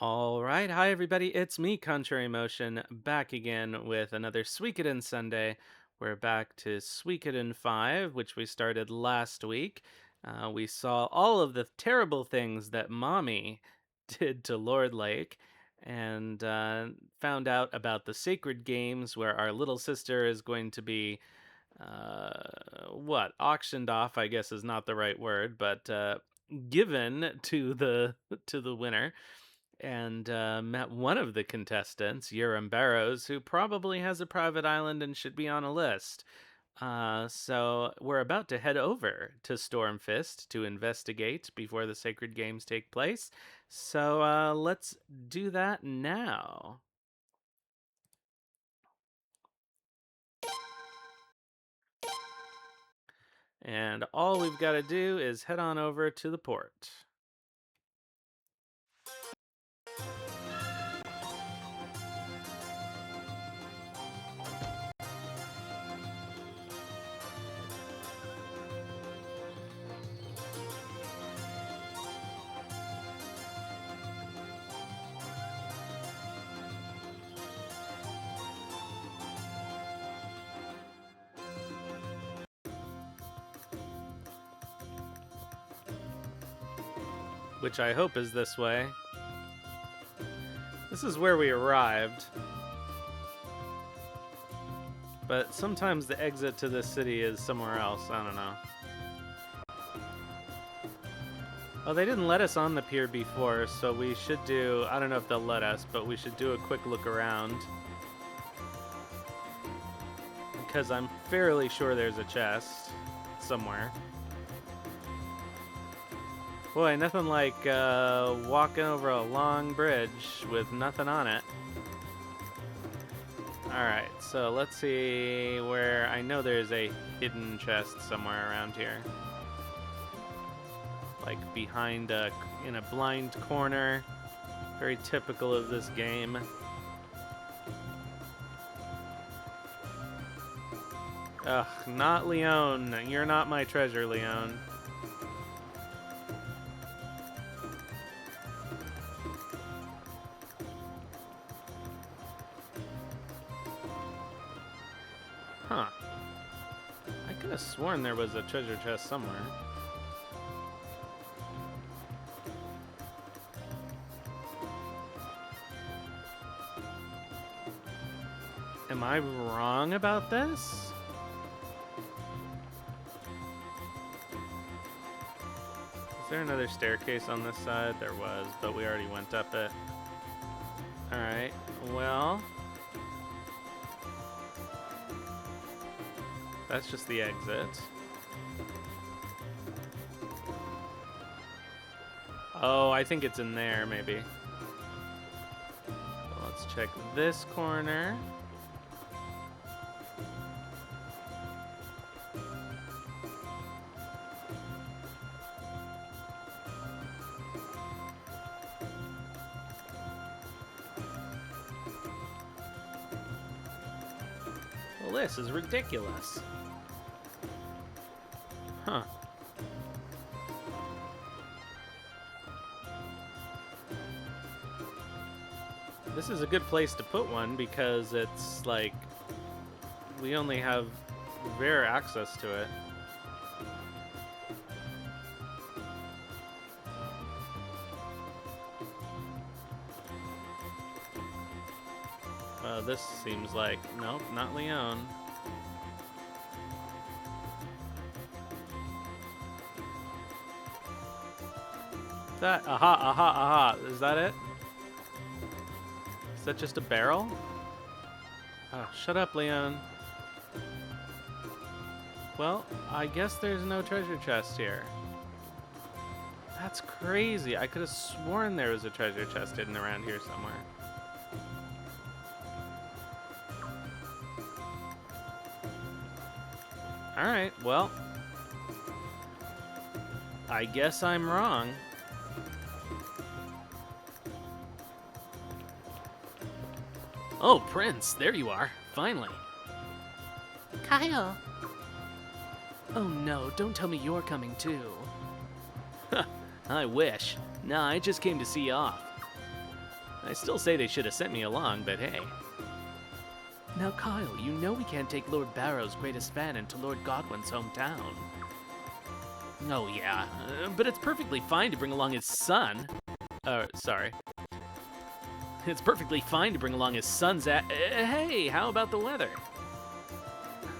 All right. Hi, everybody. It's me, Contrary Motion, back again with another Suikoden Sunday. We're back to Suikoden 5, which we started last week. We saw all of the terrible things that Mommy did to Lord Lake and found out about the sacred games where our little sister is going to be auctioned off, I guess is not the right word, but given to the winner, and met one of the contestants, Urim Barrows, who probably has a private island and should be on a list. So we're about to head over to Stormfist to investigate before the Sacred Games take place. So let's do that now. And all we've got to do is head on over to the port. Which I hope is this way. This is where we arrived. But sometimes the exit to this city is somewhere else. I don't know. Oh, they didn't let us on the pier before, so we should do... I don't know if they'll let us, but we should do a quick look around. Because I'm fairly sure there's a chest somewhere. Boy, nothing like walking over a long bridge with nothing on it. Alright, so let's see where... I know there's a hidden chest somewhere around here. Like behind in a blind corner. Very typical of this game. Ugh, not Leon. You're not my treasure, Leon. Huh. I could have sworn there was a treasure chest somewhere. Am I wrong about this? Is there another staircase on this side? There was, but we already went up it. Alright, well... that's just the exit. Oh, I think it's in there, maybe. Well, let's check this corner. Well, this is ridiculous. Huh. This is a good place to put one because it's like we only have rare access to it. This seems like nope, not Leon. That aha. Is that it? Is that just a barrel? Oh, shut up, Leon. Well, I guess there's no treasure chest here. That's crazy. I could have sworn there was a treasure chest hidden around here somewhere. Alright, well. I guess I'm wrong. Oh, Prince, there you are. Finally. Kyle. Oh no, don't tell me you're coming too. I wish. Nah, I just came to see you off. I still say they should have sent me along, but hey. Now, Kyle, you know we can't take Lord Barrow's greatest fan into Lord Godwin's hometown. Oh, yeah, but it's perfectly fine to bring along his son. Sorry. It's perfectly fine to bring along his son's hey, how about the weather?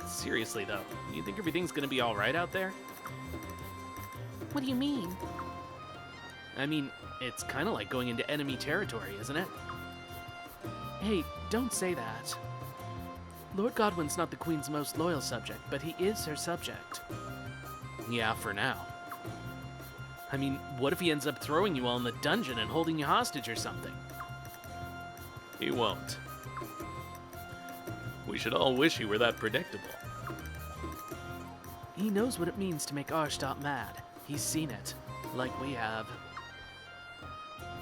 Seriously, though, you think everything's gonna be alright out there? What do you mean? I mean, it's kind of like going into enemy territory, isn't it? Hey, don't say that. Lord Godwin's not the Queen's most loyal subject, but he is her subject. Yeah, for now. I mean, what if he ends up throwing you all in the dungeon and holding you hostage or something? He won't. We should all wish he were that predictable. He knows what it means to make Arshtot mad. He's seen it, like we have.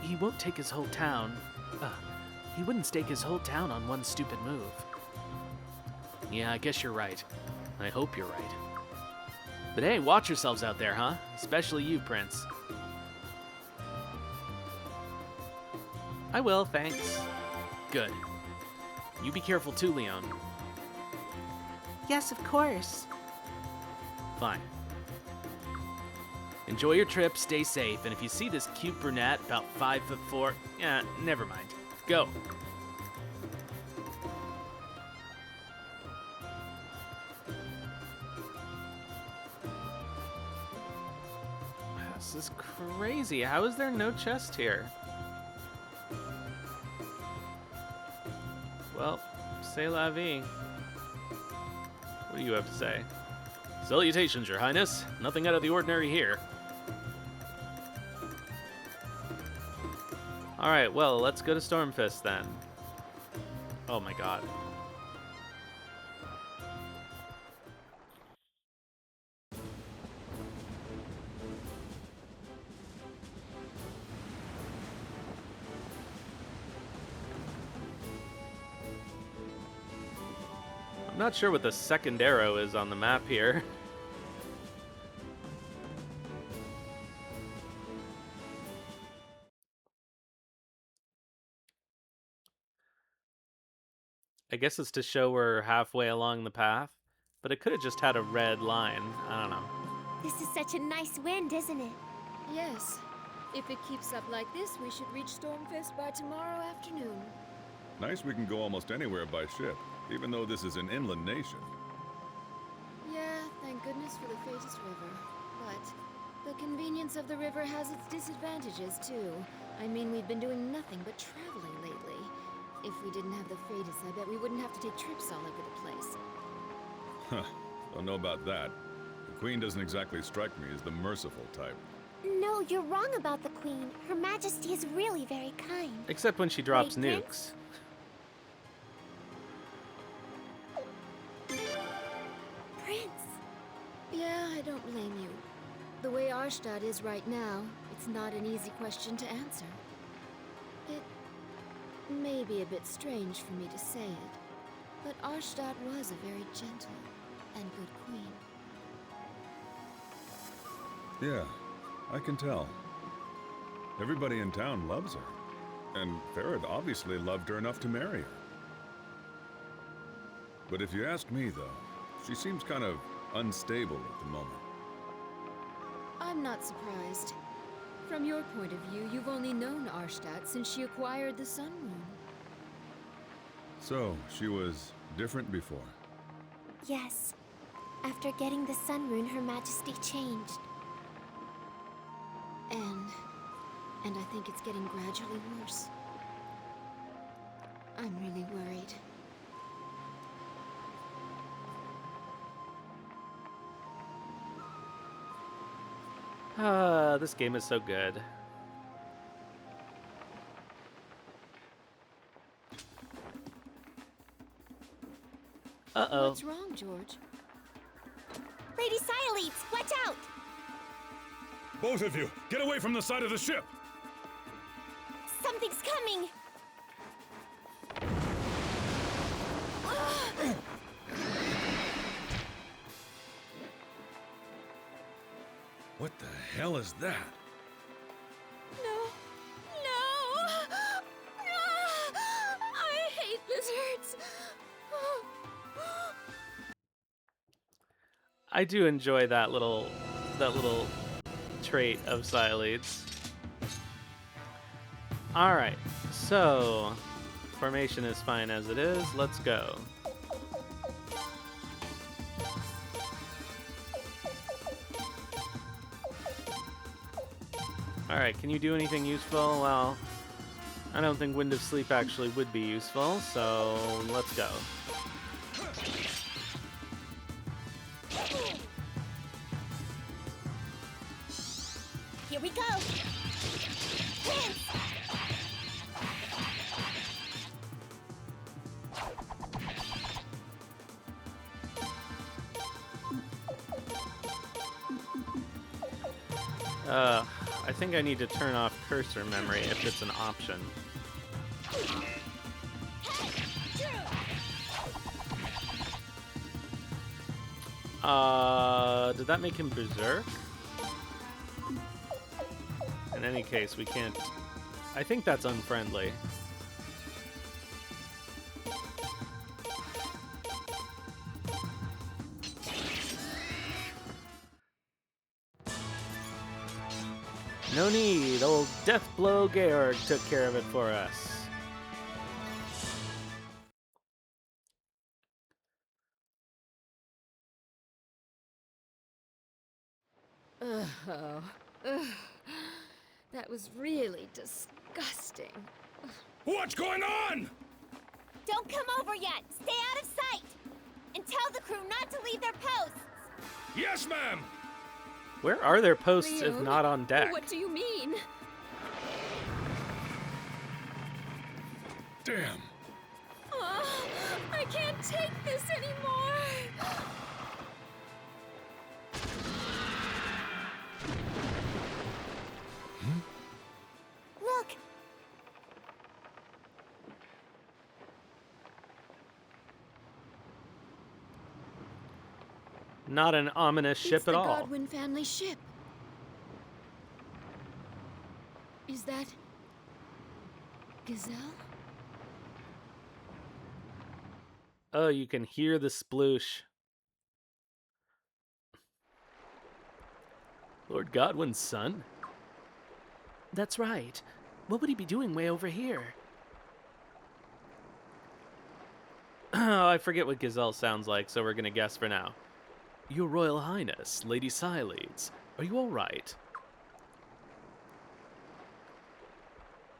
He won't take his whole town. He wouldn't stake his whole town on one stupid move. Yeah, I guess you're right. I hope you're right. But hey, watch yourselves out there, huh? Especially you, Prince. I will, thanks. Good. You be careful too, Leon. Yes, of course. Fine. Enjoy your trip, stay safe, and if you see this cute brunette about 5'4", never mind. Go. This is crazy. How is there no chest here? Well, c'est la vie. What do you have to say? Salutations, Your Highness. Nothing out of the ordinary here. Alright, well, let's go to Stormfist then. Oh my god. I'm not sure what the second arrow is on the map here. I guess it's to show we're halfway along the path, but it could have just had a red line. I don't know. This is such a nice wind, isn't it? Yes. If it keeps up like this, we should reach Stormfist by tomorrow afternoon. Nice we can go almost anywhere by ship, even though this is an inland nation. Yeah, thank goodness for the Fatus River. But the convenience of the river has its disadvantages, too. I mean, we've been doing nothing but traveling lately. If we didn't have the Fatus, I bet we wouldn't have to take trips all over the place. Huh, don't know about that. The Queen doesn't exactly strike me as the merciful type. No, you're wrong about the Queen. Her Majesty is really very kind. Except when she drops Right, nukes. Prince. Yeah, I don't blame you. The way Arshtot is right now, it's not an easy question to answer. It may be a bit strange for me to say it, but Arshtot was a very gentle and good queen. Yeah, I can tell. Everybody in town loves her. And Farad obviously loved her enough to marry her. But if you ask me, though, she seems kind of unstable at the moment. I'm not surprised. From your point of view, you've only known Arshtot since she acquired the Sun Rune. So, she was different before? Yes. After getting the Sun Rune, Her Majesty changed. And I think it's getting gradually worse. I'm really worried. This game is so good. Uh-oh. What's wrong, George? Lady Sialeets, watch out! Both of you, get away from the side of the ship! Something's coming! What the hell is that? No! No! No! I do enjoy that little trait of Xyleads. All right, so formation is fine as it is. Let's go. All right, can you do anything useful? Well, I don't think Wind of Sleep actually would be useful, so let's go. Here we go. I think I need to turn off cursor memory if it's an option. Did that make him berserk? In any case, we can't... I think that's unfriendly. No need, old Deathblow Georg took care of it for us. Oh, ugh. That was really disgusting. What's going on? Don't come over yet. Stay out of sight. And tell the crew not to leave their posts. Yes, ma'am. Where are their posts if Ryun, not on deck? What do you mean? Damn. Oh, I can't take this anymore. Look. Not an ominous ship It's at the all. Godwin family ship. Is that Gazelle? Oh, you can hear the sploosh. Lord Godwin's son? That's right. What would he be doing way over here? Oh, I forget what Gazelle sounds like, so we're gonna guess for now. Your Royal Highness, Lady Xyleads, are you all right?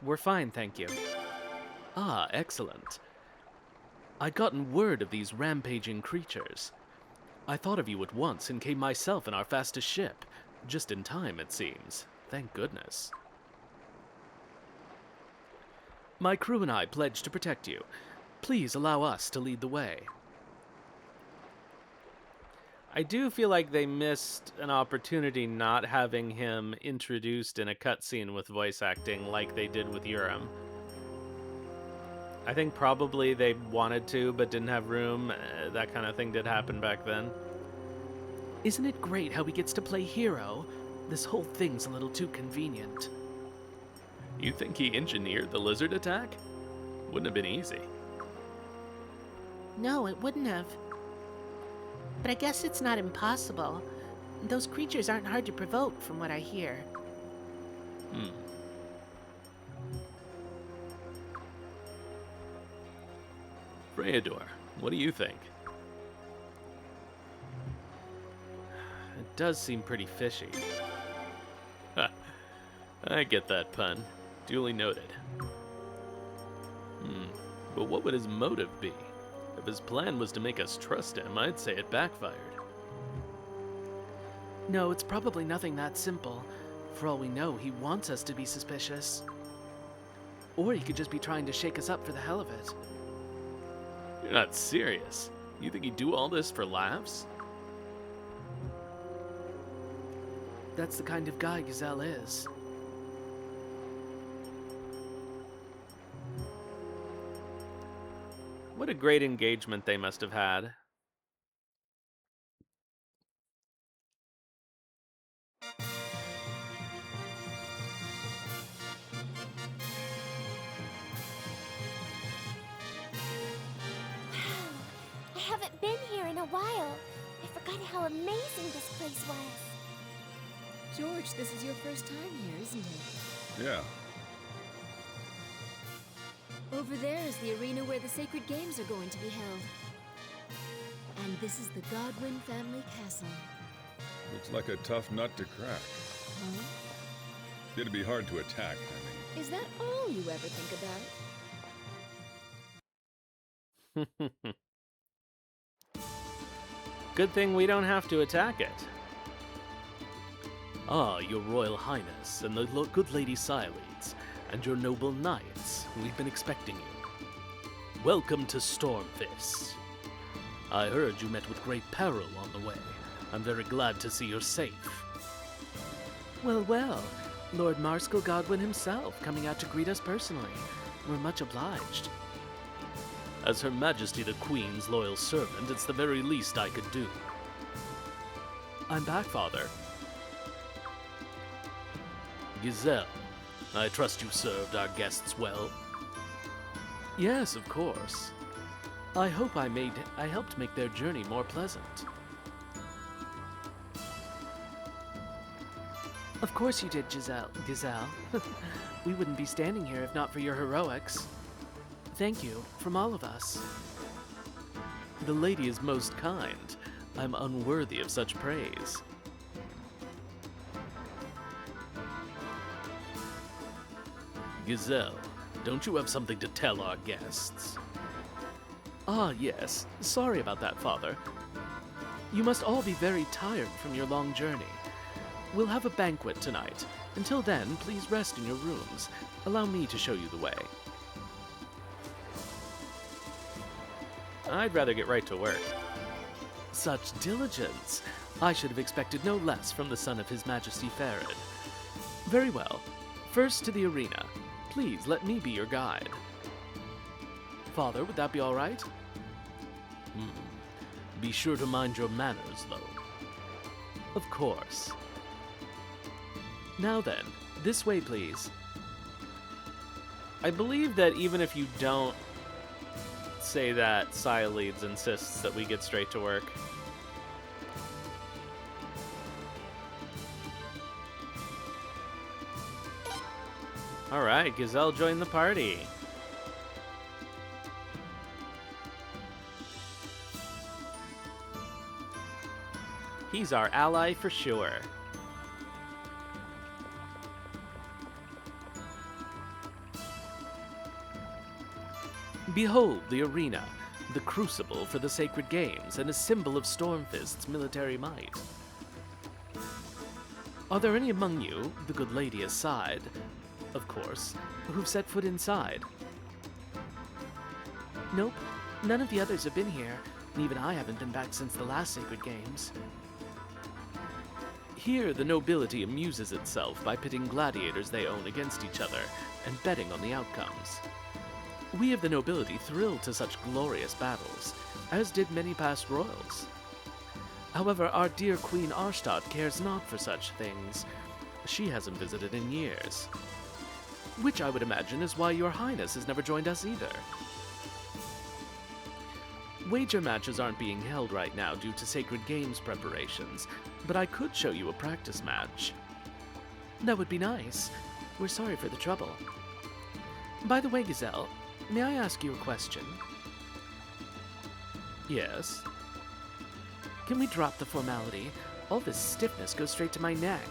We're fine, thank you. Ah, excellent. I'd gotten word of these rampaging creatures. I thought of you at once and came myself in our fastest ship. Just in time, it seems. Thank goodness. My crew and I pledge to protect you. Please allow us to lead the way. I do feel like they missed an opportunity not having him introduced in a cutscene with voice acting like they did with Urim. I think probably they wanted to, but didn't have room. That kind of thing did happen back then. Isn't it great how he gets to play hero? This whole thing's a little too convenient. You think he engineered the lizard attack? Wouldn't have been easy. No, it wouldn't have. But I guess it's not impossible. Those creatures aren't hard to provoke, from what I hear. Freydor, what do you think? It does seem pretty fishy. I get that pun. Duly noted. But what would his motive be? If his plan was to make us trust him, I'd say it backfired. No, it's probably nothing that simple. For all we know, he wants us to be suspicious. Or he could just be trying to shake us up for the hell of it. You're not serious. You think he'd do all this for laughs? That's the kind of guy Gazelle is. What a great engagement they must have had. I haven't been here in a while. I forgot forgot how amazing this place was. George, this is your first time here, isn't it? Yeah. Over there is the arena where the sacred games are going to be held. And this is the Godwin family castle. Looks like a tough nut to crack. Huh? It'd be hard to attack, I mean. Is that all you ever think about? Good thing we don't have to attack it. Ah, your Royal Highness, and the good Lady Sileads, and your noble knights, we've been expecting you. Welcome to Stormfist. I heard you met with great peril on the way. I'm very glad to see you're safe. Well, well. Lord Marskell Godwin himself coming out to greet us personally. We're much obliged. As Her Majesty the Queen's loyal servant, it's the very least I could do. I'm back, Father. Giselle, I trust you served our guests well. Yes, of course. I hope I helped make their journey more pleasant. Of course you did, Giselle. We wouldn't be standing here if not for your heroics. Thank you, from all of us. The lady is most kind. I'm unworthy of such praise. Giselle, don't you have something to tell our guests? Ah, yes. Sorry about that, Father. You must all be very tired from your long journey. We'll have a banquet tonight. Until then, please rest in your rooms. Allow me to show you the way. I'd rather get right to work. Such diligence! I should have expected no less from the son of His Majesty Farid. Very well. First to the arena. Please let me be your guide. Father, would that be all right? Be sure to mind your manners, though. Of course. Now then, this way, please. I believe that even if you don't say that, Sileads insists that we get straight to work. Alright, Giselle joined the party. He's our ally for sure. Behold the arena, the crucible for the sacred games, and a symbol of Stormfist's military might. Are there any among you, the good lady aside, of course, who've set foot inside? Nope, none of the others have been here, and even I haven't been back since the last Sacred Games. Here, the nobility amuses itself by pitting gladiators they own against each other and betting on the outcomes. We of the nobility thrill to such glorious battles, as did many past royals. However, our dear Queen Arstadt cares not for such things. She hasn't visited in years. Which I would imagine is why your highness has never joined us either. Wager matches aren't being held right now due to Sacred Games preparations, but I could show you a practice match. That would be nice. We're sorry for the trouble. By the way, Giselle, may I ask you a question? Yes? Can we drop the formality? All this stiffness goes straight to my neck.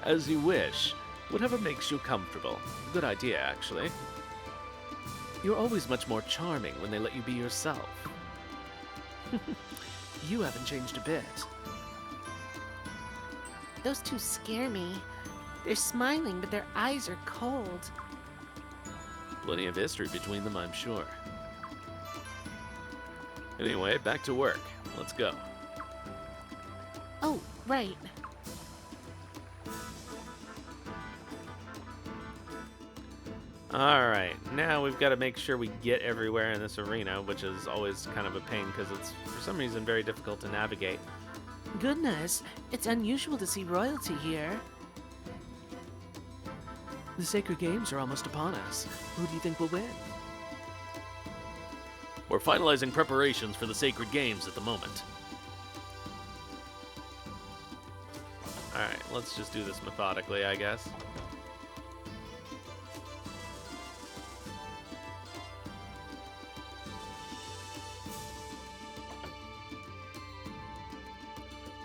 As you wish. Whatever makes you comfortable. Good idea, actually. You're always much more charming when they let you be yourself. You haven't changed a bit. Those two scare me. They're smiling, but their eyes are cold. Plenty of history between them, I'm sure. Anyway, back to work. Let's go. Oh, right. Alright, now we've got to make sure we get everywhere in this arena, which is always kind of a pain because it's, for some reason, very difficult to navigate. Goodness, it's unusual to see royalty here. The Sacred Games are almost upon us. Who do you think will win? We're finalizing preparations for the Sacred Games at the moment. Alright, let's just do this methodically, I guess.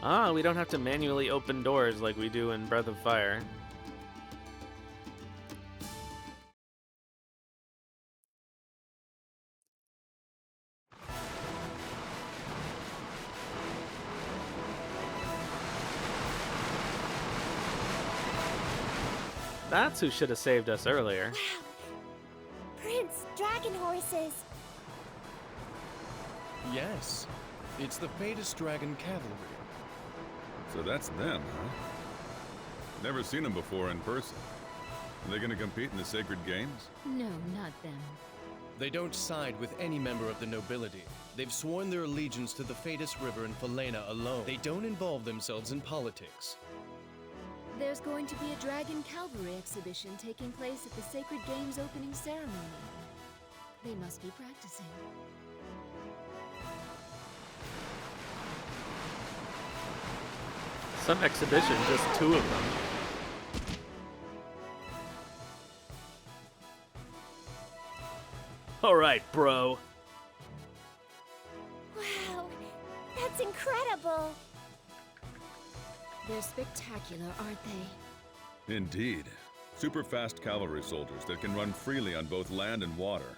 Ah, we don't have to manually open doors like we do in Breath of Fire. That's who should have saved us earlier. Wow. Prince, dragon horses. Yes, it's the Fadus Dragon Cavalry. So that's them, huh? Never seen them before in person. Are they gonna compete in the Sacred Games? No, not them. They don't side with any member of the nobility. They've sworn their allegiance to the Fadus River and Falena alone. They don't involve themselves in politics. There's going to be a Dragon Cavalry exhibition taking place at the Sacred Games opening ceremony. They must be practicing. Some exhibition, just 2 of them. Alright, bro. Wow, that's incredible. They're spectacular, aren't they? Indeed. Super fast cavalry soldiers that can run freely on both land and water.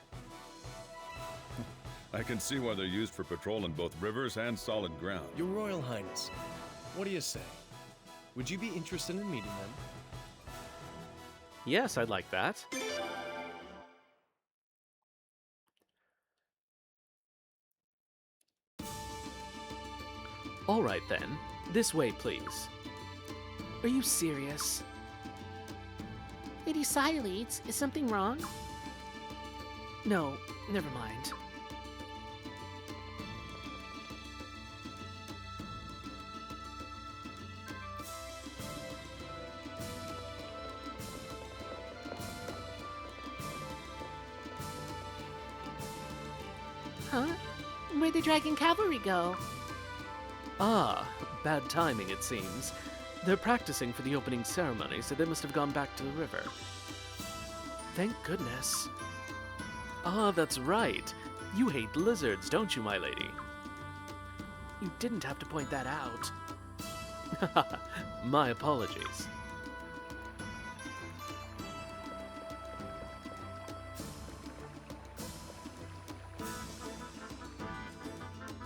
I can see why they're used for patrol in both rivers and solid ground. Your Royal Highness, what do you say? Would you be interested in meeting them? Yes, I'd like that. Alright then. This way, please. Are you serious? Lady Sileads, is something wrong? No, never mind. Huh? Where'd the Dragon Cavalry go? Ah, bad timing it seems. They're practicing for the opening ceremony, so they must have gone back to the river. Thank goodness. Ah, that's right. You hate lizards, don't you, my lady? You didn't have to point that out. My apologies.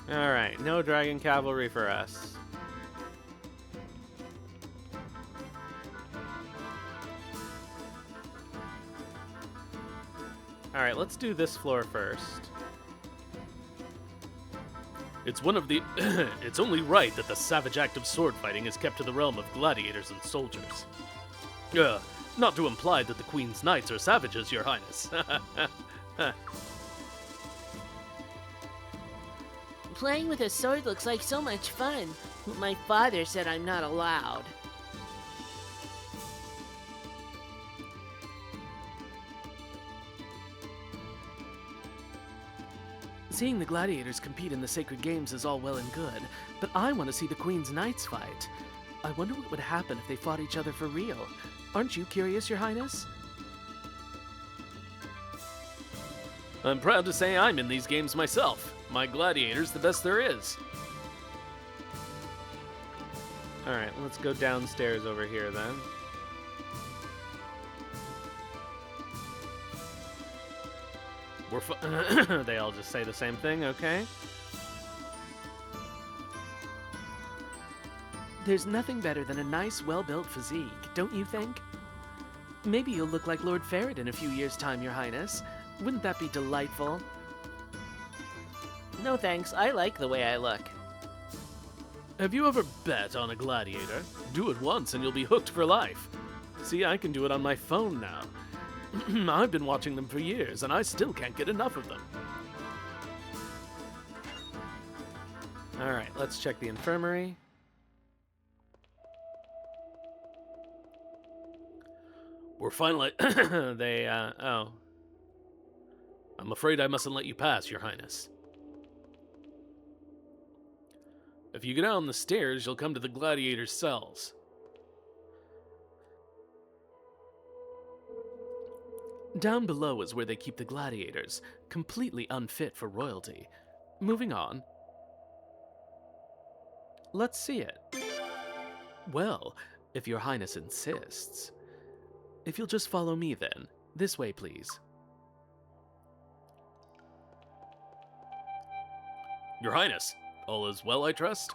Alright, no dragon cavalry for us. Alright, let's do this floor first. It's one of the... It's only right that the savage act of sword fighting is kept to the realm of gladiators and soldiers. Not to imply that the Queen's Knights are savages, Your Highness. Playing with a sword looks like so much fun. My father said I'm not allowed. Seeing the gladiators compete in the Sacred Games is all well and good, but I want to see the Queen's Knights fight. I wonder what would happen if they fought each other for real. Aren't you curious, Your Highness? I'm proud to say I'm in these games myself. My gladiator's the best there is. Alright, let's go downstairs over here then. They all just say the same thing, okay? There's nothing better than a nice, well-built physique, don't you think? Maybe you'll look like Lord Ferret in a few years' time, Your Highness. Wouldn't that be delightful? No thanks, I like the way I look. Have you ever bet on a gladiator? Do it once and you'll be hooked for life. See, I can do it on my phone now. I've been watching them for years, and I still can't get enough of them. Alright, let's check the infirmary. We're finally... oh. I'm afraid I mustn't let you pass, Your Highness. If you go down the stairs, you'll come to the gladiators' cells. Down below is where they keep the gladiators, completely unfit for royalty. Moving on. Let's see it. Well, if your highness insists. If you'll just follow me then. This way, please. Your Highness, all is well, I trust?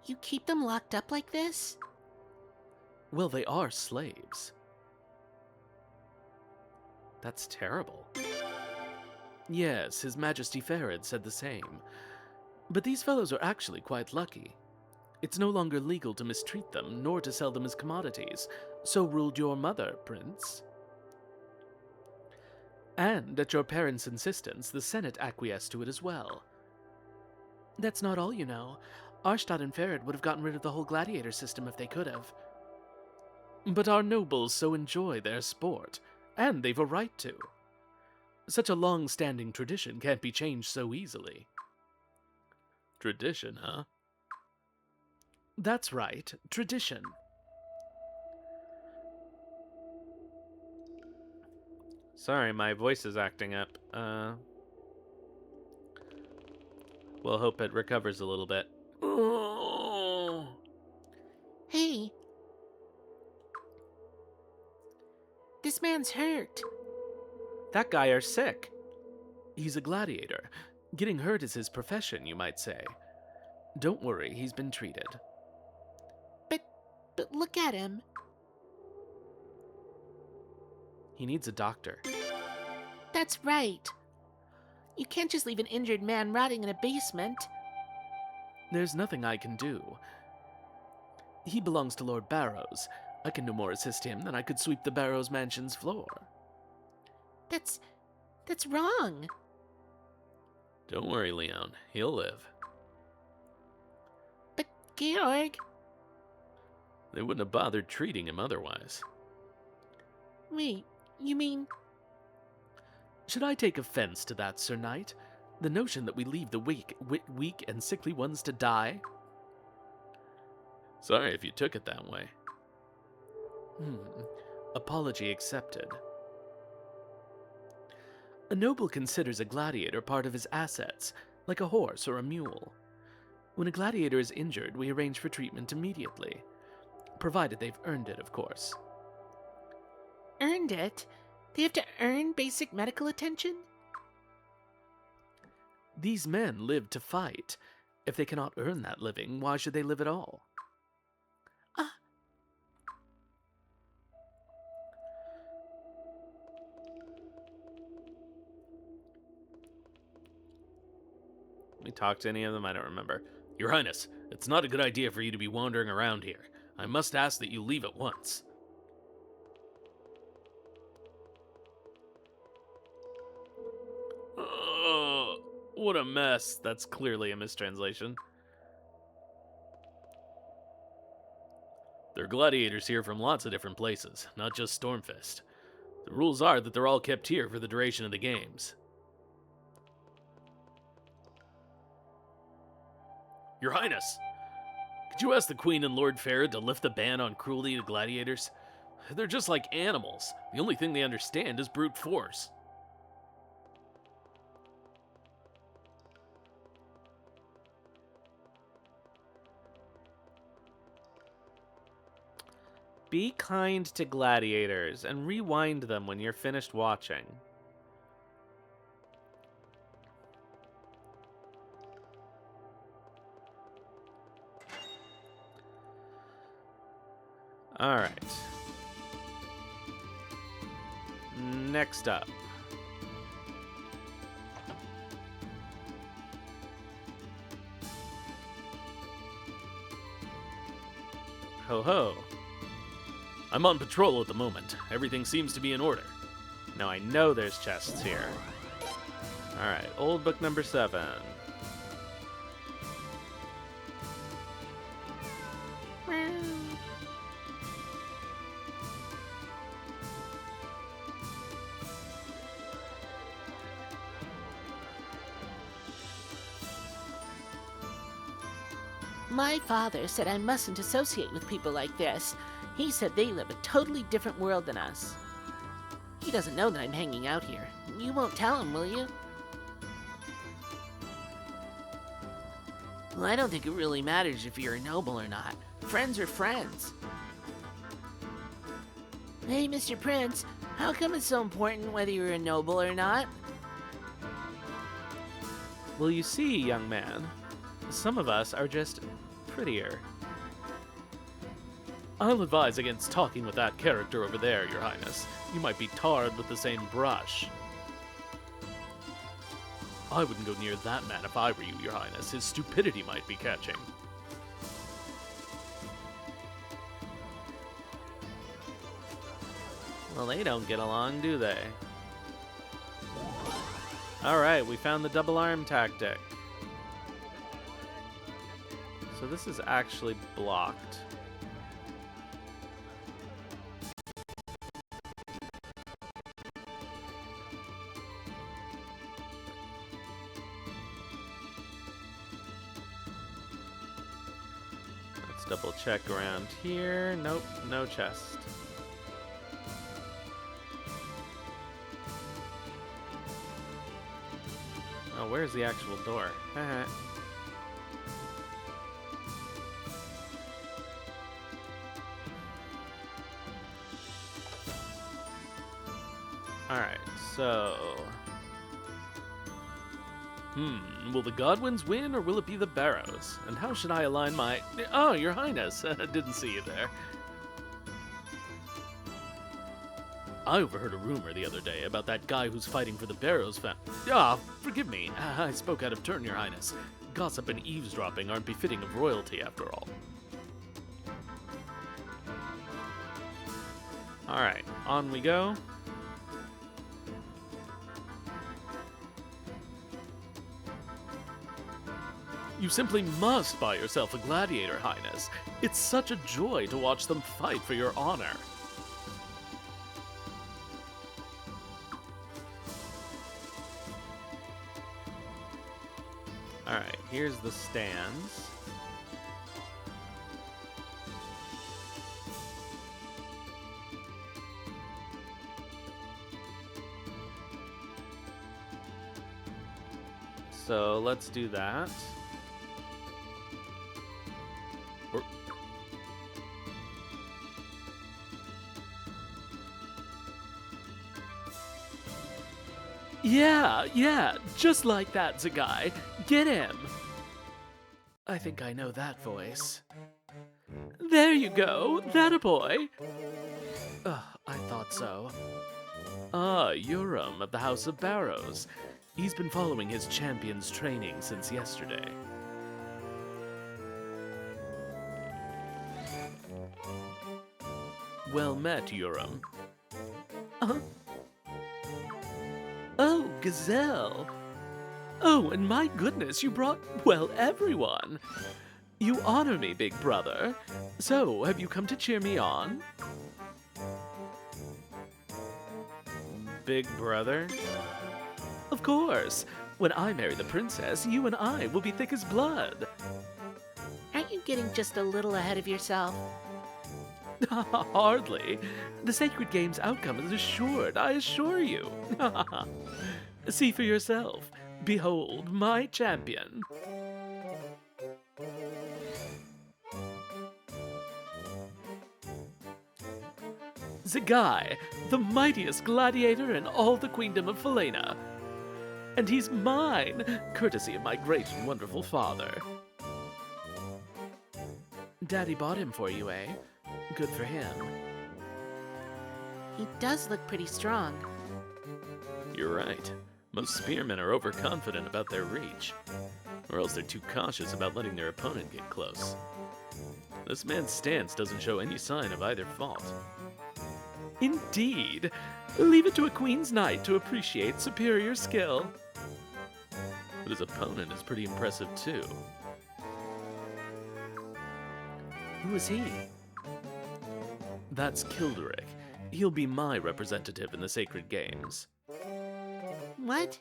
You keep them locked up like this? Well, they are slaves. That's terrible. Yes, His Majesty Ferid said the same. But these fellows are actually quite lucky. It's no longer legal to mistreat them, nor to sell them as commodities. So ruled your mother, Prince. And at your parents' insistence, the Senate acquiesced to it as well. That's not all, you know. Arstadt and Ferid would have gotten rid of the whole gladiator system if they could have. But our nobles so enjoy their sport, and they've a right to. Such a long-standing tradition can't be changed so easily. Tradition, huh? That's right, tradition. Sorry, my voice is acting up. We'll hope it recovers a little bit. Hey. This man's hurt. That guy are sick. He's a gladiator. Getting hurt is his profession, you might say. Don't worry, he's been treated. But look at him. He needs a doctor. That's right. You can't just leave an injured man rotting in a basement. There's nothing I can do. He belongs to Lord Barrows. I can no more assist him than I could sweep the Barrows mansion's floor. That's wrong. Don't worry, Leon. He'll live. But Georg... They wouldn't have bothered treating him otherwise. Wait, you mean... Should I take offense to that, Sir Knight? The notion that we leave the weak and sickly ones to die? Sorry if you took it that way. Apology accepted. A noble considers a gladiator part of his assets, like a horse or a mule. When a gladiator is injured, we arrange for treatment immediately. Provided they've earned it, of course. Earned it? They have to earn basic medical attention? These men live to fight. If they cannot earn that living, why should they live at all? We talked to any of them? I don't remember. Your Highness, it's not a good idea for you to be wandering around here. I must ask that you leave at once. What a mess. That's clearly a mistranslation. There are gladiators here from lots of different places, not just Stormfist. The rules are that they're all kept here for the duration of the games. Your Highness, could you ask the Queen and Lord Ferid to lift the ban on cruelty to gladiators? They're just like animals. The only thing they understand is brute force. Be kind to gladiators and rewind them when you're finished watching. Alright. Next up. Ho ho. I'm on patrol at the moment. Everything seems to be in order. Now I know there's chests here. Alright, old book number 7. My father said I mustn't associate with people like this. He said they live a totally different world than us. He doesn't know that I'm hanging out here. You won't tell him, will you? Well, I don't think it really matters if you're a noble or not. Friends are friends. Hey, Mr. Prince, how come it's so important whether you're a noble or not? Well, you see, young man, some of us are just prettier. I'll advise against talking with that character over there, Your Highness. You might be tarred with the same brush. I wouldn't go near that man if I were you, Your Highness. His stupidity might be catching. Well, they don't get along, do they? Alright, we found the double arm tactic. So this is actually blocked. Let's double check around here. Nope, no chest. Oh, where's the actual door? Alright, so... will the Godwins win, or will it be the Barrows? And how should I align my... Oh, Your Highness! Didn't see you there. I overheard a rumor the other day about that guy who's fighting for the Barrows forgive me. I spoke out of turn, Your Highness. Gossip and eavesdropping aren't befitting of royalty, after all. Alright, on we go. You simply must buy yourself a gladiator, Highness. It's such a joy to watch them fight for your honor. Alright, here's the stands. So let's do that. Yeah, just like that, Zagai. Get him! I think I know that voice. There you go, that a boy. I thought so. Ah, Urim of the House of Barrows. He's been following his champion's training since yesterday. Well met, Urim. Oh, Gazelle. Oh, and my goodness, you brought, well, everyone. You honor me, big brother. So, have you come to cheer me on? Big brother? Of course. When I marry the princess, you and I will be thick as blood. Aren't you getting just a little ahead of yourself? Hardly. The Sacred Game's outcome is assured, I assure you. See for yourself. Behold, my champion. Zagai, the mightiest gladiator in all the queendom of Falena. And he's mine, courtesy of my great and wonderful father. Daddy bought him for you, eh? Good for him. He does look pretty strong. You're right. Most spearmen are overconfident about their reach, or else they're too cautious about letting their opponent get close. This man's stance doesn't show any sign of either fault. Indeed. Leave it to a queen's knight to appreciate superior skill. But his opponent is pretty impressive too. Who is he? That's Kilderic. He'll be my representative in the Sacred Games. What?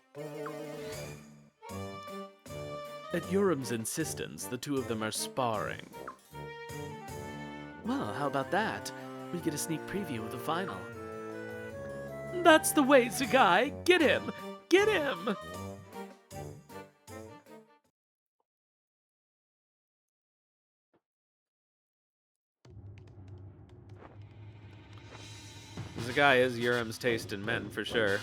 At Urim's insistence, the two of them are sparring. Well, how about that? We get a sneak preview of the final. That's the way, Zagai! Get him! Get him! Zagai is Urim's taste in men, for sure.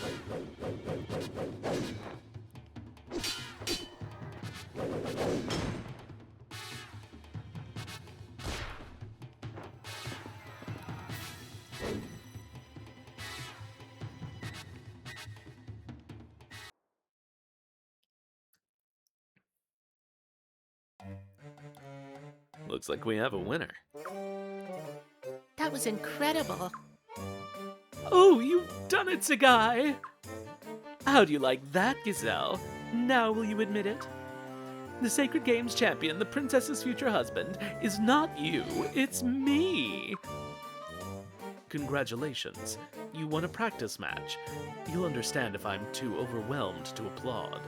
Looks like we have a winner. That was incredible. Oh, you've done it, Zagai! How do you like that, Gazelle? Now will you admit it? The Sacred Games champion, the princess's future husband, is not you, it's me! Congratulations. You won a practice match. You'll understand if I'm too overwhelmed to applaud.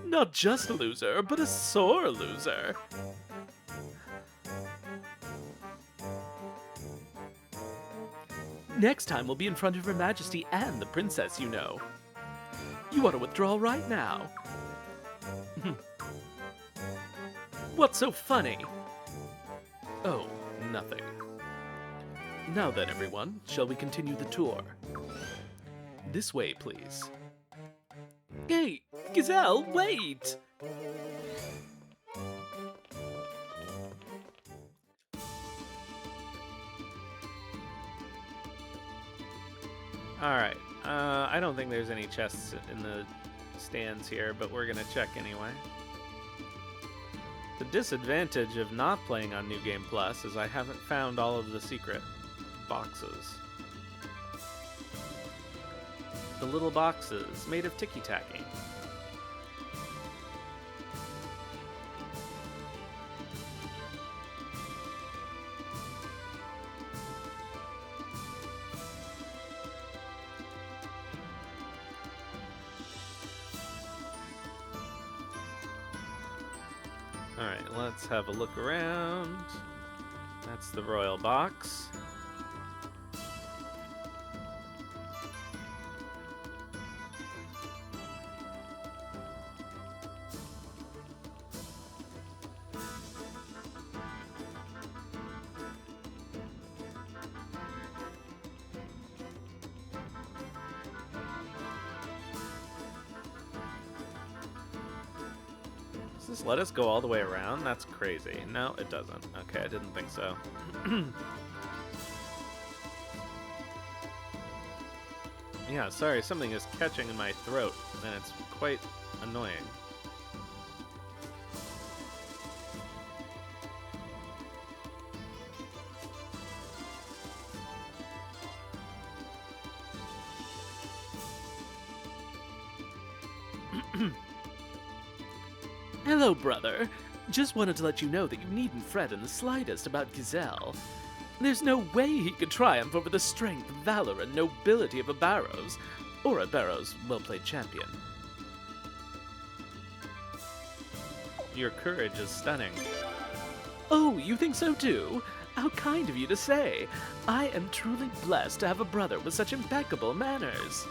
Not just a loser, but a sore loser. Next time we'll be in front of Her Majesty and the princess, you know. You want to withdraw right now. What's so funny? Oh, nothing. Now then, everyone, shall we continue the tour? This way, please. Hey, Gazelle, wait! Alright, I don't think there's any chests in the stands here, but we're gonna check anyway. The disadvantage of not playing on New Game Plus is I haven't found all of the secret boxes. The little boxes made of ticky-tacky. Alright, let's have a look around. That's the royal box. Does this let us go all the way around? That's crazy. No, it doesn't. Okay, I didn't think so. Yeah, sorry, something is catching in my throat, and it's quite annoying. Hello, brother. Just wanted to let you know that you needn't fret in the slightest about Gazelle. There's no way he could triumph over the strength, valor, and nobility of a Barrows, or a Barrows well-played champion. Your courage is stunning. Oh, you think so too? How kind of you to say. I am truly blessed to have a brother with such impeccable manners.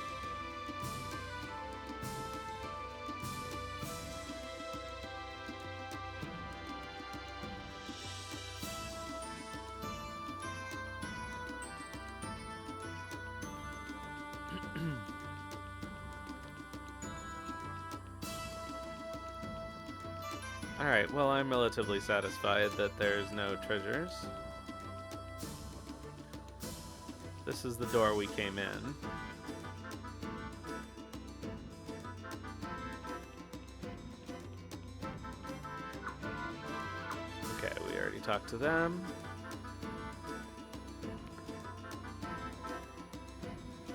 Alright, well, I'm relatively satisfied that there's no treasures. This is the door we came in. Okay, we already talked to them.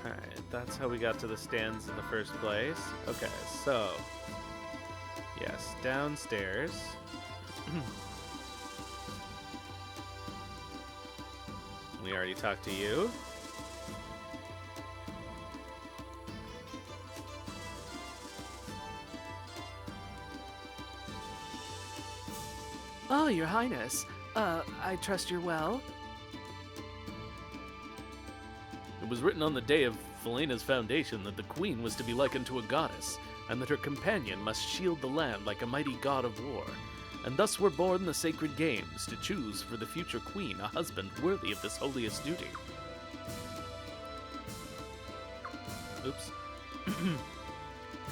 Alright, that's how we got to the stands in the first place. Okay, so... yes, downstairs. We already talked to you. Your Highness. I trust you're well? It was written on the day of Felena's foundation that the queen was to be likened to a goddess, and that her companion must shield the land like a mighty god of war. And thus were born the sacred games, to choose for the future queen a husband worthy of this holiest duty. Oops.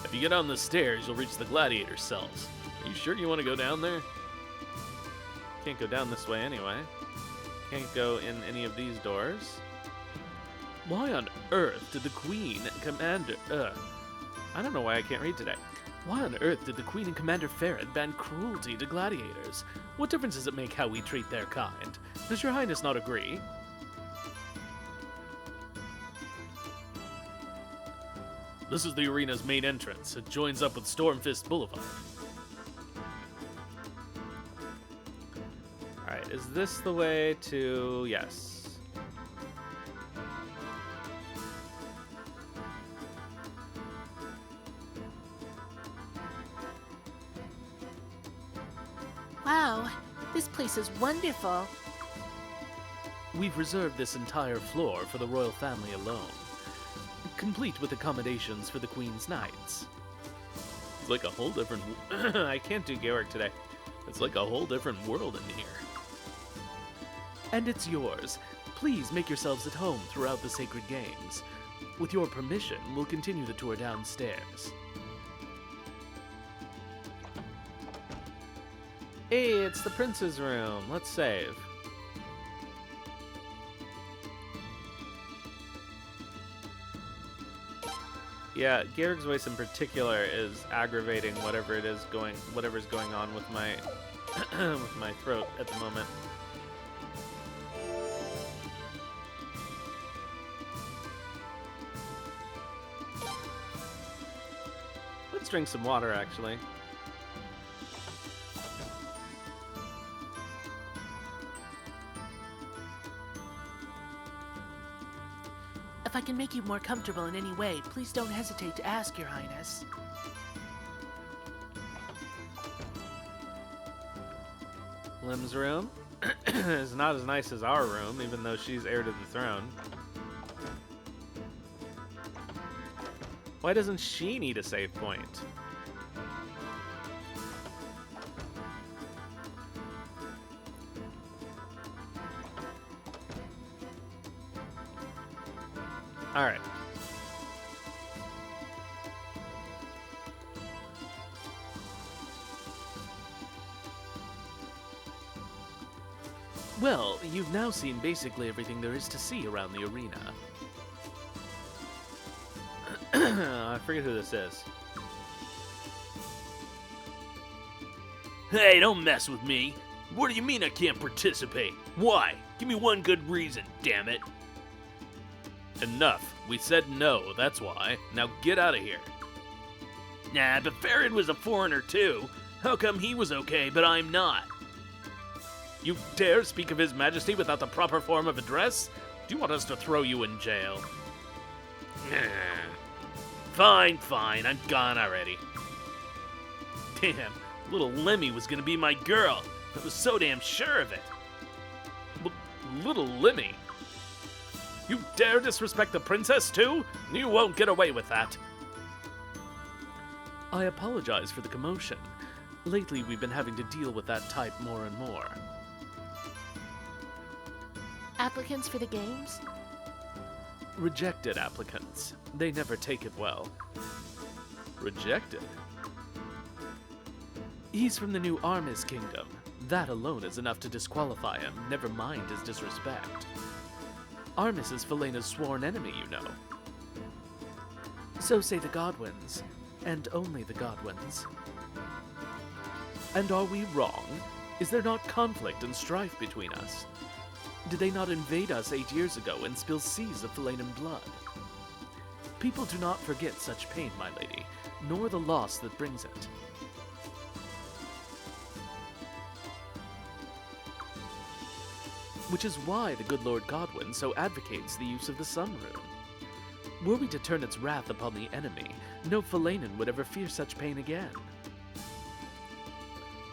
If you get on the stairs, you'll reach the gladiator cells. Are you sure you want to go down there? Can't go down this way anyway. Can't go in any of these doors. Why on earth did the queen and commander... I don't know why I can't read today. Why on earth did the queen and Commander Farad ban cruelty to gladiators? What difference does it make how we treat their kind? Does your highness not agree? This is the arena's main entrance. It joins up with Stormfist Boulevard. Alright, is this the way to... Yes. Wow, this place is wonderful. We've reserved this entire floor for the royal family alone, complete with accommodations for the Queen's knights. It's like a whole different... I can't do Georg today. It's like a whole different world in here. And it's yours. Please make yourselves at home throughout the sacred games. With your permission, we'll continue the tour downstairs. Hey, it's the prince's room. Let's save. Yeah, Georg's voice in particular is aggravating whatever's going on with my with my throat at the moment. Let's drink some water, actually. If I can make you more comfortable in any way, please don't hesitate to ask, Your Highness. Lim's room is not as nice as our room, even though she's heir to the throne. Why doesn't she need a save point? All right. Well, you've now seen basically everything there is to see around the arena. I forget who this is. Hey, don't mess with me. What do you mean I can't participate? Why? Give me one good reason, damn it. Enough. We said no, that's why. Now get out of here. Nah, but Farad was a foreigner too. How come he was okay, but I'm not? You dare speak of His Majesty without the proper form of address? Do you want us to throw you in jail? Fine, fine, I'm gone already. Damn, little Lemmy was gonna be my girl. I was so damn sure of it. Little Lemmy? You dare disrespect the princess, too? You won't get away with that. I apologize for the commotion. Lately, we've been having to deal with that type more and more. Applicants for the games? Rejected applicants. They never take it well. Rejected? He's from the new Armis kingdom. That alone is enough to disqualify him, never mind his disrespect. Armis is Felena's sworn enemy, you know. So say the Godwins, and only the Godwins. And are we wrong? Is there not conflict and strife between us? Did they not invade us 8 years ago and spill seas of Felenan blood? People do not forget such pain, my lady, nor the loss that brings it. Which is why the good Lord Godwin so advocates the use of the Sun Rune. Were we to turn its wrath upon the enemy, no Felenan would ever fear such pain again.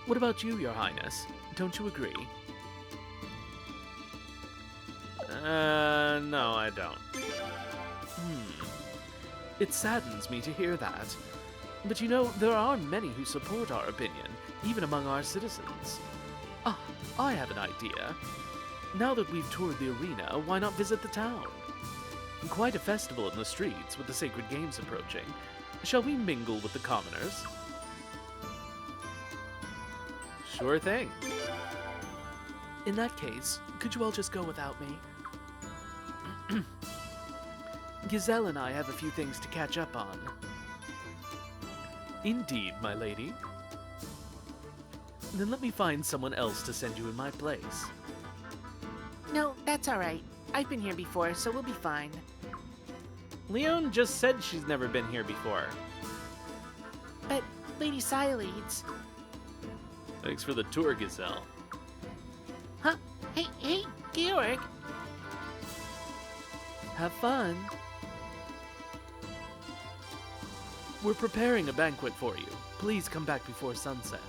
What about you, Your Highness? Don't you agree? No, I don't. It saddens me to hear that. But you know, there are many who support our opinion, even among our citizens. Ah, I have an idea. Now that we've toured the arena, why not visit the town? Quite a festival in the streets with the sacred games approaching. Shall we mingle with the commoners? Sure thing. In that case, could you all just go without me? Gazelle and I have a few things to catch up on. Indeed, my lady. Then let me find someone else to send you in my place. No, that's all right. I've been here before, so we'll be fine. Leone just said she's never been here before. But Lady Saya leads. Thanks for the tour, Gazelle. Huh? Hey, Georg. Have fun. We're preparing a banquet for you. Please come back before sunset.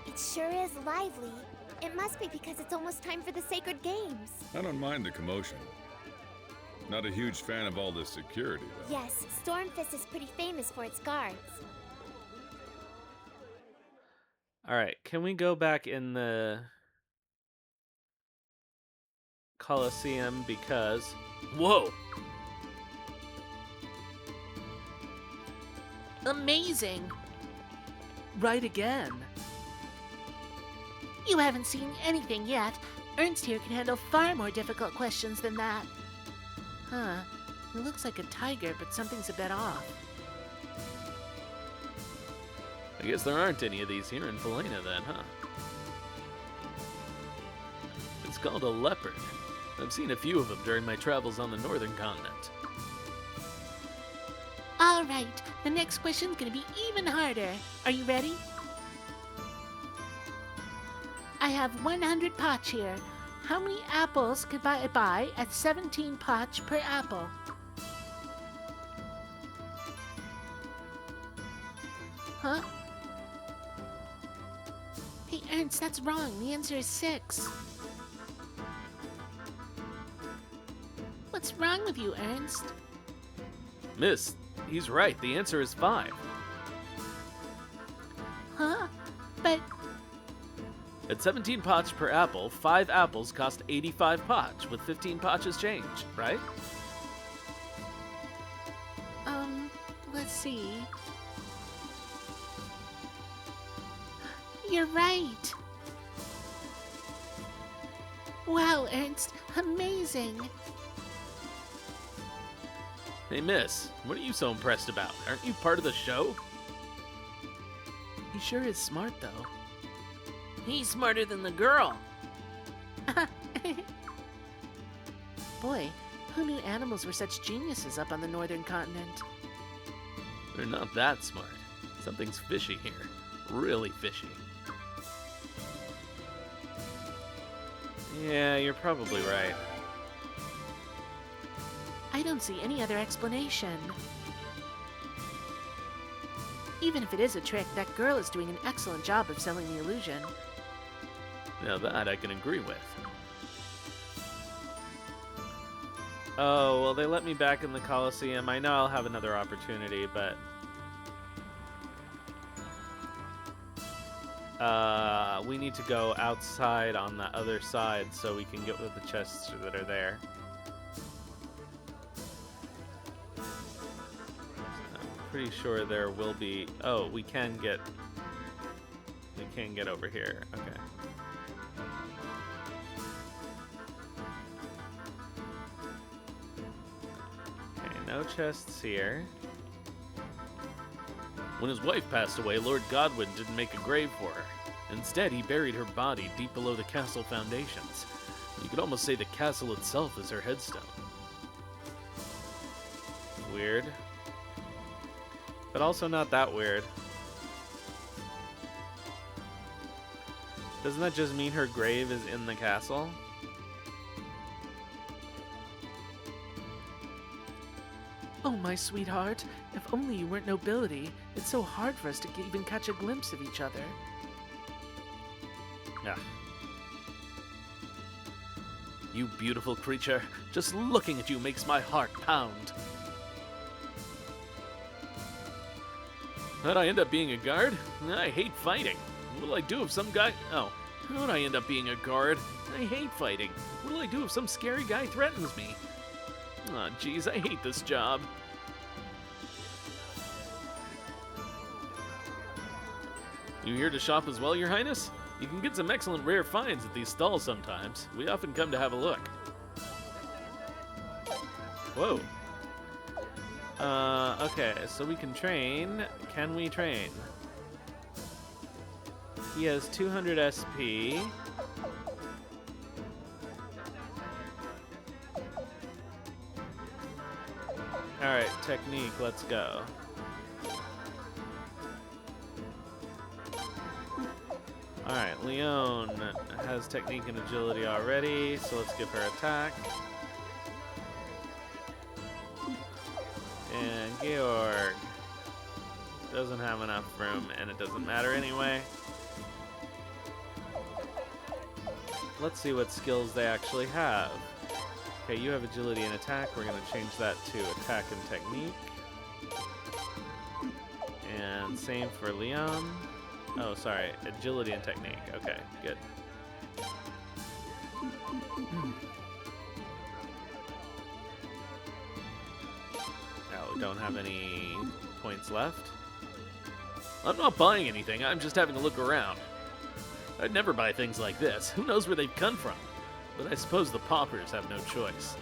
It sure is lively. It must be because it's almost time for the Sacred Games. I don't mind the commotion. Not a huge fan of all this security, though. Yes, Stormfist is pretty famous for its guards. All right, can we go back in the Colosseum because... Whoa! Amazing. Right again. You haven't seen anything yet. Ernst here can handle far more difficult questions than that. Huh. It looks like a tiger, but something's a bit off. I guess there aren't any of these here in Felena then, huh? It's called a leopard. I've seen a few of them during my travels on the northern continent. All right, the next question's gonna be even harder. Are you ready? I have 100 potch here. How many apples could I buy at 17 potch per apple? Huh? Hey, Ernst, that's wrong. The answer is 6. What's wrong with you, Ernst? Miss, he's right. The answer is 5. Huh? But At 17 potch per apple, 5 apples cost 85 potch, with 15 potches change, right? let's see. You're right. Wow, Ernst, amazing. Hey, miss, what are you so impressed about? Aren't you part of the show? He sure is smart, though. He's smarter than the girl. Boy, who knew animals were such geniuses up on the northern continent? They're not that smart. Something's fishy here. Really fishy. Yeah, you're probably right. I don't see any other explanation. Even if it is a trick, that girl is doing an excellent job of selling the illusion. Now that I can agree with. Oh, well, they let me back in the Colosseum. I know I'll have another opportunity, but... we need to go outside on the other side so we can get with the chests that are there. I'm pretty sure there will be... Oh, we can get over here. Okay. Okay, no chests here. When his wife passed away, Lord Godwin didn't make a grave for her. Instead, he buried her body deep below the castle foundations. You could almost say the castle itself is her headstone. Weird. But also not that weird. Doesn't that just mean her grave is in the castle? Oh, my sweetheart. If only you weren't nobility. It's so hard for us to even catch a glimpse of each other. Yeah. You beautiful creature. Just looking at you makes my heart pound. How'd I end up being a guard? I hate fighting. What'll I do if some guy... Oh. How'd I end up being a guard? I hate fighting. What'll I do if some scary guy threatens me? Aw, jeez, I hate this job. You here to shop as well, Your Highness? You can get some excellent rare finds at these stalls sometimes. We often come to have a look. Whoa. Okay, so we can train. Can we train? He has 200 SP. Alright, technique, let's go. Alright, Leon has technique and agility already, so let's give her attack. And Georg doesn't have enough room, and it doesn't matter anyway. Let's see what skills they actually have. Okay, you have agility and attack. We're going to change that to attack and technique. And same for Leon. Oh, sorry, agility and technique. Okay, good. Oh, we don't have any points left. I'm not buying anything, I'm just having a look around. I'd never buy things like this. Who knows where they've come from? But I suppose the paupers have no choice.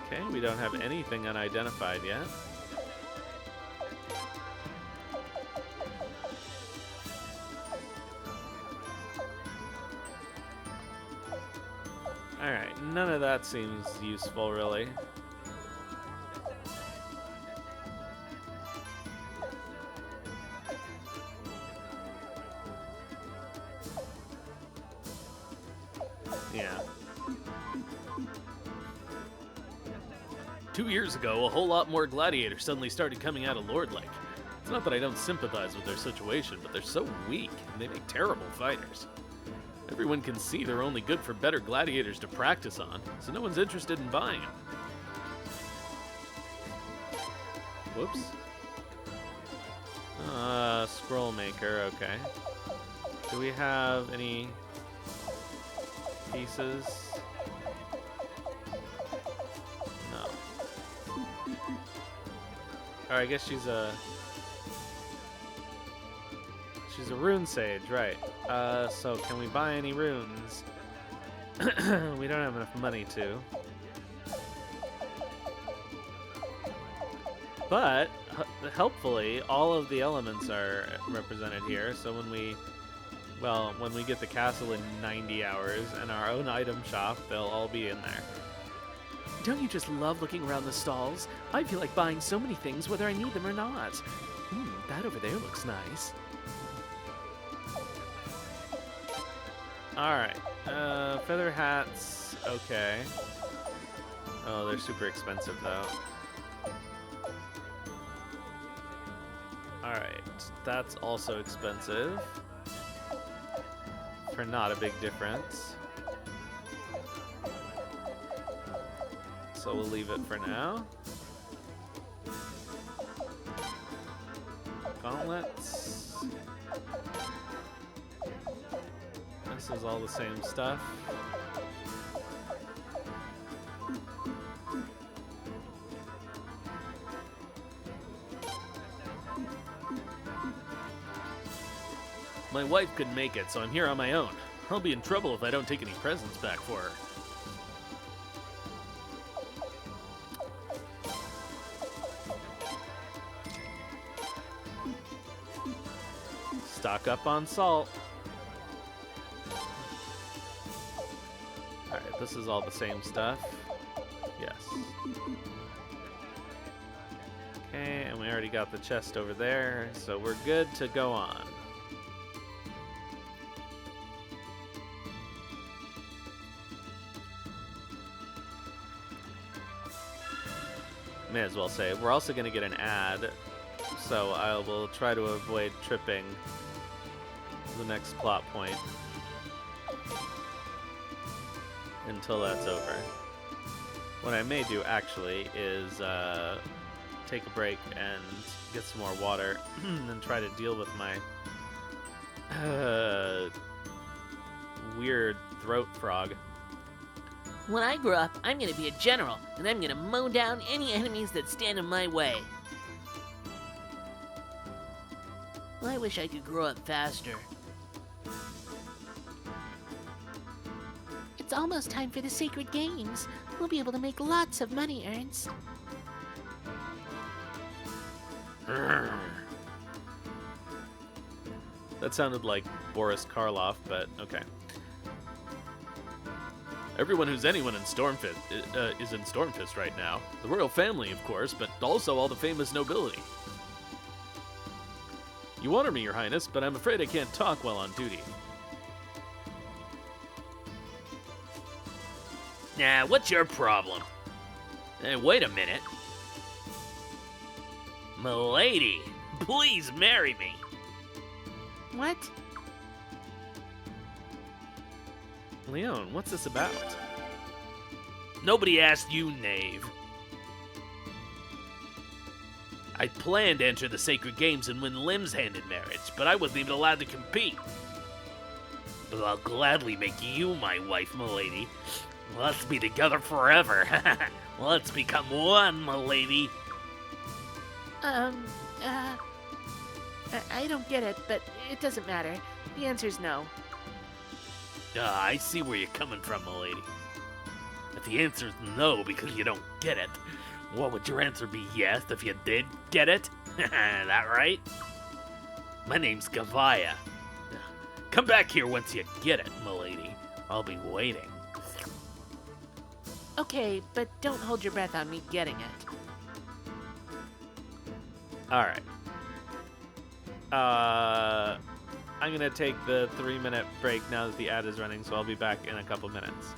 Okay, we don't have anything unidentified yet. Alright, none of that seems useful, really. Yeah. 2 years ago, a whole lot more gladiators suddenly started coming out of Lord Lake. It's not that I don't sympathize with their situation, but they're so weak, and they make terrible fighters. Everyone can see they're only good for better gladiators to practice on, so no one's interested in buying them. Whoops. Scroll maker, okay. Do we have any pieces? No. Or I guess she's a rune sage, right. So can we buy any runes? We don't have enough money to. But, helpfully, all of the elements are represented here, so when we get the castle in 90 hours and our own item shop, they'll all be in there. Don't you just love looking around the stalls? I feel like buying so many things whether I need them or not. That over there looks nice. Alright, feather hats, okay. Oh, they're super expensive though. Alright, that's also expensive. For not a big difference. So we'll leave it for now. Gauntlets. This is all the same stuff. My wife couldn't make it, so I'm here on my own. I'll be in trouble if I don't take any presents back for her. Stock up on salt. Alright, this is all the same stuff. Yes. Okay, and we already got the chest over there, so we're good to go on. May as well say. We're also going to get an ad, so I will try to avoid tripping the next plot point until that's over. What I may do, actually, is take a break and get some more water and try to deal with my weird throat frog. When I grow up, I'm gonna be a general, and I'm gonna mow down any enemies that stand in my way. I wish I could grow up faster. It's almost time for the Sacred Games. We'll be able to make lots of money, Ernst. That sounded like Boris Karloff, but okay. Everyone who's anyone in Stormfist is in Stormfist right now. The royal family, of course, but also all the famous nobility. You honor me, Your Highness, but I'm afraid I can't talk while on duty. Nah, what's your problem? Hey, wait a minute. Milady, please marry me. What? Leon, what's this about? Nobody asked you, knave. I planned to enter the Sacred Games and win limbs hand in marriage, but I wasn't even allowed to compete. But I'll gladly make you my wife, milady. Let's be together forever. Let's become one, milady. I don't get it, but it doesn't matter. The answer's no. I see where you're coming from, milady. If the answer's no because you don't get it, what would your answer be yes if you did get it? That right? My name's Gavaya. Come back here once you get it, milady. I'll be waiting. Okay, but don't hold your breath on me getting it. Alright. I'm gonna take the 3-minute break now that the ad is running, so I'll be back in a couple minutes.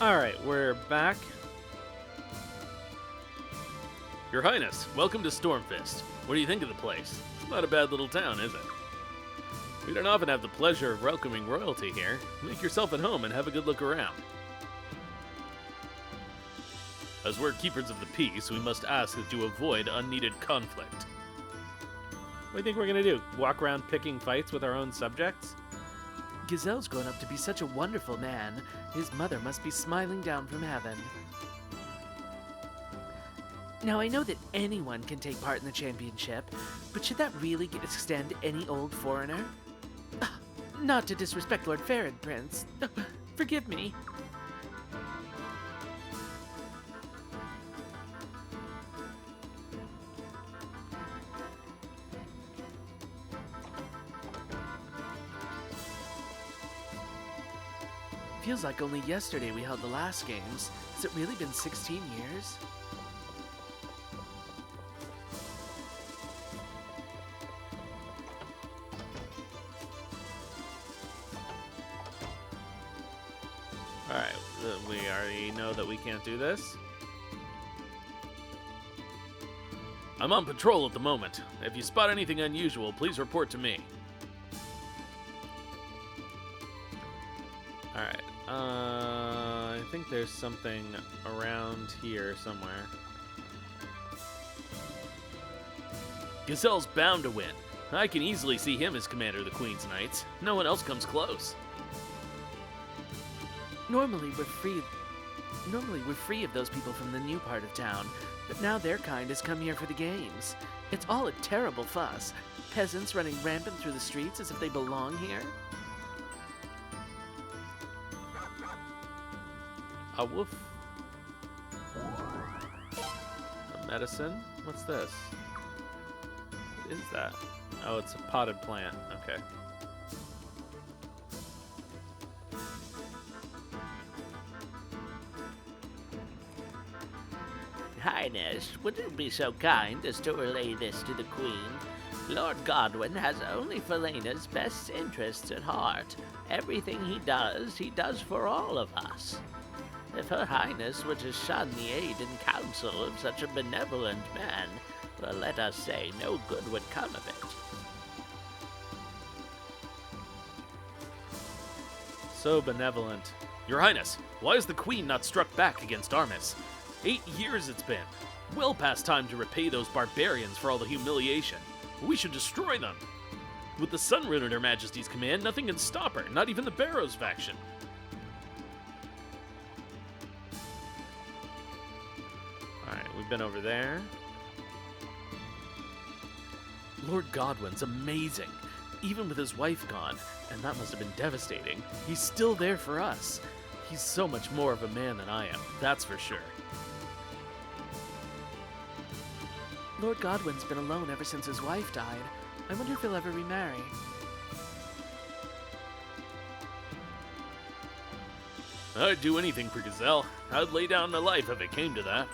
Alright, we're back. Your Highness, welcome to Stormfist. What do you think of the place? It's not a bad little town, is it? We don't often have the pleasure of welcoming royalty here. Make yourself at home and have a good look around. As we're keepers of the peace, we must ask that you avoid unneeded conflict. What do you think we're gonna do? Walk around picking fights with our own subjects? Gazelle's grown up to be such a wonderful man. His mother must be smiling down from heaven. Now, I know that anyone can take part in the championship, but should that really extend to any old foreigner? Not to disrespect Lord Farad, Prince. Forgive me. Feels like only yesterday we held the last games. Has it really been 16 years? Alright, we already know that we can't do this. I'm on patrol at the moment. If you spot anything unusual, please report to me. Alright, I think there's something around here somewhere. Gazelle's bound to win. I can easily see him as commander of the Queen's Knights. No one else comes close. Normally we're free of those people from the new part of town, but now their kind has come here for the games. It's all a terrible fuss. Peasants running rampant through the streets as if they belong here. A woof. A medicine? What's this? What is that? Oh, it's a potted plant. Okay. Highness, would you be so kind as to relay this to the Queen? Lord Godwin has only Felena's best interests at heart. Everything he does for all of us. If Her Highness were to shun the aid and counsel of such a benevolent man, well, let us say, no good would come of it. So benevolent. Your Highness, why is the Queen not struck back against Armis? 8 years it's been. Well past time to repay those barbarians for all the humiliation. We should destroy them. With the Sun Rune at Her Majesty's command, nothing can stop her, not even the Barrows faction. Alright, we've been over there. Lord Godwin's amazing. Even with his wife gone, and that must have been devastating, he's still there for us. He's so much more of a man than I am, that's for sure. Lord Godwin's been alone ever since his wife died. I wonder if he'll ever remarry. I'd do anything for Gazelle. I'd lay down my life if it came to that.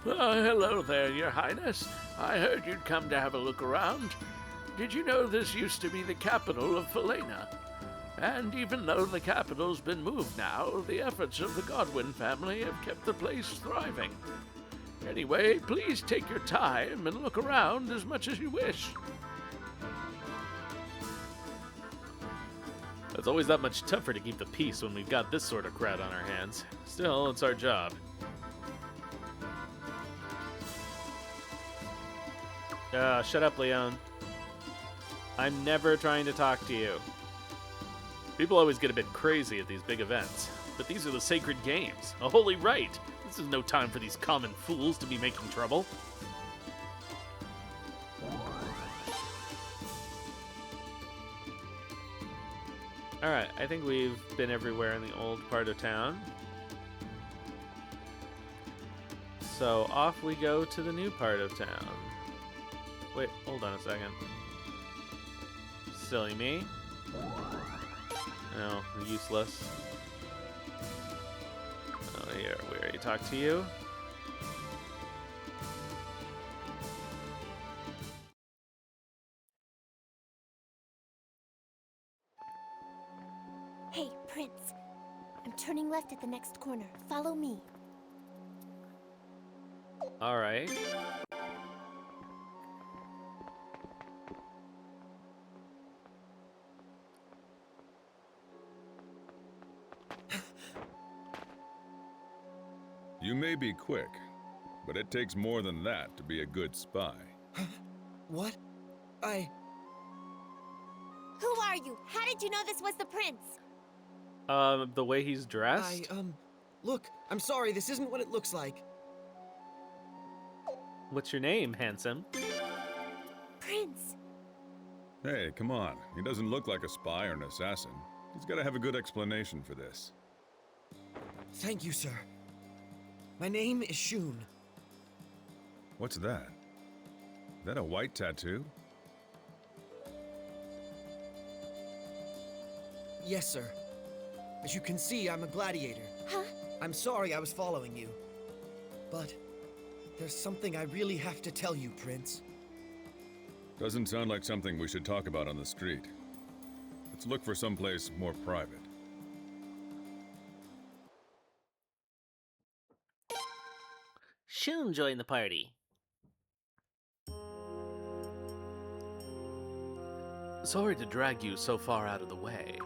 Hello there, Your Highness. I heard you'd come to have a look around. Did you know this used to be the capital of Felena? And even though the capital's been moved now, the efforts of the Godwin family have kept the place thriving. Anyway, please take your time and look around as much as you wish. It's always that much tougher to keep the peace when we've got this sort of crowd on our hands. Still, it's our job. Shut up, Leon. I'm never trying to talk to you. People always get a bit crazy at these big events, but these are the sacred games, a holy rite. This is no time for these common fools to be making trouble. Alright, I think we've been everywhere in the old part of town. So off we go to the new part of town. Wait, hold on a second. Silly me. No, useless. Oh, here, we already talked to you. Hey, Prince. I'm turning left at the next corner. Follow me. Alright. You may be quick, but it takes more than that to be a good spy. What? Who are you? How did you know this was the prince? The way he's dressed? Look, I'm sorry, this isn't what it looks like. What's your name, handsome? Prince. Hey, come on. He doesn't look like a spy or an assassin. He's got to have a good explanation for this. Thank you, sir. My name is Shun. What's that? Is that a white tattoo? Yes, sir. As you can see, I'm a gladiator. Huh? I'm sorry I was following you. But there's something I really have to tell you, Prince. Doesn't sound like something we should talk about on the street. Let's look for someplace more private. Shun joined the party. Sorry to drag you so far out of the way.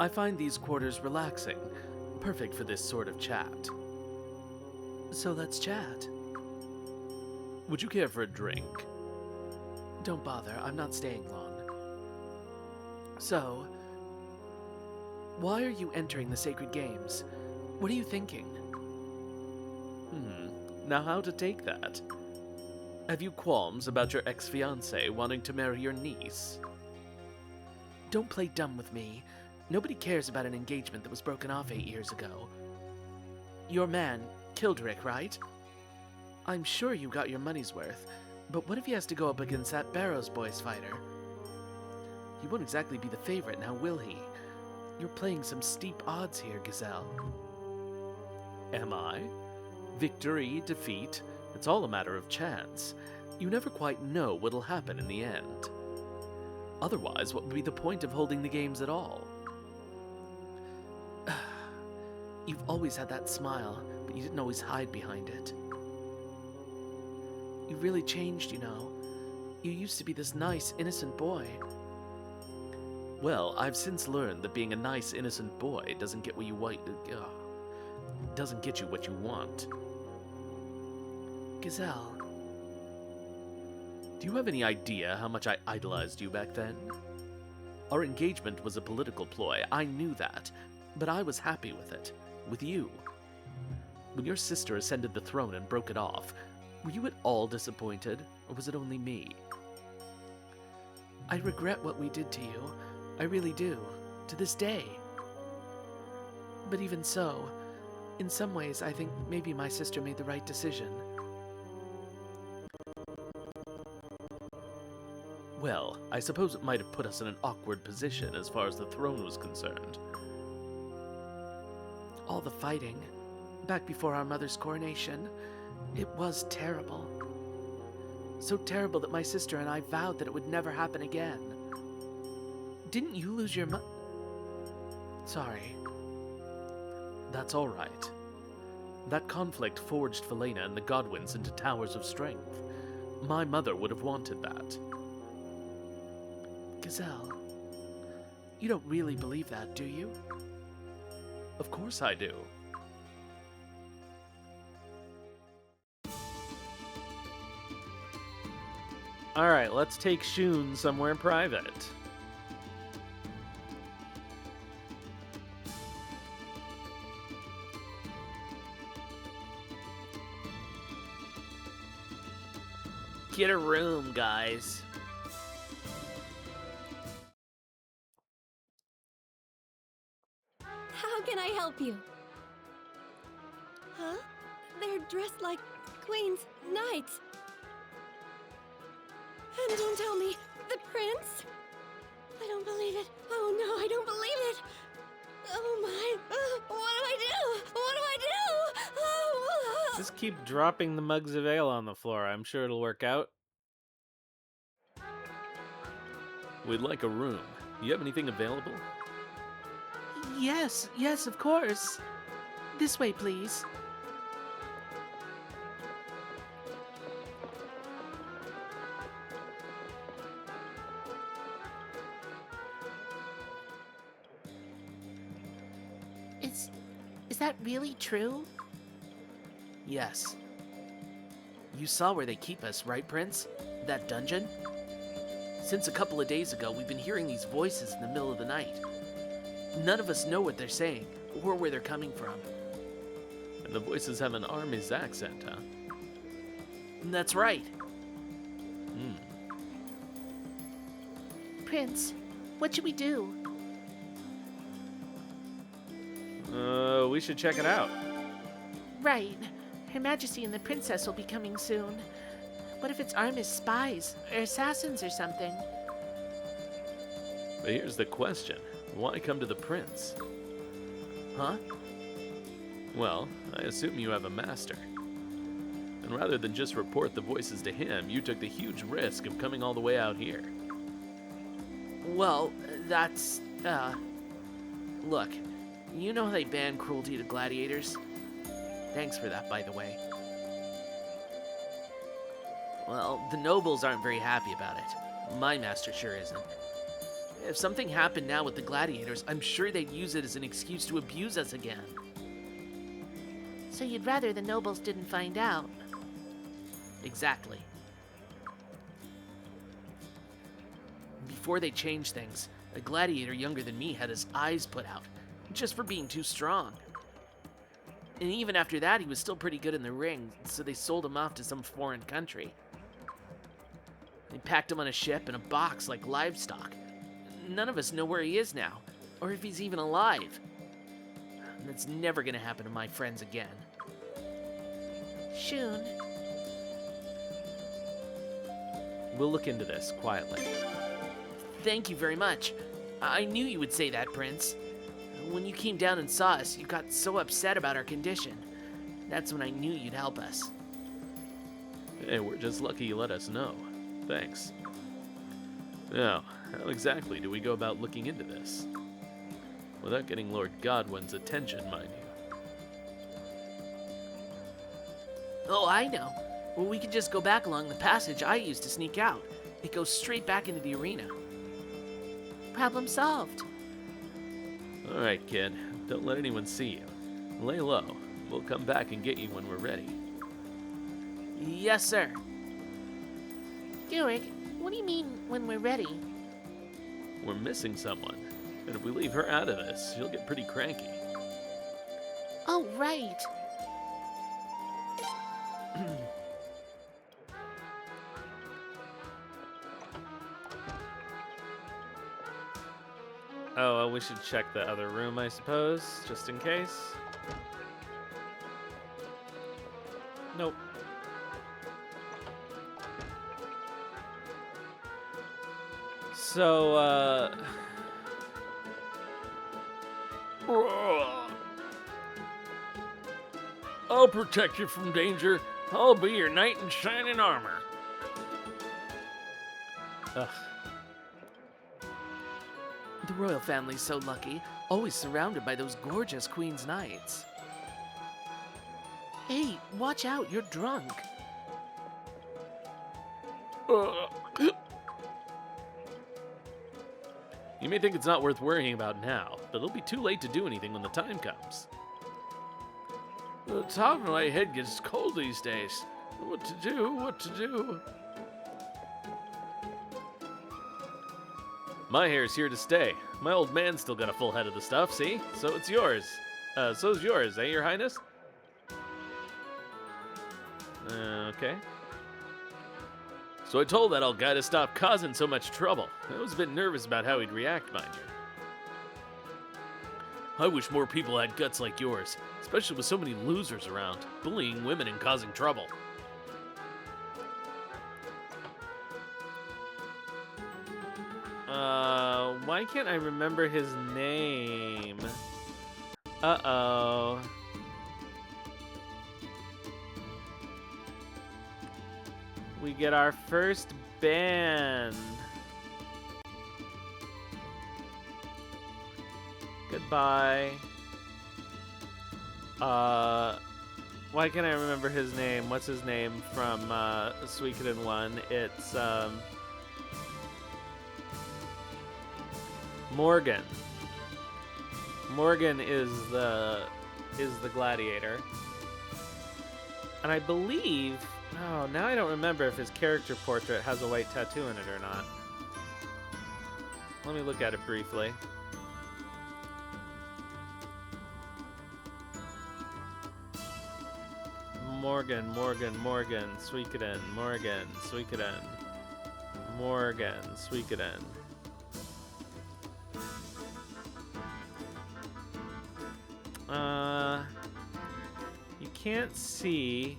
I find these quarters relaxing, perfect for this sort of chat. So let's chat. Would you care for a drink? Don't bother, I'm not staying long. So, why are you entering the sacred games? What are you thinking? Now how to take that? Have you qualms about your ex-fiancé wanting to marry your niece? Don't play dumb with me. Nobody cares about an engagement that was broken off 8 years ago. Your man, Kildrick, right? I'm sure you got your money's worth, but what if he has to go up against that Barrows Boys fighter? He won't exactly be the favorite now, will he? You're playing some steep odds here, Gazelle. Am I? Victory, defeat, it's all a matter of chance. You never quite know what'll happen in the end. Otherwise, what would be the point of holding the games at all? You've always had that smile, but you didn't always hide behind it. You've really changed, you know. You used to be this nice, innocent boy. Well, I've since learned that being a nice, innocent boy doesn't get what you doesn't get you what you want. Gazelle, do you have any idea how much I idolized you back then? Our engagement was a political ploy, I knew that, but I was happy with it. With you. When your sister ascended the throne and broke it off, were you at all disappointed, or was it only me? I regret what we did to you. I really do. To this day. But even so, in some ways, I think maybe my sister made the right decision. Well, I suppose it might have put us in an awkward position as far as the throne was concerned. All the fighting, back before our mother's coronation, it was terrible. So terrible that my sister and I vowed that it would never happen again. Didn't you lose your Sorry. That's all right. That conflict forged Felena and the Godwins into towers of strength. My mother would have wanted that. Gazelle, you don't really believe that, do you? Of course I do. Alright, let's take Shun somewhere private. Get a room, guys. How can I help you? Huh? They're dressed like queens, knights. And don't tell me, the prince? I don't believe it. Oh no, I don't believe it. Oh my, what do I do? What do I do? Oh. Just keep dropping the mugs of ale on the floor. I'm sure it'll work out. We'd like a room. You have anything available? Yes, of course. This way, please. Is that really true? Yes. You saw where they keep us, right, Prince? That dungeon? Since a couple of days ago, we've been hearing these voices in the middle of the night. None of us know what they're saying, or where they're coming from. And the voices have an Army's accent, huh? That's right. Prince, what should we do? We should check it out. Right. Her Majesty and the Princess will be coming soon. What if it's Armis spies, or assassins or something? But here's the question. Why come to the prince? Huh? Well, I assume you have a master. And rather than just report the voices to him, you took the huge risk of coming all the way out here. Well, that's, look, you know they ban cruelty to gladiators? Thanks for that, by the way. Well, the nobles aren't very happy about it. My master sure isn't. If something happened now with the gladiators, I'm sure they'd use it as an excuse to abuse us again. So you'd rather the nobles didn't find out? Exactly. Before they changed things, a gladiator younger than me had his eyes put out, just for being too strong. And even after that, he was still pretty good in the ring, so they sold him off to some foreign country. They packed him on a ship in a box like livestock. None of us know where he is now, or if he's even alive. And it's never gonna happen to my friends again. Shun, We'll look into this quietly. Thank you very much. I knew you would say that, Prince. When you came down and saw us, you got so upset about our condition. That's when I knew you'd help us. Hey, we're just lucky you let us know. Thanks. Now, how exactly do we go about looking into this? Without getting Lord Godwin's attention, mind you. Oh, I know. Well, we could just go back along the passage I used to sneak out. It goes straight back into the arena. problem solved. Alright, kid. Don't let anyone see you. Lay low. We'll come back and get you when we're ready. Yes, sir. Gurig, what do you mean when we're ready? We're missing someone. And if we leave her out of this, she'll get pretty cranky. Oh, right. Oh, well, we should check the other room, I suppose, just in case. Nope. So, I'll protect you from danger. I'll be your knight in shining armor. ugh. The royal family's so lucky, always surrounded by those gorgeous queen's knights. Hey, watch out, you're drunk. You may think it's not worth worrying about now, but it'll be too late to do anything when the time comes. The top of my head gets cold these days. What to do? What to do? My hair's here to stay. My old man's still got a full head of the stuff, see? So it's yours. So's yours, eh, Your Highness? Okay. So I told that old guy to stop causing so much trouble. I was a bit nervous about how he'd react, mind you. I wish more people had guts like yours, especially with so many losers around, bullying women and causing trouble. Why can't I remember his name? Uh-oh. We get our first ban. Goodbye. Why can't I remember his name? What's his name from Suikoden 1? It's Morgan. Morgan is the gladiator. And I believe... Oh, now I don't remember if his character portrait has a white tattoo in it or not. Let me look at it briefly. Morgan, Suikoden, Morgan, Suikoden. You can't see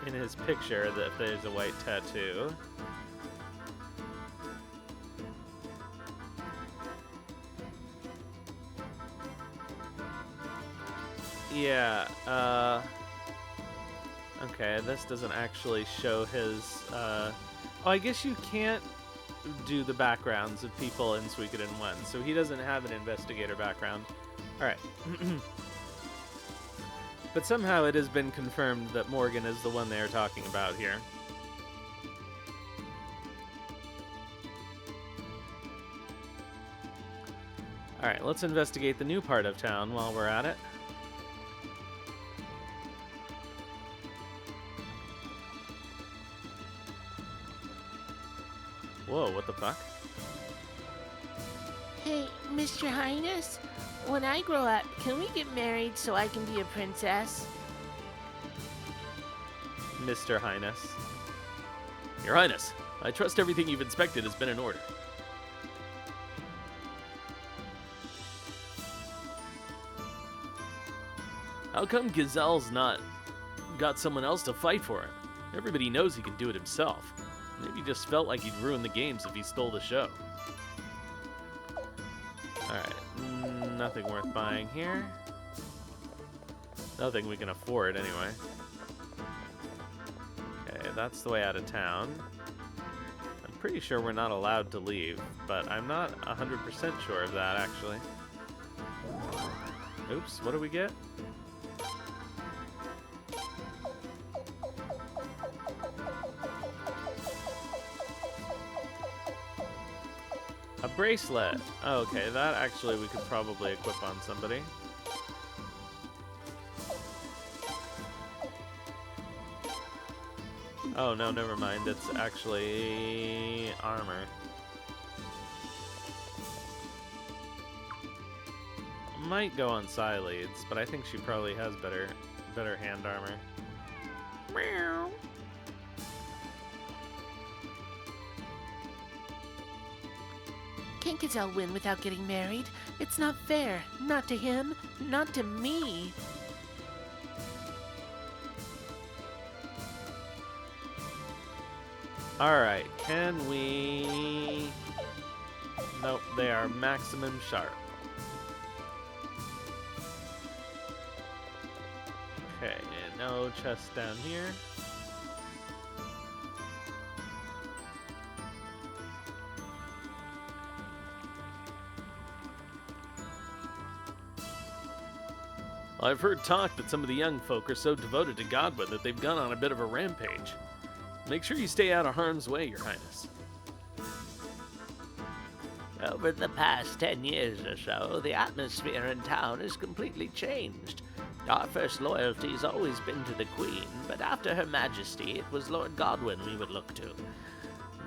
in his picture that there's a white tattoo. Yeah, okay, this doesn't actually show his, Oh, I guess you can't do the backgrounds of people in Suikoden 1, so he doesn't have an investigator background. Alright. But somehow it has been confirmed that Morgan is the one they are talking about here. Alright, let's investigate the new part of town while we're at it. Whoa, what the fuck? Hey, Mr. Highness, when I grow up, can we get married so I can be a princess? Mr. Highness. Your Highness, I trust everything you've inspected has been in order. How come Gazelle's not got someone else to fight for him? Everybody knows he can do it himself. Maybe he just felt like he'd ruin the games if he stole the show. Alright, nothing worth buying here. Nothing we can afford, anyway. Okay, that's the way out of town. I'm pretty sure we're not allowed to leave, but I'm not 100% sure of that, actually. Oops, what do we get? A bracelet. Oh, okay, that actually we could probably equip on somebody. Oh, no, never mind. It's actually armor. Might go on Sileads, but I think she probably has better hand armor. Meow. Can't Gazelle win without getting married? It's not fair. Not to him, not to me. Alright, can we... Nope, they are maximum sharp. Okay, no chest down here. I've heard talk that some of the young folk are so devoted to Godwin that they've gone on a bit of a rampage. Make sure you stay out of harm's way, Your Highness. Over the past 10 years or so, the atmosphere in town has completely changed. Our first loyalty's always been to the Queen, but after Her Majesty, it was Lord Godwin we would look to.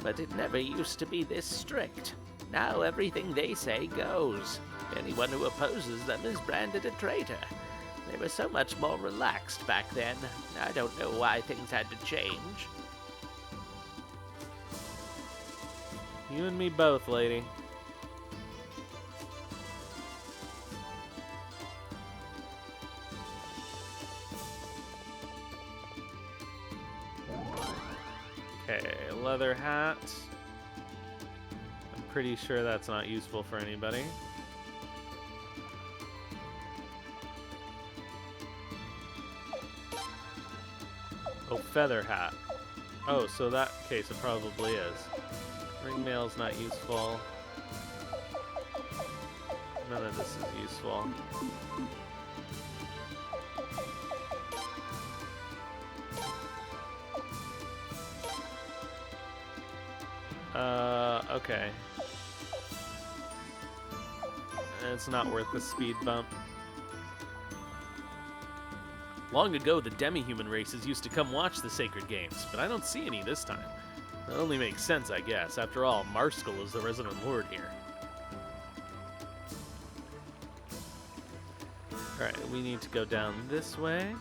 But it never used to be this strict. Now everything they say goes. Anyone who opposes them is branded a traitor. They were so much more relaxed back then. I don't know why things had to change. You and me both, lady. Okay, leather hat. I'm pretty sure that's not useful for anybody. Oh, feather hat. Oh, so that case it probably is. Ring mail's not useful. None of this is useful. Okay. It's not worth the speed bump. Long ago, the demi-human races used to come watch the sacred games, but I don't see any this time. That only makes sense, I guess. After all, Marskell is the resident lord here. Alright, we need to go down this way.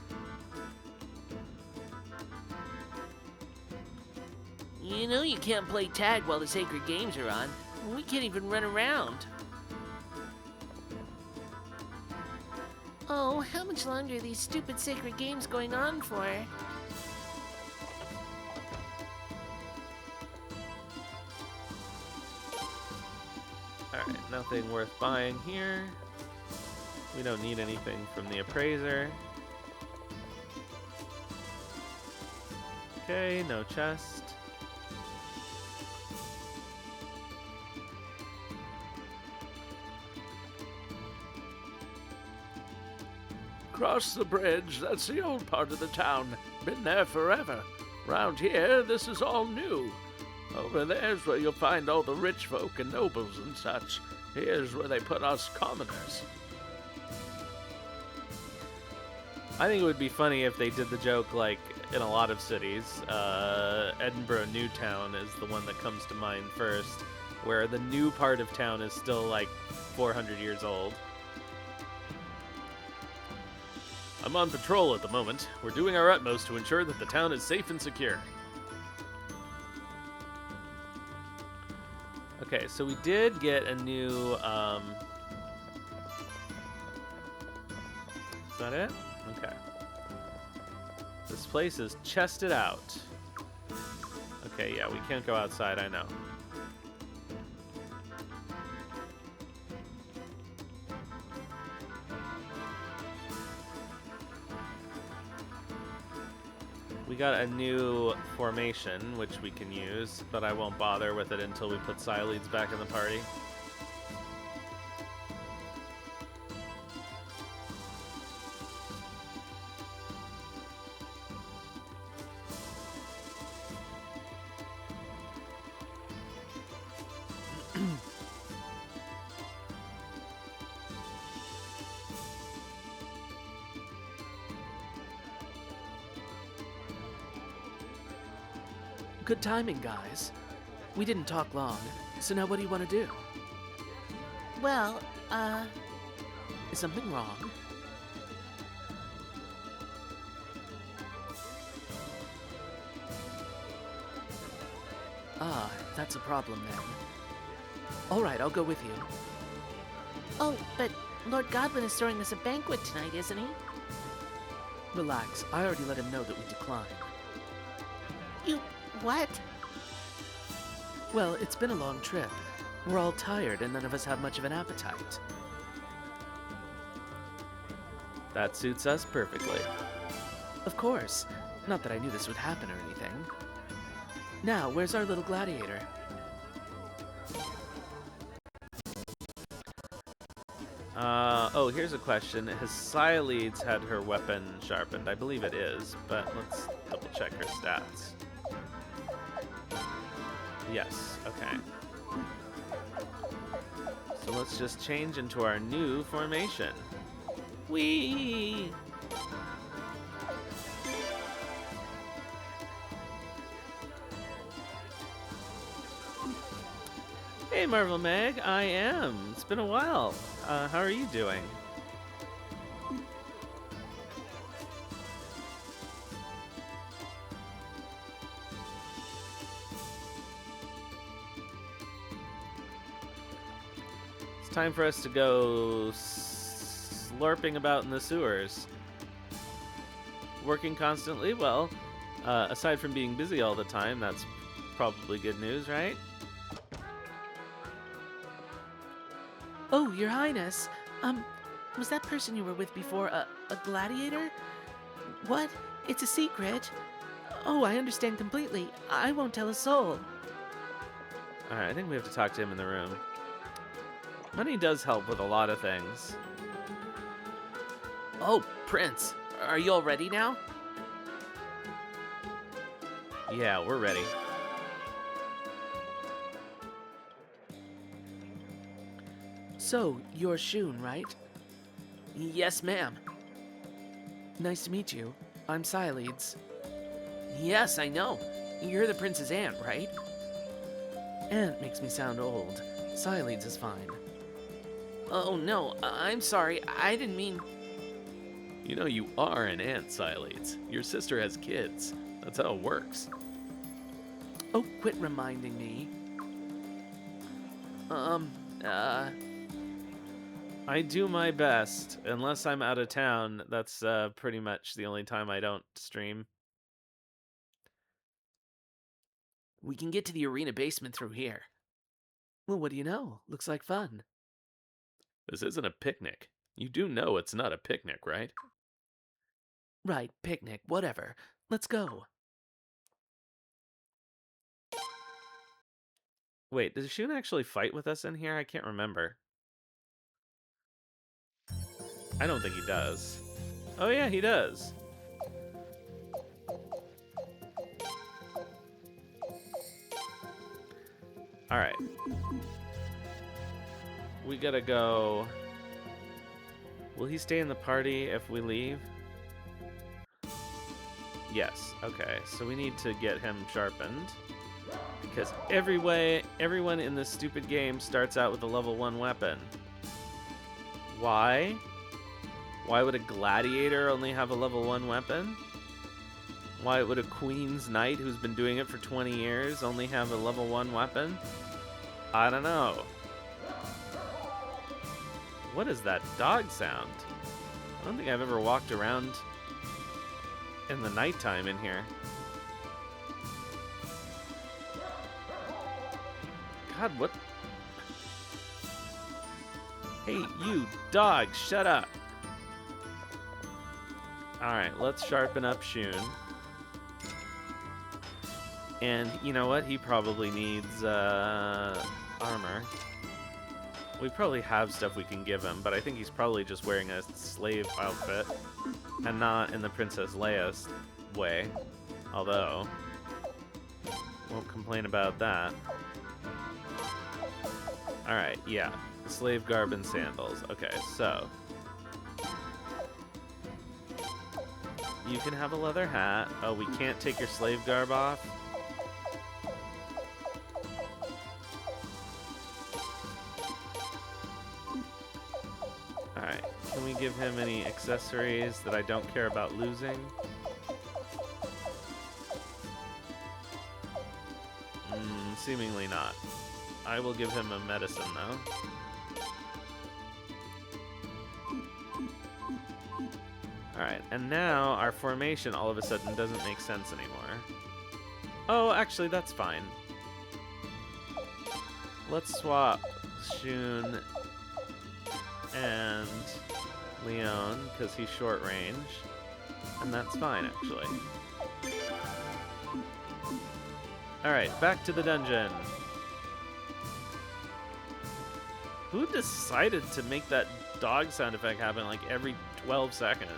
You know you can't play tag while the sacred games are on. We can't even run around. Oh, how much longer are these stupid sacred games going on for? Alright, nothing worth buying here. We don't need anything from the appraiser. Okay, no chest. Cross the bridge, that's the old part of the town. Been there forever. Round here, this is all new. Over there's where you'll find all the rich folk and nobles and such. Here's where they put us commoners. I think it would be funny if they did the joke like in a lot of cities. Edinburgh Newtown is the one that comes to mind first, where the new part of town is still like 400 years old. I'm on patrol at the moment. We're doing our utmost to ensure that the town is safe and secure. Okay, so we did get a new, is that it? Okay. This place is chested out. Okay, yeah, we can't go outside, I know. We got a new formation, which we can use, but I won't bother with it until we put Psyleads back in the party. Good timing, guys. We didn't talk long, so now what do you want to do? Well, Is something wrong? Ah, that's a problem then. All right, I'll go with you. oh, but Lord Godwin is throwing us a banquet tonight, isn't he? Relax, I already let him know that we decline. You what? Well, it's been a long trip. We're all tired and none of us have much of an appetite. That suits us perfectly. Of course. Not that I knew this would happen or anything. Now, where's our little gladiator? Oh, here's a question. Has Psyleads had her weapon sharpened? I believe it is, but let's double check her stats. Yes, okay. So let's just change into our new formation. Whee! Hey, Marvel Mag, I am. It's been a while. How are you doing? It's time for us to go slurping about in the sewers. Working constantly? Well, aside from being busy all the time, that's probably good news, right? Oh, Your Highness. Was that person you were with before a gladiator? What? It's a secret? Oh, I understand completely. I won't tell a soul. Alright, I think we have to talk to him in the room. Money does help with a lot of things. Oh, Prince. Are you all ready now? Yeah, we're ready. So, you're Shun, right? Yes, ma'am. Nice to meet you. I'm Sileeds. Yes, I know. You're the prince's aunt, right? Aunt makes me sound old. Sileeds is fine. Oh, no, I'm sorry. I didn't mean... You know you are an aunt, Sileeds. Your sister has kids. That's how it works. Oh, quit reminding me. I do my best. Unless I'm out of town, that's pretty much the only time I don't stream. We can get to the arena basement through here. Well, what do you know? Looks like fun. This isn't a picnic. You do know it's not a picnic, right? Right, picnic, whatever. Let's go. Wait, does Shun actually fight with us in here? I can't remember. I don't think he does. Oh yeah, he does. Alright. We gotta go... Will he stay in the party if we leave? Yes, okay. So we need to get him sharpened. Because everyone in this stupid game starts out with a level 1 weapon. Why? Why would a gladiator only have a level 1 weapon? Why would a Queen's Knight who's been doing it for 20 years only have a level 1 weapon? I don't know. What is that dog sound? I don't think I've ever walked around in the nighttime in here. God, what? Hey, you dog, shut up. Alright, let's sharpen up Shun. And you know what? He probably needs armor. We probably have stuff we can give him, but I think he's probably just wearing a slave outfit and not in the Princess Leia's way. Although, won't complain about that. Alright, yeah. Slave garb and sandals. Okay, so you can have a leather hat. Oh, we can't take your slave garb off? Alright, can we give him any accessories that I don't care about losing? Seemingly not. I will give him a medicine, though. Alright, and now our formation all of a sudden doesn't make sense anymore. Oh, actually, that's fine. Let's swap Shun and Leon, because he's short range. And that's fine, actually. Alright, back to the dungeon. Who decided to make that dog sound effect happen like every 12 seconds?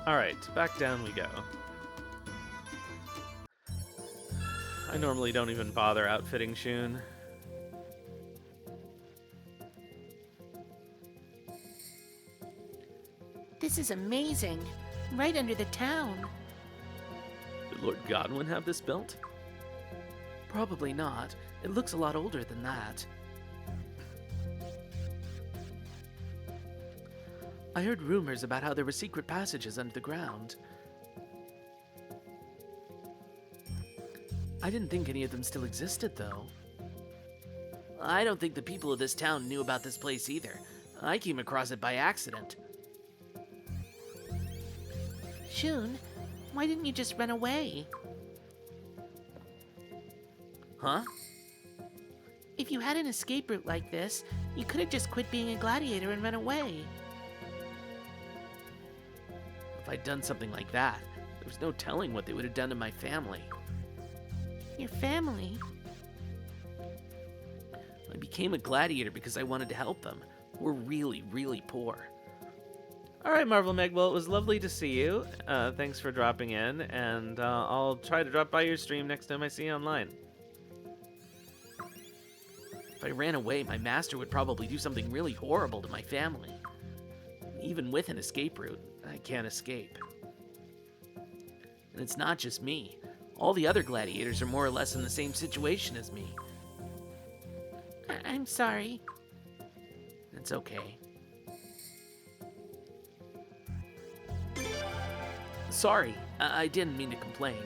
Alright, back down we go. I normally don't even bother outfitting Shun. This is amazing. Right under the town. Did Lord Godwin have this built? Probably not. It looks a lot older than that. I heard rumors about how there were secret passages under the ground. I didn't think any of them still existed, though. I don't think the people of this town knew about this place either. I came across it by accident. Shun, why didn't you just run away? Huh? If you had an escape route like this, you could have just quit being a gladiator and run away. If I'd done something like that, there was no telling what they would have done to my family. Your family? I became a gladiator because I wanted to help them. We're really, really poor. All right, Marvel Meg. Well, it was lovely to see you. Thanks for dropping in, and I'll try to drop by your stream next time I see you online. If I ran away, my master would probably do something really horrible to my family. Even with an escape route, I can't escape. And it's not just me. All the other gladiators are more or less in the same situation as me. I'm sorry. It's okay. Sorry, I didn't mean to complain.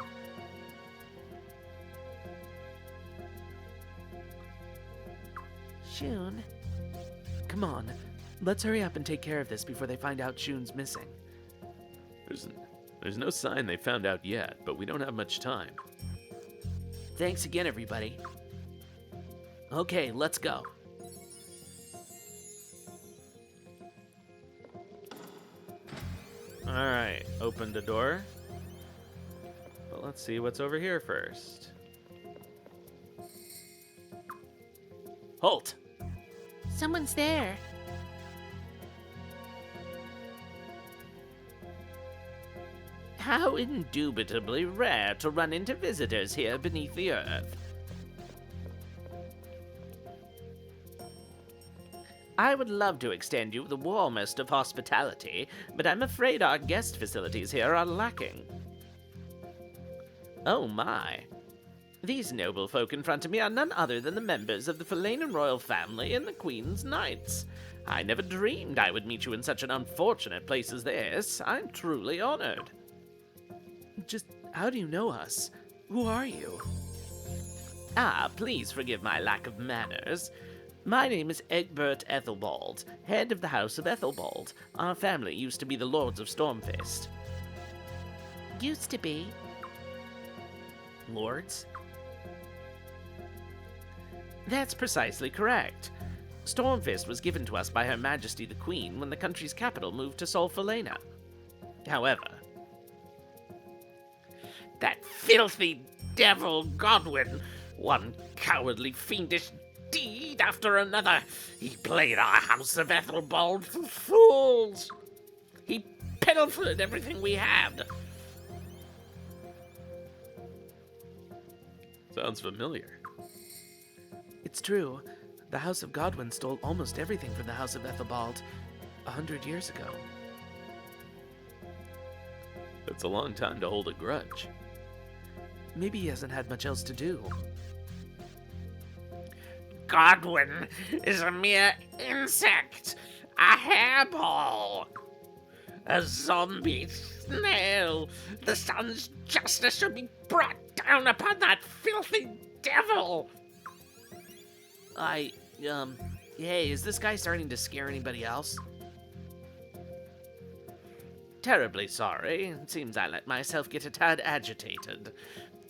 Shun. Come on, let's hurry up and take care of this before they find out Shun's missing. There's no sign they found out yet, but we don't have much time. Thanks again, everybody. Okay, let's go. Alright, opened a door. But let's see what's over here first. Halt! Someone's there. How indubitably rare to run into visitors here beneath the earth. I would love to extend you the warmest of hospitality, but I'm afraid our guest facilities here are lacking. Oh my. These noble folk in front of me are none other than the members of the Falanan royal family and the Queen's Knights. I never dreamed I would meet you in such an unfortunate place as this. I'm truly honored. Just how do you know us? Who are you? Ah, please forgive my lack of manners. My name is Egbert Ethelbald, head of the House of Ethelbald. Our family used to be the Lords of Stormfist. Used to be. Lords? That's precisely correct. Stormfist was given to us by Her Majesty the Queen when the country's capital moved to Sol Falena. However, that filthy devil Godwin, one cowardly fiendish deed after another, he played our House of Ethelbald for fools. He pilfered everything we had. Sounds familiar. It's true. The House of Godwin stole almost everything from the House of Ethelbald 100 years ago. It's a long time to hold a grudge. Maybe he hasn't had much else to do. Godwin is a mere insect, a hairball, a zombie snail. The sun's justice should be brought down upon that filthy devil. Hey, is this guy starting to scare anybody else? Terribly sorry. It seems I let myself get a tad agitated.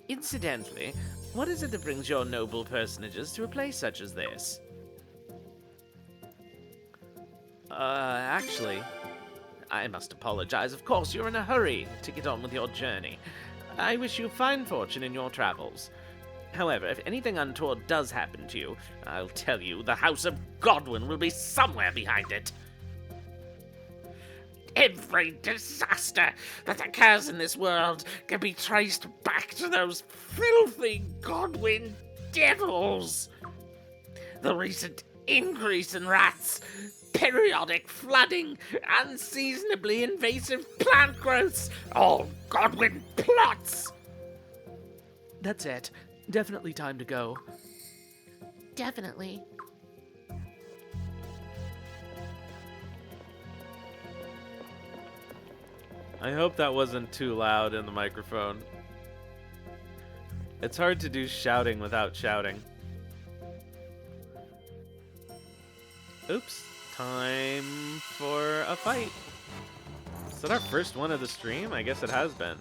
Incidentally, what is it that brings your noble personages to a place such as this? Actually, I must apologize. Of course, you're in a hurry to get on with your journey. I wish you fine fortune in your travels. However, if anything untoward does happen to you, I'll tell you the House of Godwin will be somewhere behind it. Every disaster that occurs in this world can be traced back to those filthy Godwin devils. The recent increase in rats, periodic flooding, unseasonably invasive plant growths, all Godwin plots. That's it. Definitely time to go. Definitely. I hope that wasn't too loud in the microphone. It's hard to do shouting without shouting. Oops. Time for a fight. Is that our first one of the stream? I guess it has been.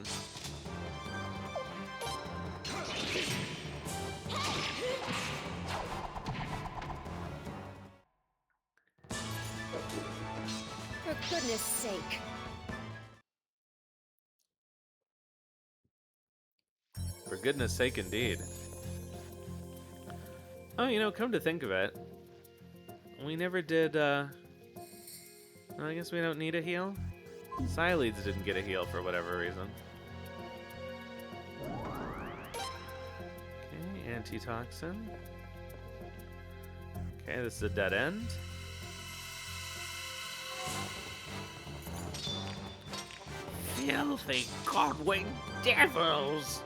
For goodness sake. For goodness sake, indeed. Oh, you know, come to think of it, we never did, I guess we don't need a heal. Sileads didn't get a heal for whatever reason. Okay, antitoxin. Okay, this is a dead end. Filthy godwing devils!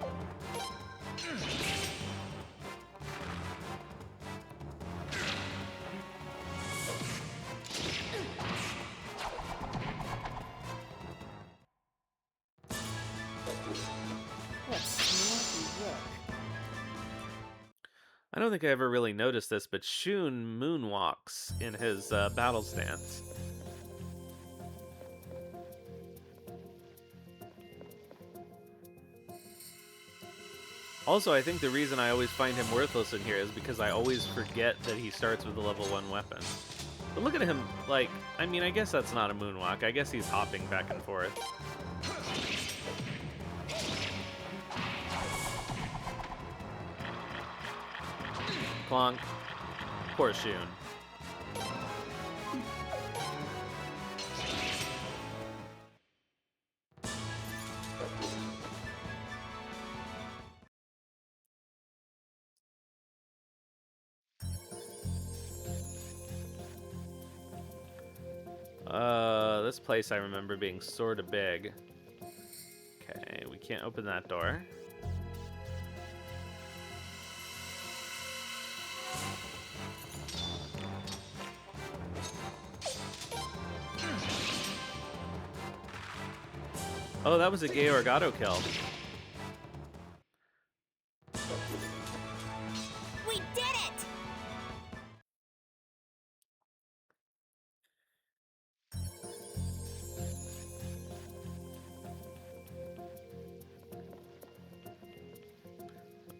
What snappy work. I don't think I ever really noticed this, but Shun moonwalks in his battle stance. Also, I think the reason I always find him worthless in here is because I always forget that he starts with a level 1 weapon. But look at him, like, I mean, I guess that's not a moonwalk. I guess he's hopping back and forth. Clonk. Poor Shun. This place I remember being sorta big. Okay, we can't open that door. Oh, that was a gay Orgato kill. We did it!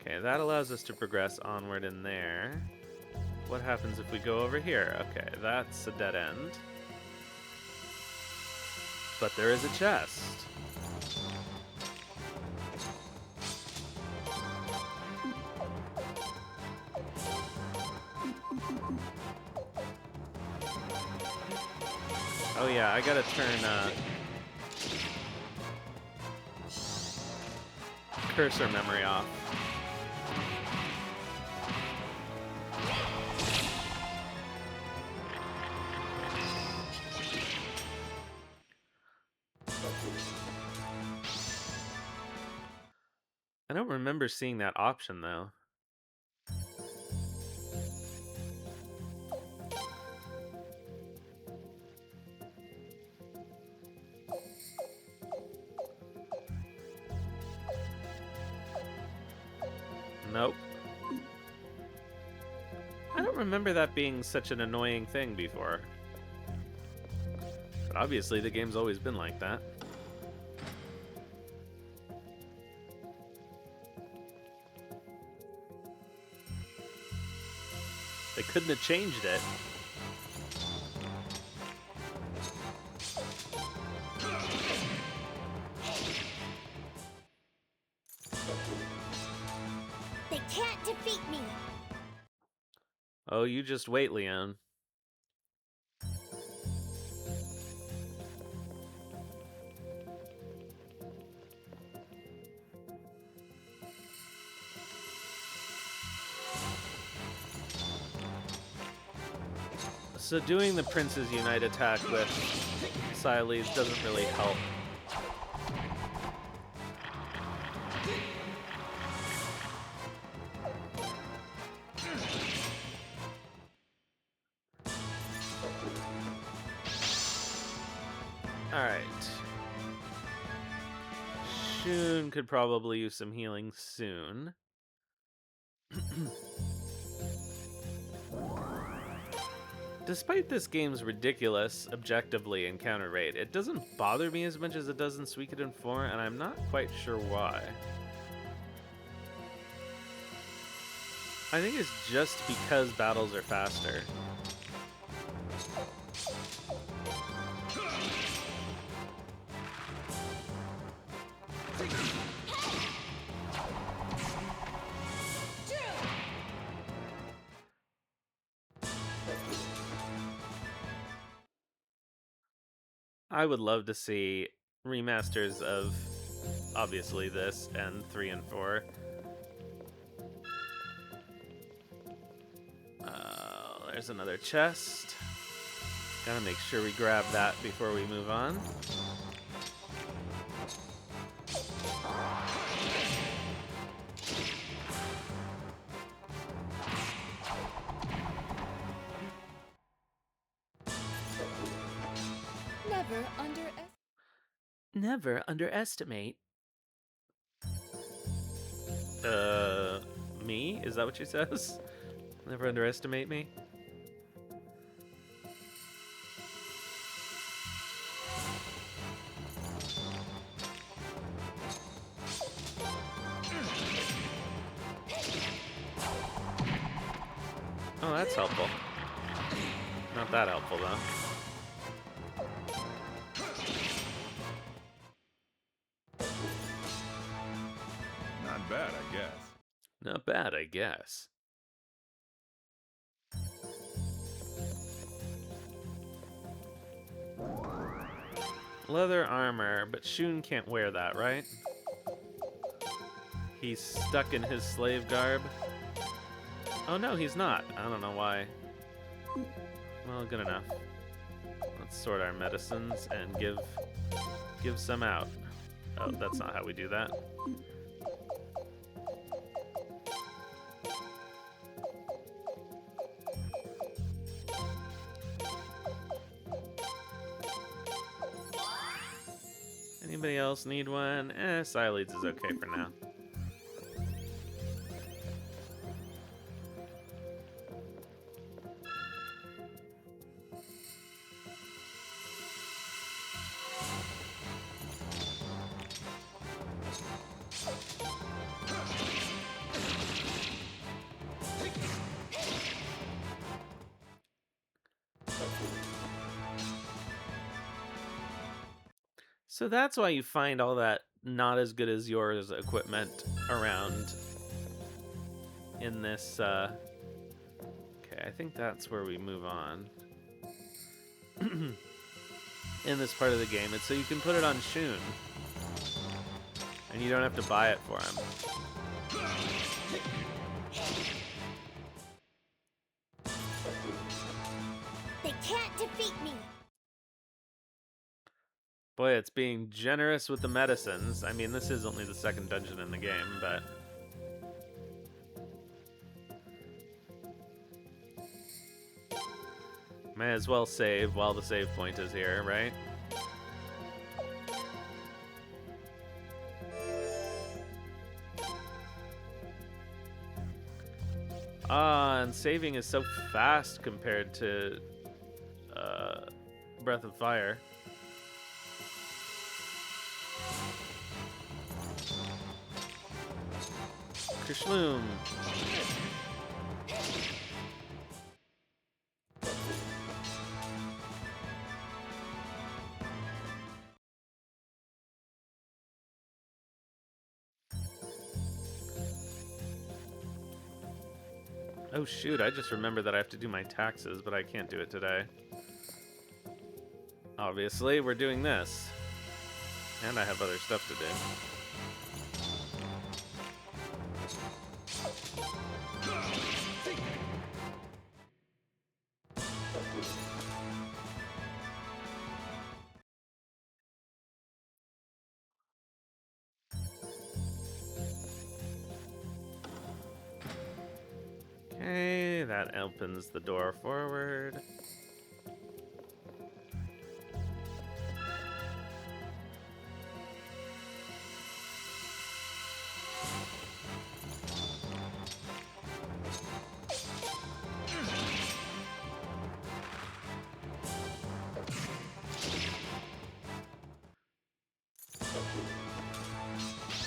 Okay, that allows us to progress onward in there. What happens if we go over here? Okay, that's a dead end. But there is a chest. Oh yeah, I gotta turn cursor memory off. I don't remember seeing that option though. Nope. I don't remember that being such an annoying thing before. But obviously the game's always been like that. They couldn't have changed it. They can't defeat me! Oh, you just wait, Leon. So doing the Prince's Unite attack with Sileads doesn't really help. Alright. Shun could probably use some healing soon. Despite this game's ridiculous, objectively, encounter rate, it doesn't bother me as much as it does in Suikoden 4, and I'm not quite sure why. I think it's just because battles are faster. I would love to see remasters of obviously this and 3 and 4. There's another chest. Gotta make sure we grab that before we move on. Never underestimate. Never underestimate. Me? Is that what she says? Never underestimate me? Oh, that's helpful. Not that helpful, though. Not bad, I guess. Not bad, I guess. Leather armor, but Shun can't wear that, right? He's stuck in his slave garb. Oh no, he's not. I don't know why. Well, good enough. Let's sort our medicines and give some out. Oh, that's not how we do that. Anybody else need one? Xyleads is okay for now. So that's why you find all that not as good as yours equipment around in this, Okay, I think that's where we move on. In this part of the game, it's so you can put it on Shun. And you don't have to buy it for him. They can't defeat me. Boy, it's being generous with the medicines. I mean, this is only the second dungeon in the game, but... May as well save while the save point is here, right? And saving is so fast compared to Breath of Fire. Kershloom. Oh shoot, I just remembered that I have to do my taxes, but I can't do it today. Obviously, we're doing this. And I have other stuff to do. Okay, that opens the door forward.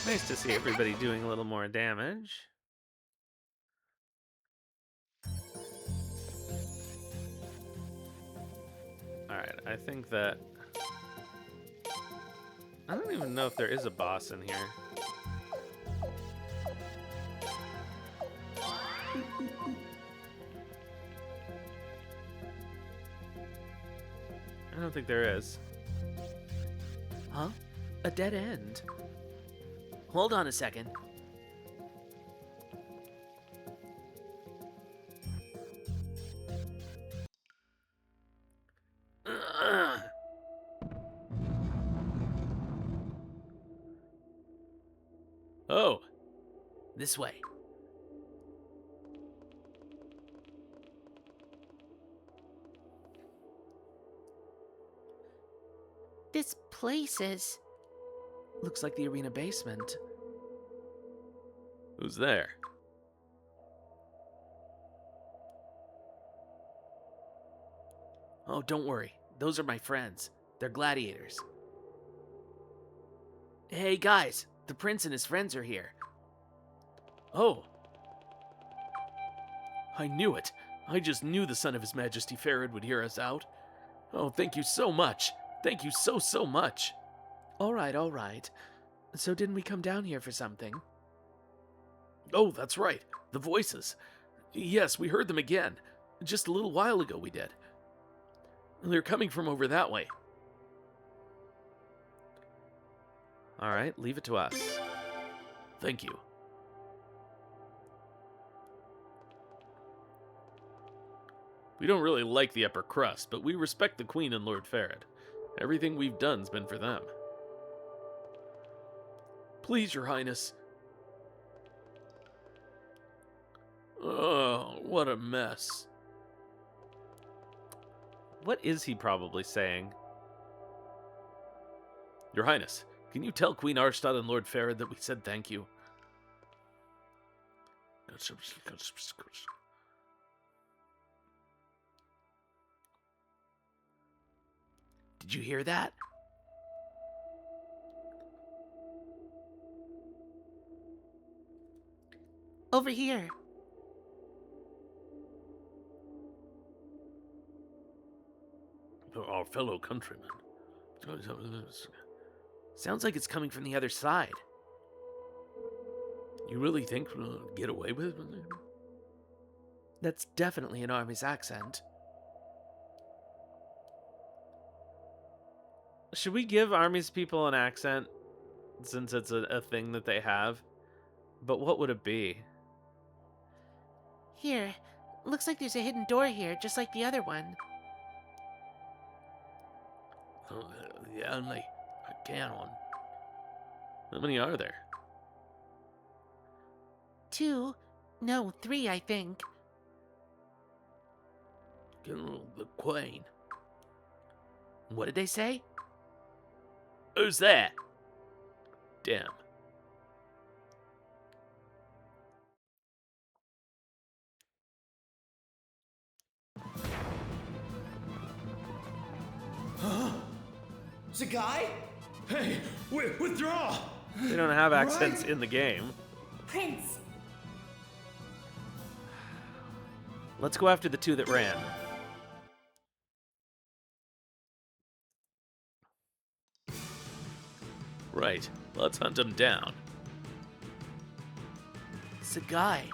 Nice to see everybody doing a little more damage. Alright, I think that... I don't even know if there is a boss in here. I don't think there is. Huh? A dead end? Hold on a second. Oh, This way. This place is. Looks like the arena basement. who's there? Oh, don't worry. Those are my friends. They're gladiators. Hey, guys. The prince and his friends are here. Oh. I knew it. I just knew the son of His Majesty Farad would hear us out. Oh, thank you so much. Thank you so much. All right. So didn't we come down here for something? Oh, that's right. The voices. Yes, we heard them again. Just a little while ago we did. They're coming from over that way. All right, leave it to us. Thank you. We don't really like the upper crust, but we respect the Queen and Lord Farad. Everything we've done's been for them. Please, Your Highness. Oh, what a mess. What is he probably saying? Your Highness, can you tell Queen Arstad and Lord Farad that we said thank you? Did you hear that? Over here. Our fellow countrymen. Sounds like it's coming from the other side. You really think we'll get away with it? That's definitely an Army's accent. Should we give Army's people an accent, since it's a thing that they have? But what would it be? Here. Looks like there's a hidden door here, just like the other one. The only cannon. How many are there? 2. No, 3, I think. The Queen. What did they say? Who's that? Damn. It's a guy? Hey, withdraw! They don't have accents in the game. Prince, Let's go after the two that ran. Right. Let's hunt them down. It's a guy.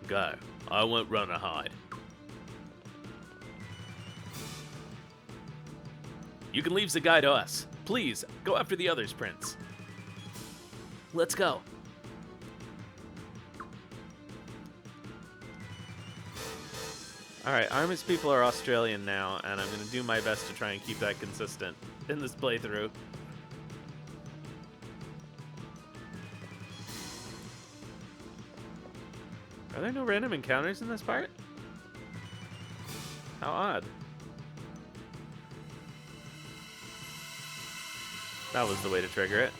Go. I won't run or hide. You can leave the guy to us. Please, go after the others, Prince. Let's go. Alright, Army's people are Australian now, and I'm going to do my best to try and keep that consistent in this playthrough. Are there no random encounters in this part? How odd. That was the way to trigger it.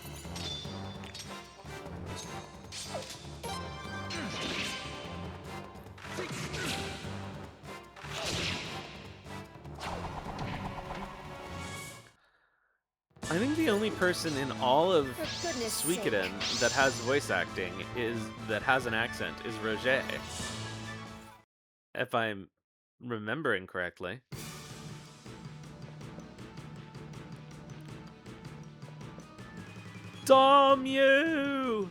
I think the only person in all of For goodness sake. Suikoden that has voice acting that has an accent is Roger. If I'm remembering correctly. Damn you!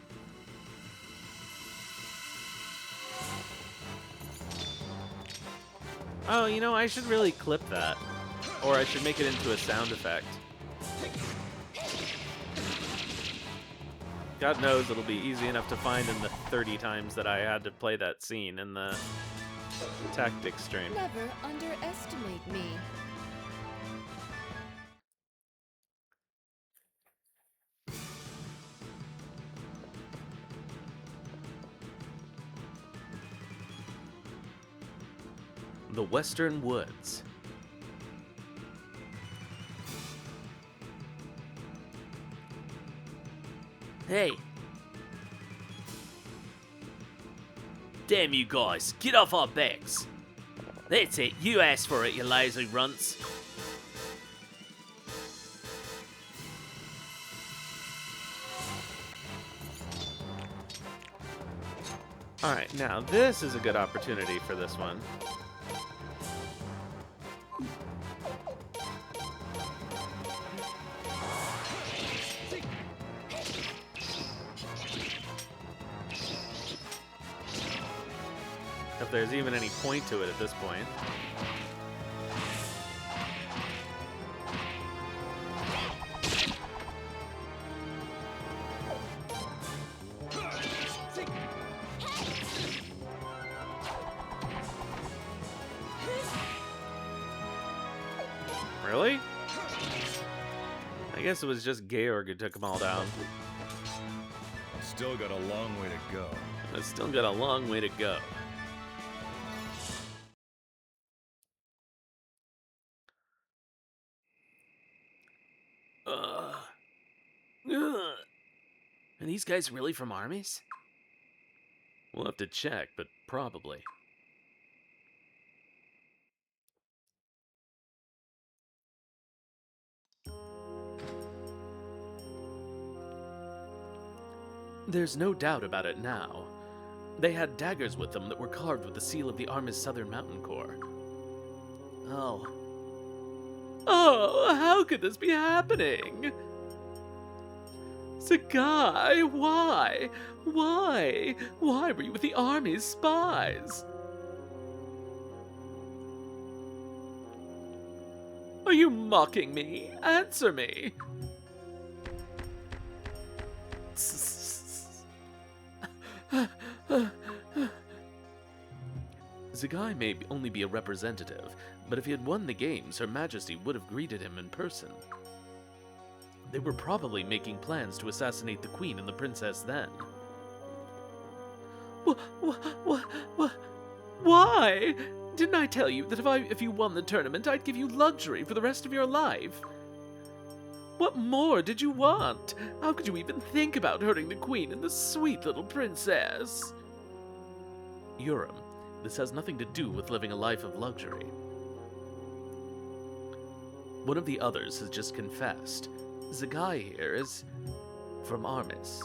Oh, you know, I should really clip that. Or I should make it into a sound effect. God knows it'll be easy enough to find in the 30 times that I had to play that scene in the tactics stream. Never underestimate me. The Western Woods. Hey. Damn you guys, get off our backs. That's it, you asked for it, you lazy runts. Alright, now this is a good opportunity for this one. If there's even any point to it at this point. Really? I guess it was just Georg who took them all down. Still got a long way to go. It's still got a long way to go. Are these guys really from armies? We'll have to check, but probably. There's no doubt about it now. They had daggers with them that were carved with the seal of the Army's Southern Mountain Corps. Oh. Oh, how could this be happening? Sakai, why? Why? Why were you with the Army's spies? Are you mocking me? Answer me! Zagai may only be a representative, but if he had won the games, Her Majesty would have greeted him in person. They were probably making plans to assassinate the Queen and the Princess then. Why? Didn't I tell you that if you won the tournament, I'd give you luxury for the rest of your life? What more did you want? How could you even think about hurting the Queen and the sweet little princess? Urim, this has nothing to do with living a life of luxury. One of the others has just confessed. Zagai here is from Armis.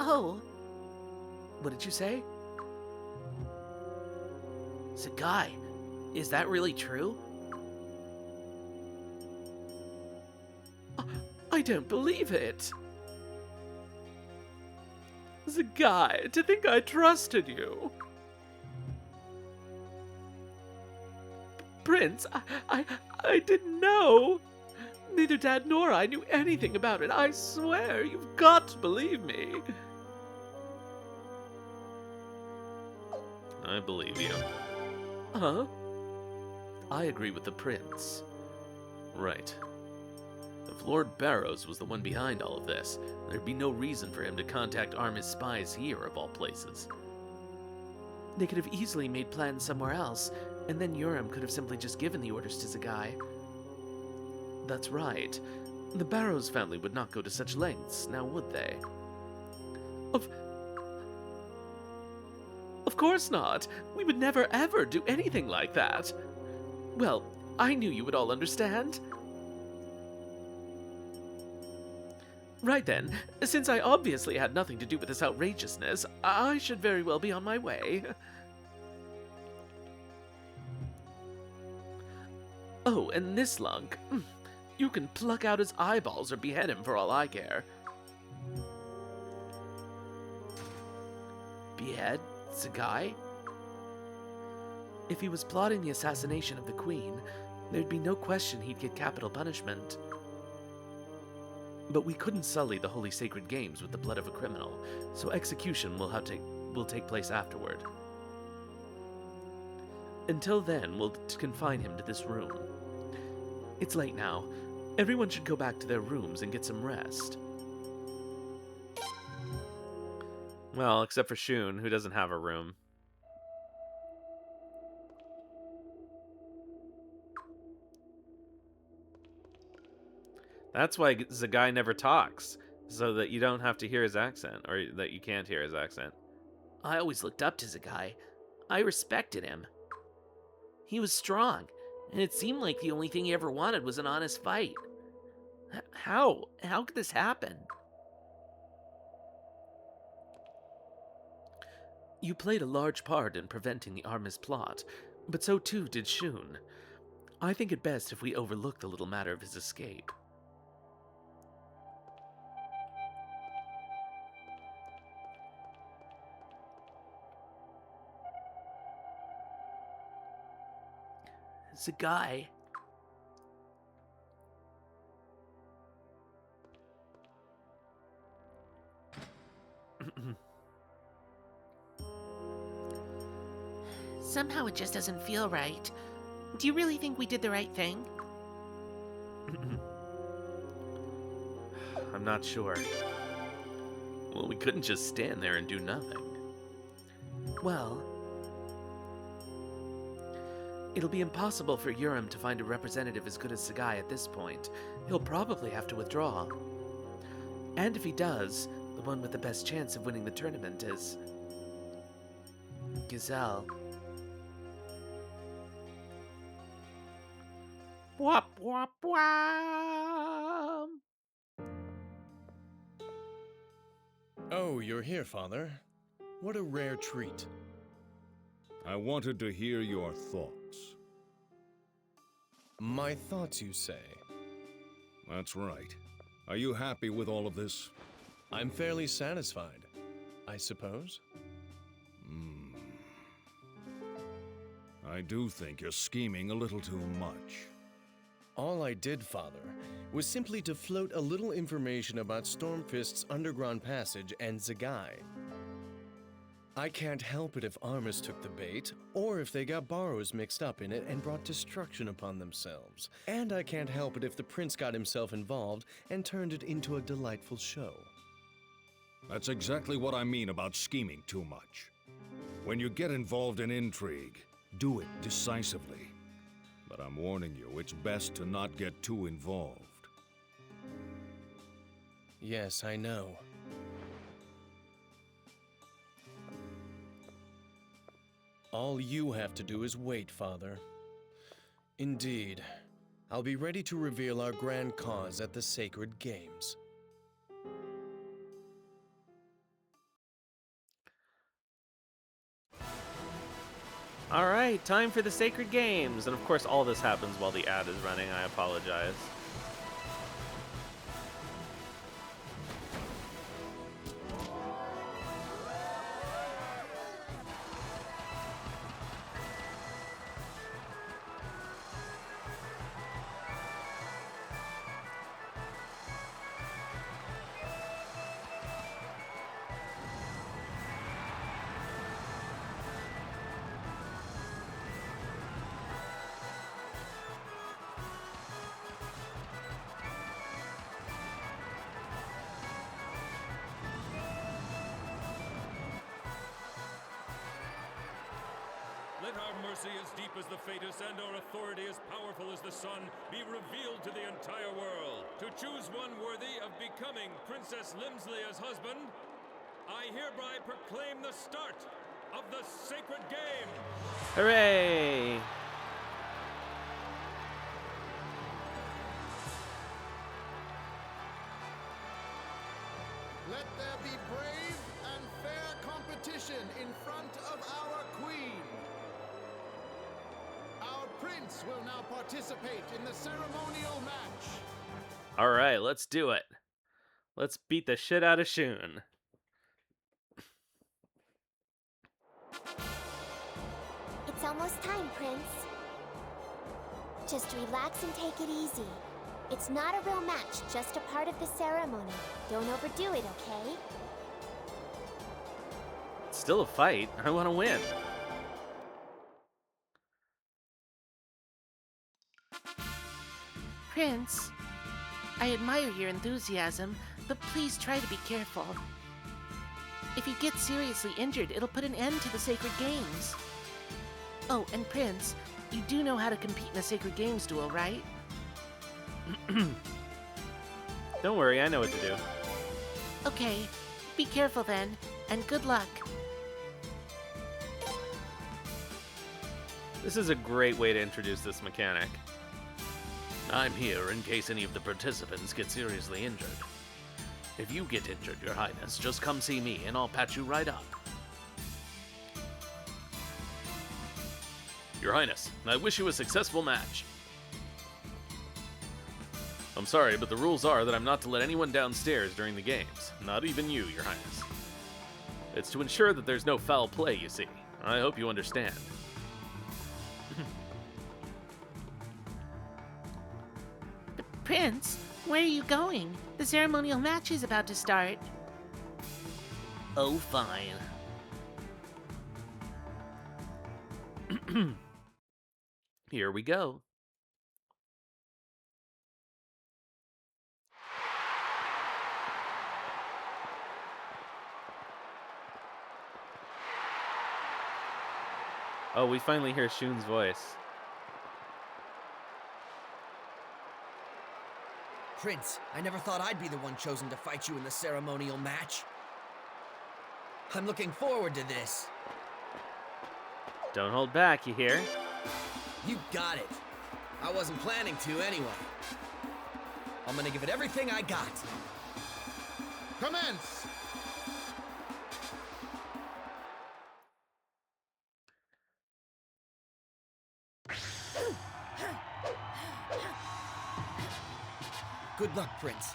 Oh. What did you say? Zagai, is that really true? I don't believe it. Zagai, to think I trusted you. Prince, I didn't know. Neither Dad nor I knew anything about it. I swear, you've got to believe me. I believe you. Huh? I agree with the Prince. Right. If Lord Barrows was the one behind all of this, there'd be no reason for him to contact Armis spies here, of all places. They could have easily made plans somewhere else, and then Urim could have simply just given the orders to Zagai. That's right. The Barrows family would not go to such lengths, now would they? Of course not. We would never ever do anything like that. Well, I knew you would all understand. Right then, since I obviously had nothing to do with this outrageousness, I should very well be on my way. Oh, and this lunk. You can pluck out his eyeballs or behead him for all I care. Behead Zagai? If he was plotting the assassination of the Queen, there'd be no question he'd get capital punishment. But we couldn't sully the holy sacred games with the blood of a criminal, so execution will take place afterward. Until then, we'll confine him to this room. It's late now. Everyone should go back to their rooms and get some rest. Well, except for Shun, who doesn't have a room. That's why Zagai never talks, so that you don't have to hear his accent, or that you can't hear his accent. I always looked up to Zagai. I respected him. He was strong, and it seemed like the only thing he ever wanted was an honest fight. How? How could this happen? You played a large part in preventing the Armis plot, but so too did Shun. I think it best if we overlook the little matter of his escape. Zagai. Somehow it just doesn't feel right. Do you really think we did the right thing? I'm not sure. Well, we couldn't just stand there and do nothing. Well, it'll be impossible for Urim to find a representative as good as Sagai at this point. He'll probably have to withdraw. And if he does, the one with the best chance of winning the tournament is Gazelle. Wop, wop, wop. Oh, you're here, Father. What a rare treat. I wanted to hear your thoughts. My thoughts, you say? That's right. Are you happy with all of this? I'm fairly satisfied, I suppose. I do think you're scheming a little too much. All I did, Father, was simply to float a little information about Stormfist's underground passage and Zagai. I can't help it if Armis took the bait, or if they got Barrows mixed up in it and brought destruction upon themselves. And I can't help it if the prince got himself involved and turned it into a delightful show. That's exactly what I mean about scheming too much. When you get involved in intrigue, do it decisively. But I'm warning you, it's best to not get too involved. Yes, I know. All you have to do is wait, Father. Indeed. I'll be ready to reveal our grand cause at the Sacred Games. All right, time for the Sacred Games. And of course, all this happens while the ad is running. I apologize. Let our mercy as deep as the Fatus and our authority as powerful as the sun be revealed to the entire world. To choose one worthy of becoming Princess Limsley's husband, I hereby proclaim the start of the Sacred Game. Hooray! Let there be brave and fair competition in front of our queen. Our prince will now participate in the ceremonial match. All right, let's do it. Let's beat the shit out of Shun. It's almost time, Prince. Just relax and take it easy. It's not a real match, just a part of the ceremony. Don't overdo it, okay? It's still a fight. I want to win. Prince, I admire your enthusiasm, but please try to be careful. If you get seriously injured, it'll put an end to the Sacred Games. Oh, and Prince, you do know how to compete in a Sacred Games duel, right? Don't worry, I know what to do. Okay, be careful then, and good luck. This is a great way to introduce this mechanic. I'm here in case any of the participants get seriously injured. If you get injured, Your Highness, just come see me and I'll patch you right up. Your Highness, I wish you a successful match. I'm sorry, but the rules are that I'm not to let anyone downstairs during the games. Not even you, Your Highness. It's to ensure that there's no foul play, you see. I hope you understand. Prince, where are you going? The ceremonial match is about to start. Oh, fine. Here we go. Oh, we finally hear Shun's voice. Prince, I never thought I'd be the one chosen to fight you in the ceremonial match. I'm looking forward to this. Don't hold back, you hear? You got it. I wasn't planning to anyway. I'm gonna give it everything I got. Commence! Good luck, Prince.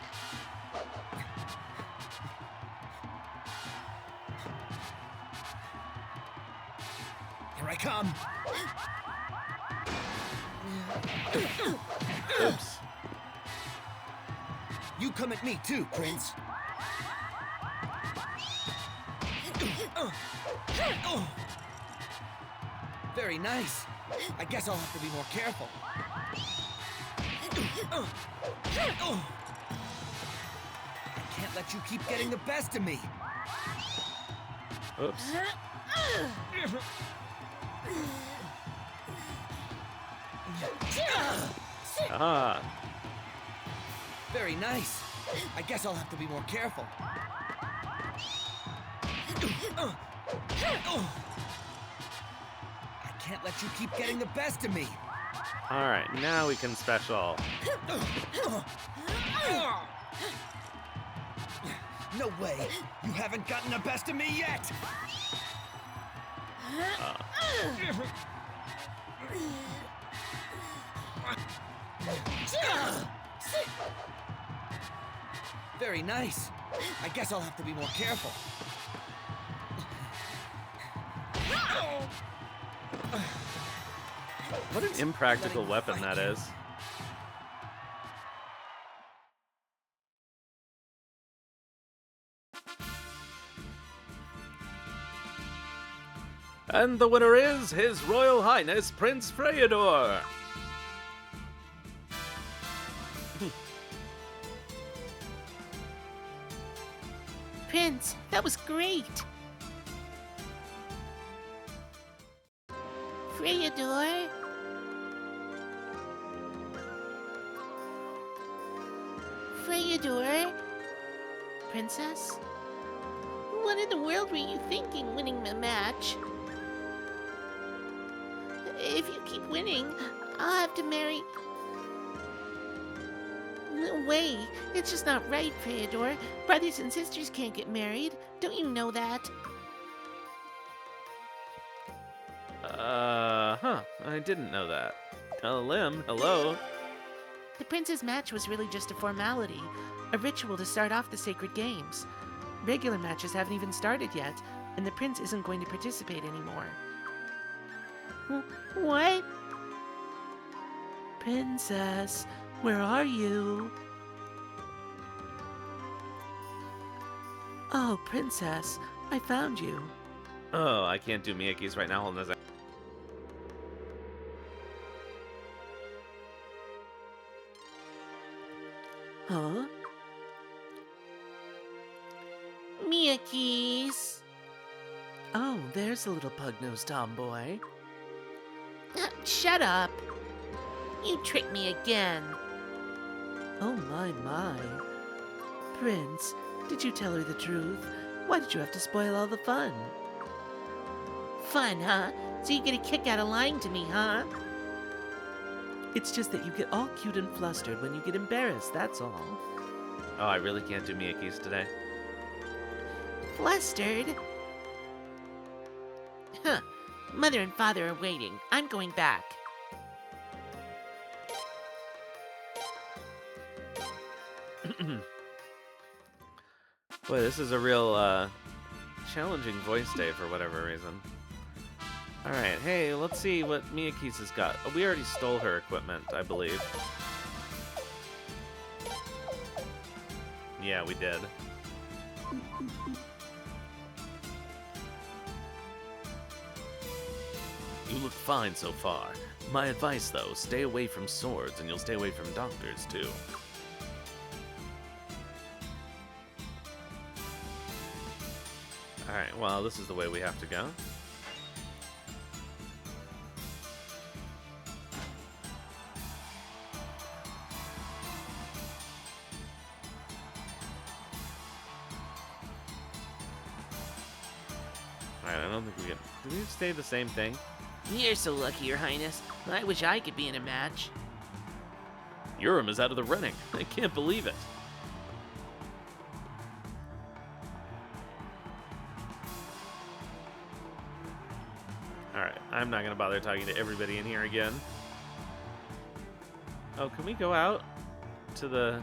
Here I come. Oops. You come at me too, Prince. Very nice. I guess I'll have to be more careful. I can't let you keep getting the best of me. Oops. Ah. Very nice. I guess I'll have to be more careful. I can't let you keep getting the best of me. Alright, now we can special. No way. You haven't gotten the best of me yet. Very nice. I guess I'll have to be more careful. What an impractical weapon that is. And the winner is His Royal Highness Prince Freyador. Prince, that was great. Freyador? Freyador? Princess? What in the world were you thinking winning the match? If you keep winning, I'll have to marry... No way. It's just not right, Freyador. Brothers and sisters can't get married. Don't you know that? I didn't know that. Lim, hello? The prince's match was really just a formality, a ritual to start off the sacred games. Regular matches haven't even started yet, and the prince isn't going to participate anymore. What? Princess, Where are you? Oh, Princess, I found you. Oh, I can't do Miyagi's right now. Hold on a sec. Huh? Miyakis. Oh, there's a little pug-nosed tomboy. Shut up. You tricked me again. Oh my. Prince, did you tell her the truth? Why did you have to spoil all the fun? Fun, huh? So you get a kick out of lying to me, huh? It's just that you get all cute and flustered when you get embarrassed, that's all. Oh, I really can't do Miyagi's today. Flustered? Huh. Mother and Father are waiting. I'm going back. Boy, this is a real challenging voice day for whatever reason. Alright, hey, let's see what Miyagi's has got. Oh, we already stole her equipment, I believe. Yeah, we did. You look fine so far. My advice, though, stay away from swords, and you'll stay away from doctors, too. Alright, well, this is the way we have to go. Alright, I don't think we can... Do we stay the same thing? You're so lucky, Your Highness. I wish I could be in a match. Urim is out of the running. I can't believe it. Alright, I'm not going to bother talking to everybody in here again. Oh, can we go out to the...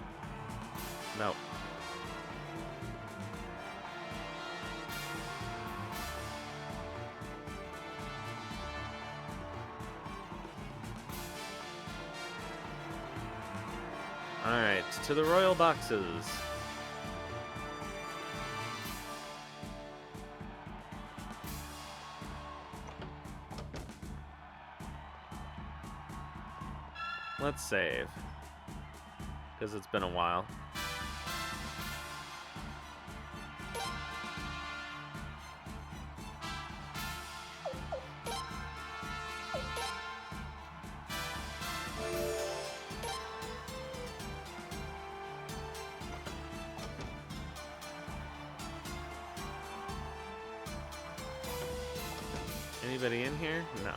No. Alright, to the royal boxes. Let's save. Because it's been a while. Anybody in here? No.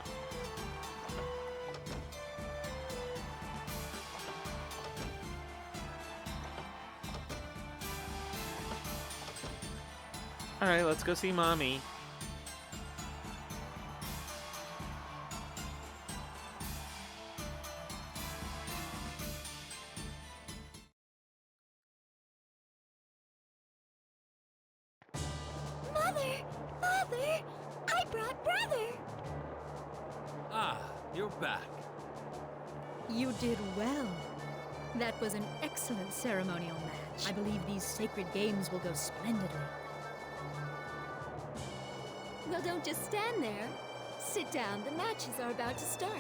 Alright, let's go see Mommy. Mother! Father! I brought brother! Ah, you're back. You did well. That was an excellent ceremonial match. I believe these sacred games will go splendidly. Well, don't just stand there. Sit down, the matches are about to start.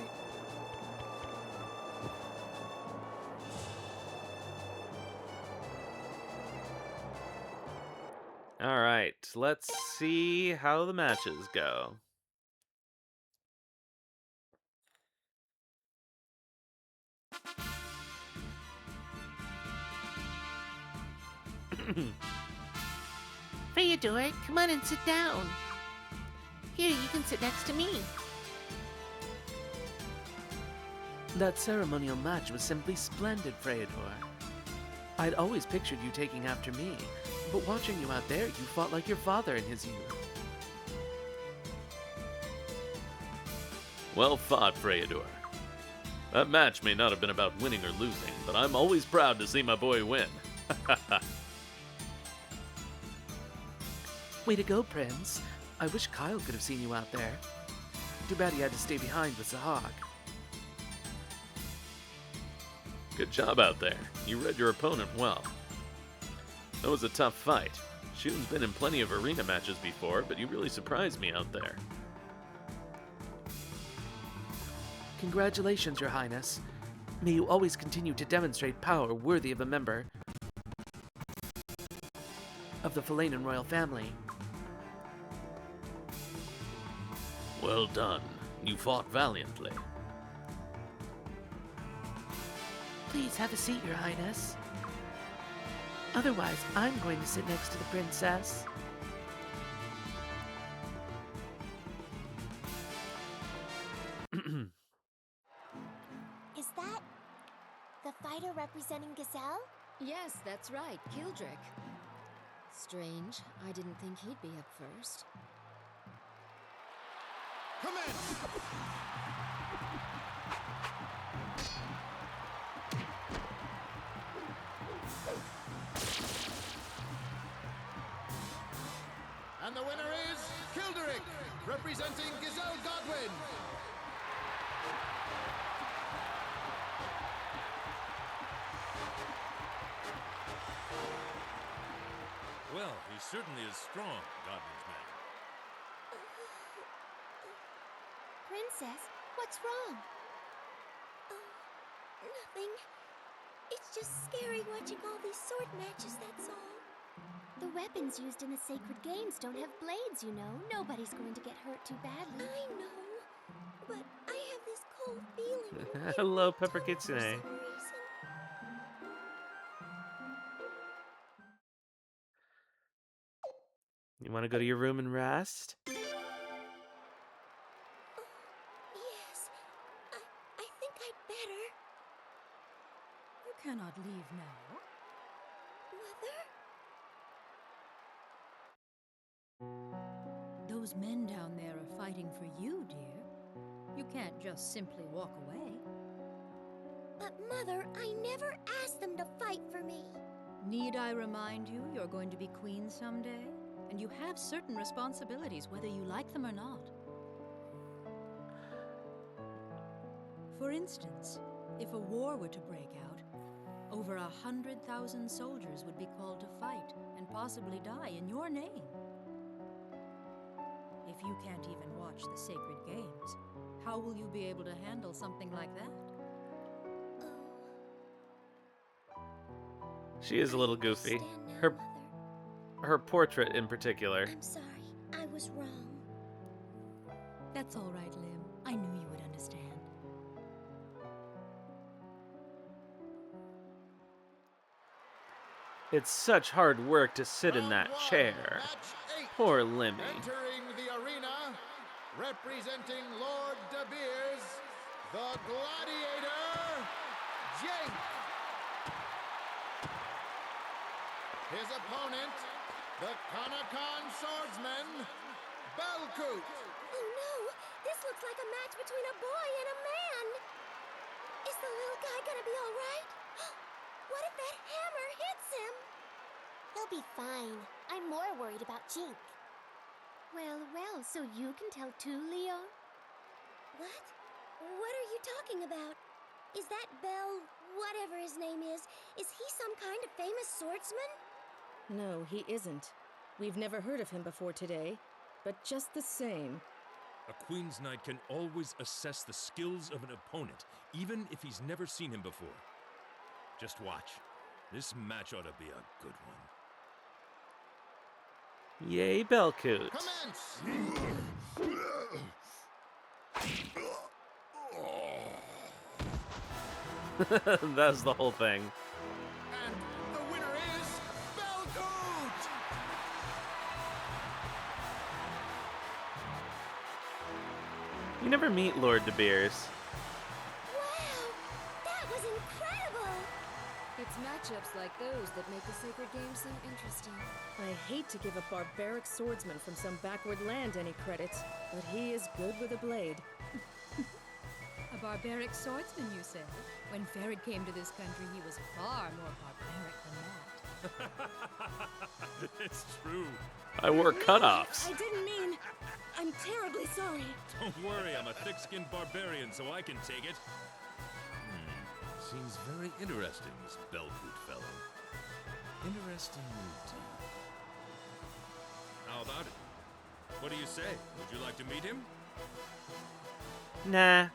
Alright, let's see how the matches go. Feodor, come on and sit down. Here, you can sit next to me. That ceremonial match was simply splendid, Feodor. I'd always pictured you taking after me, but watching you out there, you fought like your father in his youth. Well fought, Feodor. That match may not have been about winning or losing, but I'm always proud to see my boy win. Way to go, Prince. I wish Kyle could have seen you out there. Too bad he had to stay behind with Zahag. Good job out there. You read your opponent well. That was a tough fight. Shun's been in plenty of arena matches before, but you really surprised me out there. Congratulations, Your Highness. May you always continue to demonstrate power worthy of a member of the Falanan royal family. Well done. You fought valiantly. Please have a seat, Your Highness. Otherwise, I'm going to sit next to the princess. Is that the fighter representing Gazelle? Yes, that's right, Kildrick. Strange. I didn't think he'd be up first. Commence! And the winner is Kildrick, representing Gazelle Godwin. Well, he certainly is strong, Godwin's man. Princess, what's wrong? Nothing. It's just scary watching all these sword matches, that's all. The weapons used in the sacred games don't have blades, you know. Nobody's going to get hurt too badly. I know, but I have this cold feeling. Hello, Pepper Kitsune. You want to go to your room and rest? Yes, I think I'd better. You cannot leave now. Mother? Those men down there are fighting for you, dear. You can't just simply walk away. But Mother, I never asked them to fight for me. Need I remind you you're going to be queen someday? And you have certain responsibilities, whether you like them or not. For instance, if a war were to break out, over 100,000 soldiers would be called to fight and possibly die in your name. If you can't even watch the sacred games, how will you be able to handle something like that? She is a little goofy. Now, Her portrait in particular. I'm sorry, I was wrong. That's all right, Lim. I knew you would understand. It's such hard work to sit in that chair. Poor Limmy. Entering the arena, representing Lord De Beers, the Gladiator, Jake. His opponent, the Kanakon swordsman, Belcoot. Oh no! This looks like a match between a boy and a man! Is the little guy gonna be alright? What if that hammer hits him? He'll be fine. I'm more worried about Jink. Well, so you can tell too, Leon? What? What are you talking about? Is that whatever his name is he some kind of famous swordsman? No, he isn't. We've never heard of him before today, but just the same. A Queen's Knight can always assess the skills of an opponent, even if he's never seen him before. Just watch. This match ought to be a good one. Yay, Belcoot. Commence! That's the whole thing. And the winner is Belcoot! You never meet Lord De Beers. Wow! That was incredible! It's matchups like those that make the sacred games so interesting. I hate to give a barbaric swordsman from some backward land any credit, but he is good with a blade. A barbaric swordsman, you say? When Ferid came to this country, he was far more barbaric than that. It's true. I wore cutoffs. I didn't mean... I'm terribly sorry. Don't worry, I'm a thick-skinned barbarian, so I can take it. Seems very interesting, this Belcoot fellow. Interesting indeed. How about it? What do you say? Would you like to meet him? Nah.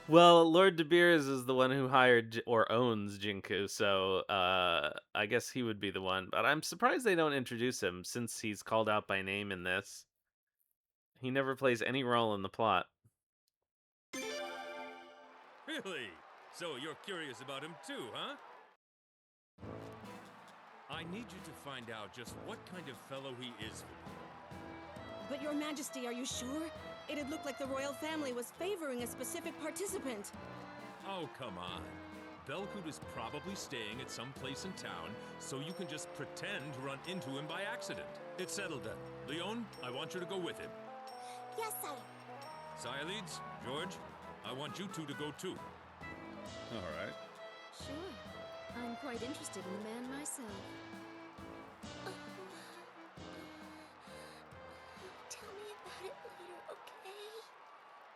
Well, Lord De Beers is the one who hired or owns Jinku, so I guess he would be the one. But I'm surprised they don't introduce him since he's called out by name in this. He never plays any role in the plot. Really? So you're curious about him too, huh? I need you to find out just what kind of fellow he is for me. But Your Majesty, are you sure? It'd look like the royal family was favoring a specific participant. Oh, come on. Belcoot is probably staying at some place in town, so you can just pretend to run into him by accident. It's settled then. Leon, I want you to go with him. Yes, sire. Xylides, George, I want you two to go too. All right. Sure. I'm quite interested in the man myself. Tell me about it later, okay?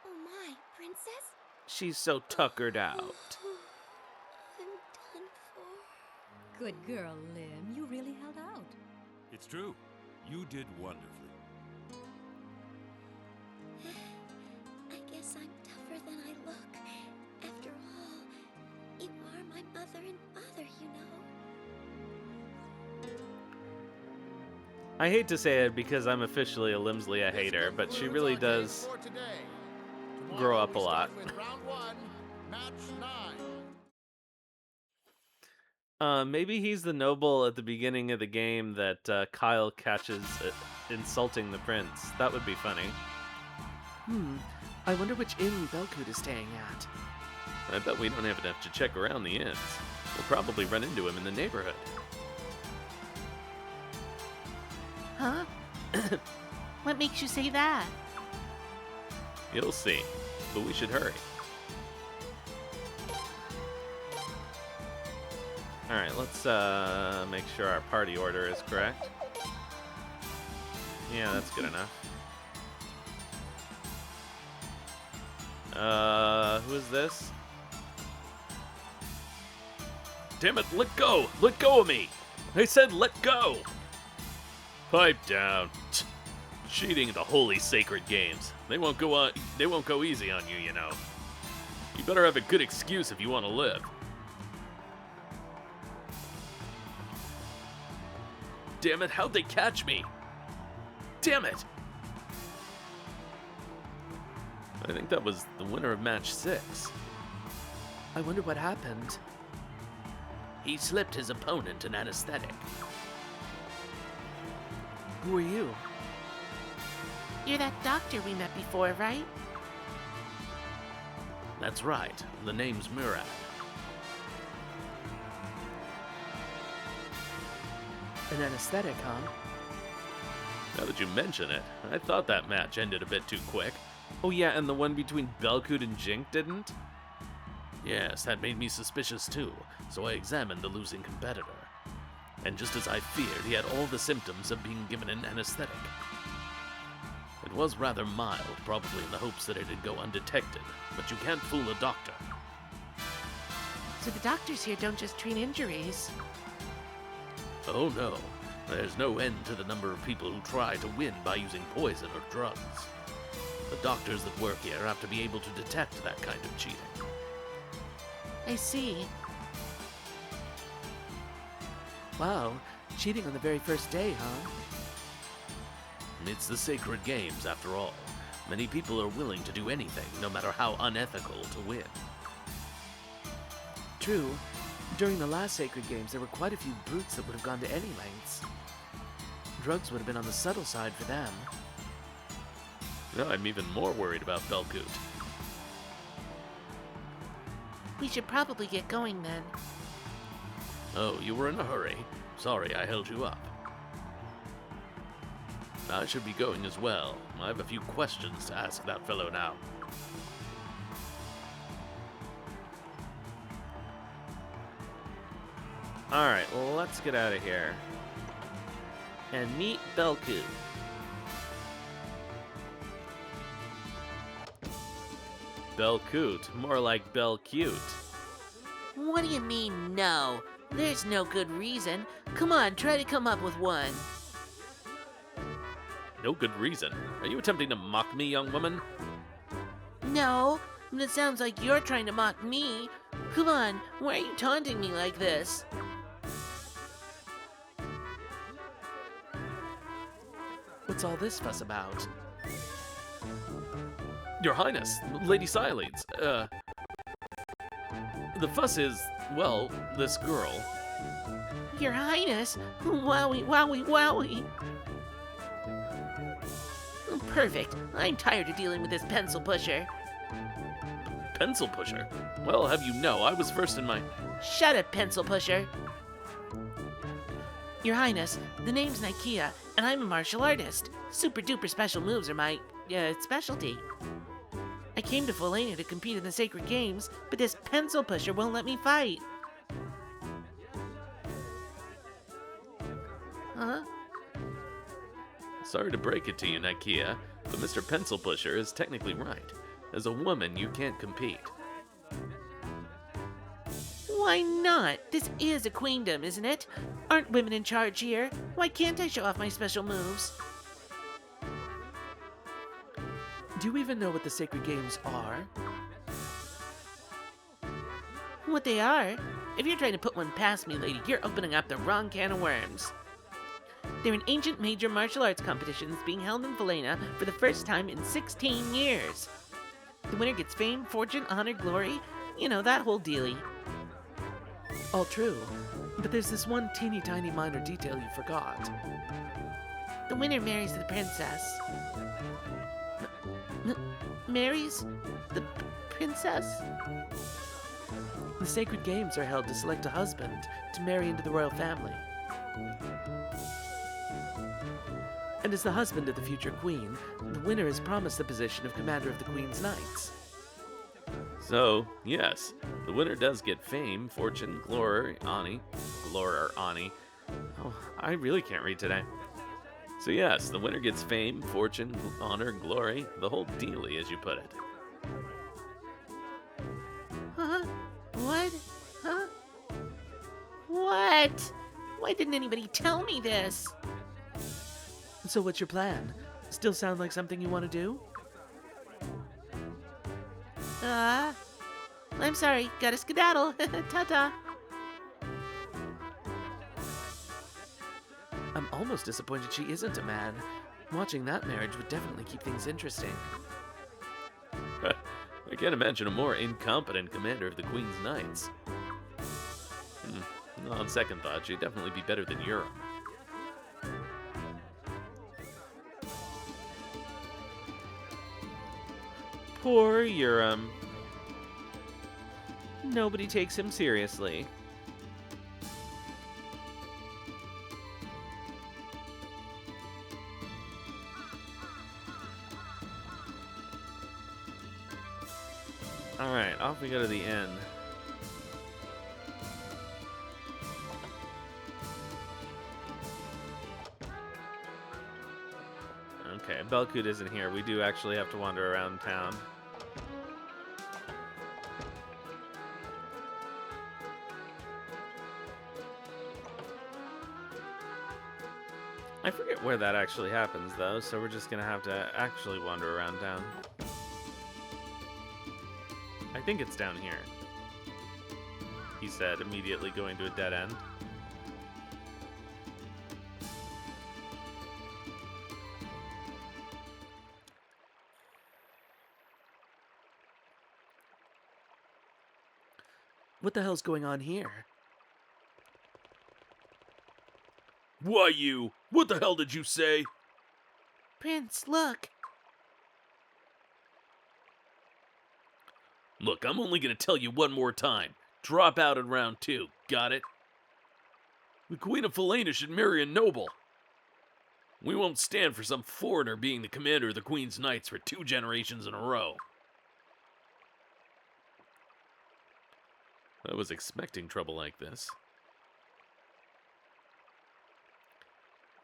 Oh my, princess? She's so tuckered out. I'm done for. Good girl, Lim. You really held out. It's true. You did wonderfully. I guess I'm tougher than I look. After all, you are my mother and father, you know. I hate to say it because I'm officially a Limsley hater, but she really does grow up a lot. Round 1, match 9. Maybe he's the noble at the beginning of the game that Kyle catches insulting the prince. That would be funny. I wonder which inn Belcoot is staying at. I bet we don't even have to check around the inns. We'll probably run into him in the neighborhood. Huh? What makes you say that? You'll see, but we should hurry. Alright, let's make sure our party order is correct. Yeah, that's good enough. Who is this? Damn it, let go! Let go of me! I said let go! Pipe down. Cheating the holy sacred games. They won't go easy on you, you know. You better have a good excuse if you want to live. Damn it, how'd they catch me? Damn it! I think that was the winner of match 6. I wonder what happened. He slipped his opponent an anesthetic. Who are you? You're that doctor we met before, right? That's right. The name's Murad. An anesthetic, huh? Now that you mention it, I thought that match ended a bit too quick. Oh yeah, and the one between Belcoot and Jink didn't? Yes, that made me suspicious too, so I examined the losing competitor. And just as I feared, he had all the symptoms of being given an anesthetic. It was rather mild, probably in the hopes that it'd go undetected, but you can't fool a doctor. So the doctors here don't just treat injuries. Oh no, there's no end to the number of people who try to win by using poison or drugs. The doctors that work here have to be able to detect that kind of cheating. I see. Wow, cheating on the very first day, huh? It's the sacred games, after all. Many people are willing to do anything, no matter how unethical, to win. True. During the last Sacred Games, there were quite a few brutes that would have gone to any lengths. Drugs would have been on the subtle side for them. No, I'm even more worried about Belcoot. We should probably get going then. Oh, you were in a hurry. Sorry I held you up. I should be going as well. I have a few questions to ask that fellow now. Alright, well, let's get out of here. And meet Belcoot. Belcoot. More like Belcute. What do you mean, no? There's no good reason. Come on, try to come up with one. No good reason. Are you attempting to mock me, young woman? No, but it sounds like you're trying to mock me. Come on, why are you taunting me like this? What's all this fuss about? Your Highness, Lady Silenes, the fuss is, well, this girl. Your Highness? Wowie, wowie, wowie. Perfect. I'm tired of dealing with this pencil pusher. Pencil pusher? Well, have you know, I was first in my... Shut up, pencil pusher. Your Highness, the name's Nikia, and I'm a martial artist. Super duper special moves are my, specialty. I came to Felena to compete in the Sacred Games, but this pencil pusher won't let me fight. Huh? Sorry to break it to you, Nikia, but Mr. Pencil Pusher is technically right. As a woman, you can't compete. Why not? This is a queendom, isn't it? Aren't women in charge here? Why can't I show off my special moves? Do you even know what the Sacred Games are? What they are? If you're trying to put one past me, lady, you're opening up the wrong can of worms. They're an ancient major martial arts competitions being held in Felena for the first time in 16 years. The winner gets fame, fortune, honor, glory, you know, that whole dealie. All true, but there's this one teeny tiny minor detail you forgot. The winner marries the princess. Marries the princess? The Sacred Games are held to select a husband to marry into the royal family. And as the husband of the future queen, the winner is promised the position of commander of the Queen's Knights. So, yes, the winner does get fame, fortune, glory, Ani. Oh, I really can't read today. So yes, the winner gets fame, fortune, honor, glory, the whole dealie, as you put it. Huh? What? Huh? What? Why didn't anybody tell me this? So what's your plan? Still sound like something you want to do? I'm sorry, gotta skedaddle. Ta-ta. I'm almost disappointed she isn't a man. Watching that marriage would definitely keep things interesting. I can't imagine a more incompetent commander of the Queen's Knights. On second thought, she'd definitely be better than Urim. Poor Urim. Nobody takes him seriously. Alright, off we go to the inn. Okay, Belcoot isn't here. We do actually have to wander around town. I forget where that actually happens, though, so we're just gonna have to actually wander around town. I think it's down here, he said, immediately going to a dead end. What the hell's going on here? Why you? What the hell did you say? Prince, look. Look, I'm only gonna tell you one more time. Drop out in round 2. Got it? The Queen of Felena should marry a noble. We won't stand for some foreigner being the commander of the Queen's Knights for 2 generations in a row. I was expecting trouble like this.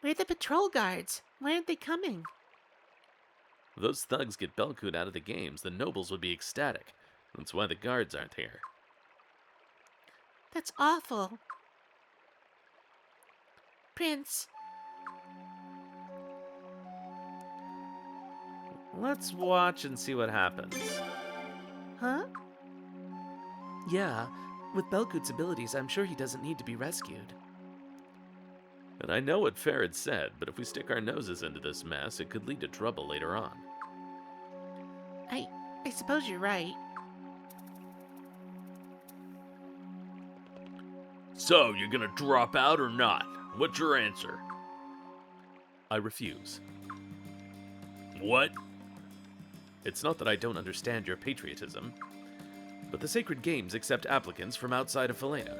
Where are the patrol guards? Why aren't they coming? If those thugs get Belcoot out of the games, the nobles would be ecstatic. That's why the guards aren't here. That's awful. Prince, Let's watch and see what happens. huh? Yeah, with Belcoot's abilities, I'm sure he doesn't need to be rescued. And I know what Farad said, but if we stick our noses into this mess, it could lead to trouble later on. I suppose you're right. So, you're gonna drop out or not? What's your answer? I refuse. What? It's not that I don't understand your patriotism, but the Sacred Games accept applicants from outside of Felena.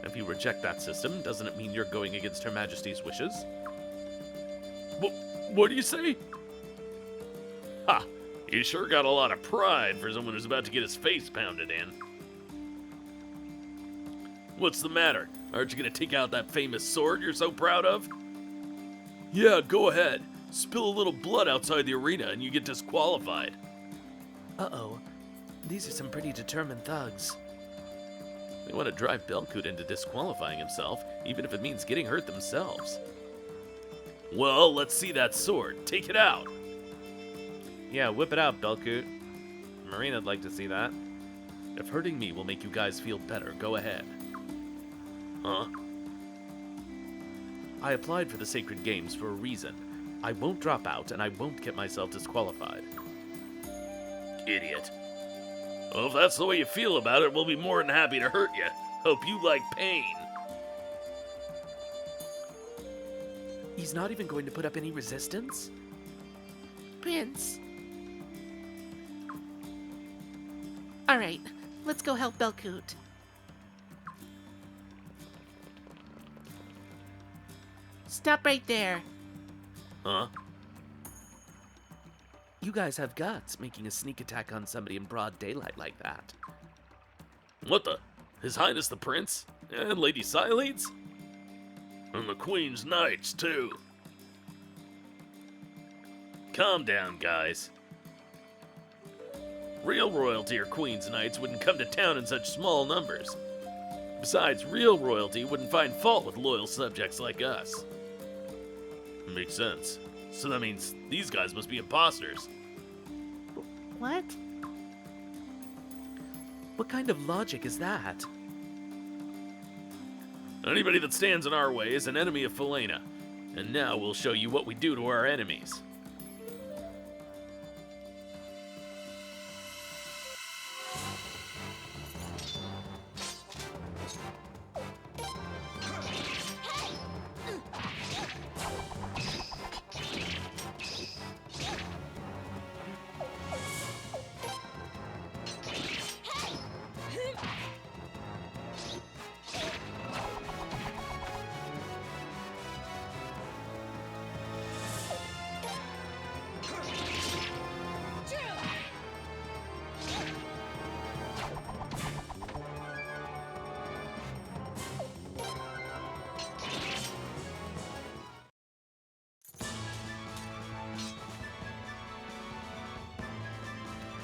If you reject that system, doesn't it mean you're going against Her Majesty's wishes? What do you say? Ha! You sure got a lot of pride for someone who's about to get his face pounded in. What's the matter? Aren't you gonna take out that famous sword you're so proud of? Yeah, go ahead. Spill a little blood outside the arena and you get disqualified. Uh-oh. These are some pretty determined thugs. They want to drive Belcoot into disqualifying himself, even if it means getting hurt themselves. Well, let's see that sword. Take it out. Yeah, whip it out, Belcoot. Marina'd like to see that. If hurting me will make you guys feel better, go ahead. Huh? I applied for the Sacred Games for a reason. I won't drop out, and I won't get myself disqualified. Idiot. Well, if that's the way you feel about it, we'll be more than happy to hurt you. Hope you like pain. He's not even going to put up any resistance? Prince. Alright, let's go help Belcoot. Stop right there. Huh? You guys have guts, making a sneak attack on somebody in broad daylight like that. What the? His Highness the Prince? And Lady Sileads? And the Queen's Knights, too. Calm down, guys. Real royalty or Queen's Knights wouldn't come to town in such small numbers. Besides, real royalty wouldn't find fault with loyal subjects like us. Makes sense. So that means these guys must be imposters. What? What kind of logic is that? Anybody that stands in our way is an enemy of Felena. And now we'll show you what we do to our enemies.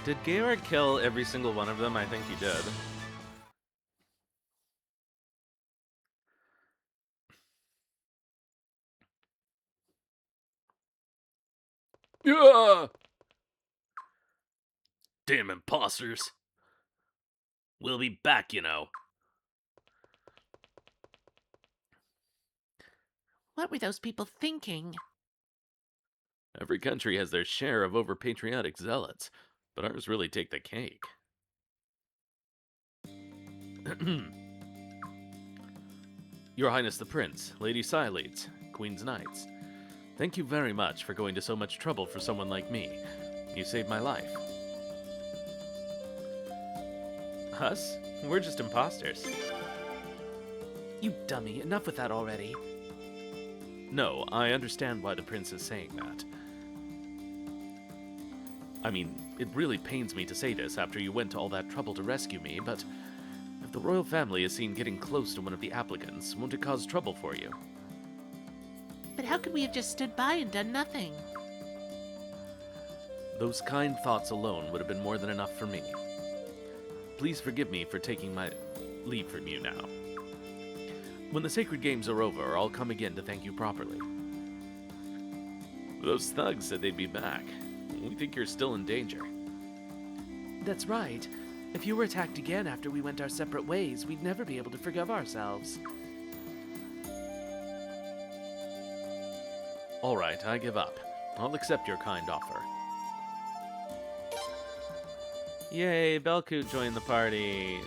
Did Georg kill every single one of them? I think he did. Yeah! Damn imposters. We'll be back, you know. What were those people thinking? Every country has their share of over-patriotic zealots, but ours really take the cake. Your Highness the Prince, Lady Sileads, Queen's Knights, thank you very much for going to so much trouble for someone like me. You saved my life. Us? We're just imposters. You dummy, enough with that already. No, I understand why the prince is saying that. I mean, it really pains me to say this after you went to all that trouble to rescue me, but if the royal family is seen getting close to one of the applicants, won't it cause trouble for you? But how could we have just stood by and done nothing? Those kind thoughts alone would have been more than enough for me. Please forgive me for taking my leave from you now. When the sacred games are over, I'll come again to thank you properly. Those thugs said they'd be back. We think you're still in danger. That's right. If you were attacked again after we went our separate ways, we'd never be able to forgive ourselves. All right, I give up. I'll accept your kind offer. Yay, Belcoot joined the party.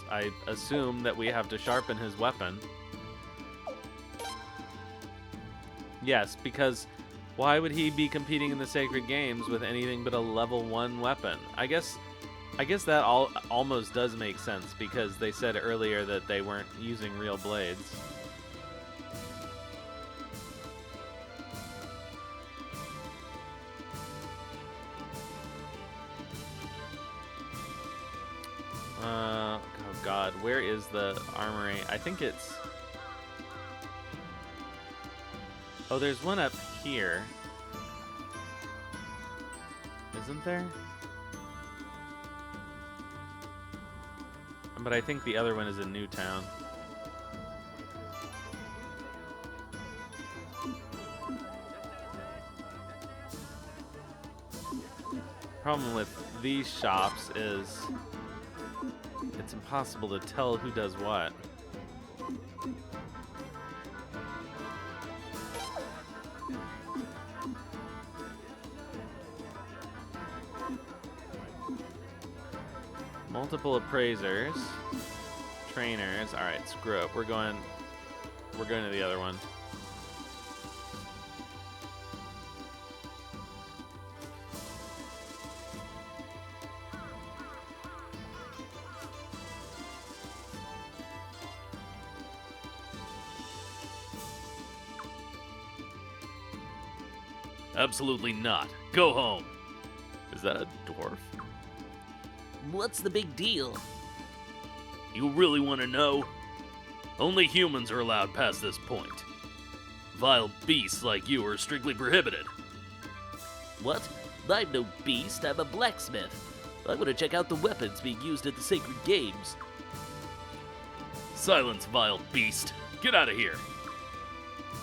I assume that we have to sharpen his weapon. Yes, because why would he be competing in the Sacred Games with anything but a level 1 weapon? I guess that almost does make sense, because they said earlier that they weren't using real blades. Oh god, where is the armory? I think it's... Oh, there's one up here. Isn't there? But I think the other one is in Newtown. Problem with these shops is it's impossible to tell who does what. Multiple appraisers, trainers. All right, screw it. We're going to the other one. Absolutely not. Go home. Is that a dwarf? What's the big deal? You really want to know? Only humans are allowed past this point. Vile beasts like you are strictly prohibited. What? I'm no beast, I'm a blacksmith. I want to check out the weapons being used at the Sacred Games. Silence, vile beast. Get out of here.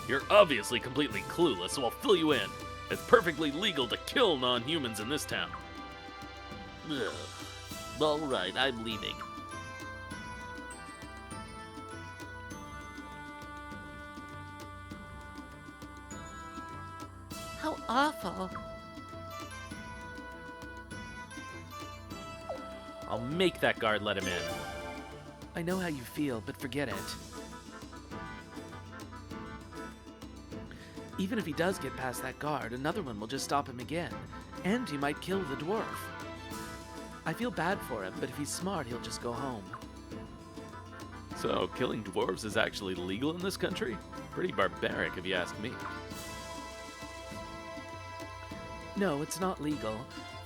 You're obviously completely clueless, so I'll fill you in. It's perfectly legal to kill non-humans in this town. Ugh. All right, I'm leaving. How awful. I'll make that guard let him in. I know how you feel, but forget it. Even if he does get past that guard, another one will just stop him again, and he might kill the dwarf. I feel bad for him, but if he's smart, he'll just go home. So, killing dwarves is actually legal in this country? Pretty barbaric, if you ask me. No, it's not legal.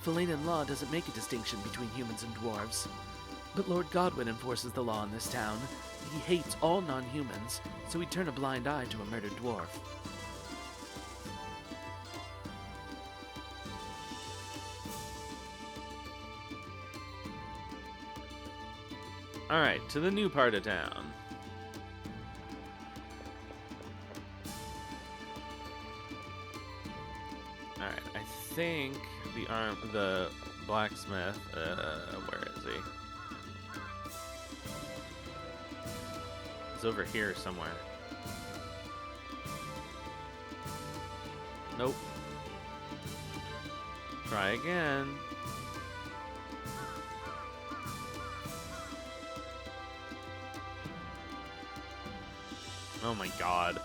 Felenan law doesn't make a distinction between humans and dwarves. But Lord Godwin enforces the law in this town. He hates all non-humans, so he'd turn a blind eye to a murdered dwarf. Alright, to the new part of town. Alright, I think the blacksmith, where is he? He's over here somewhere. Nope. Try again. Oh my god.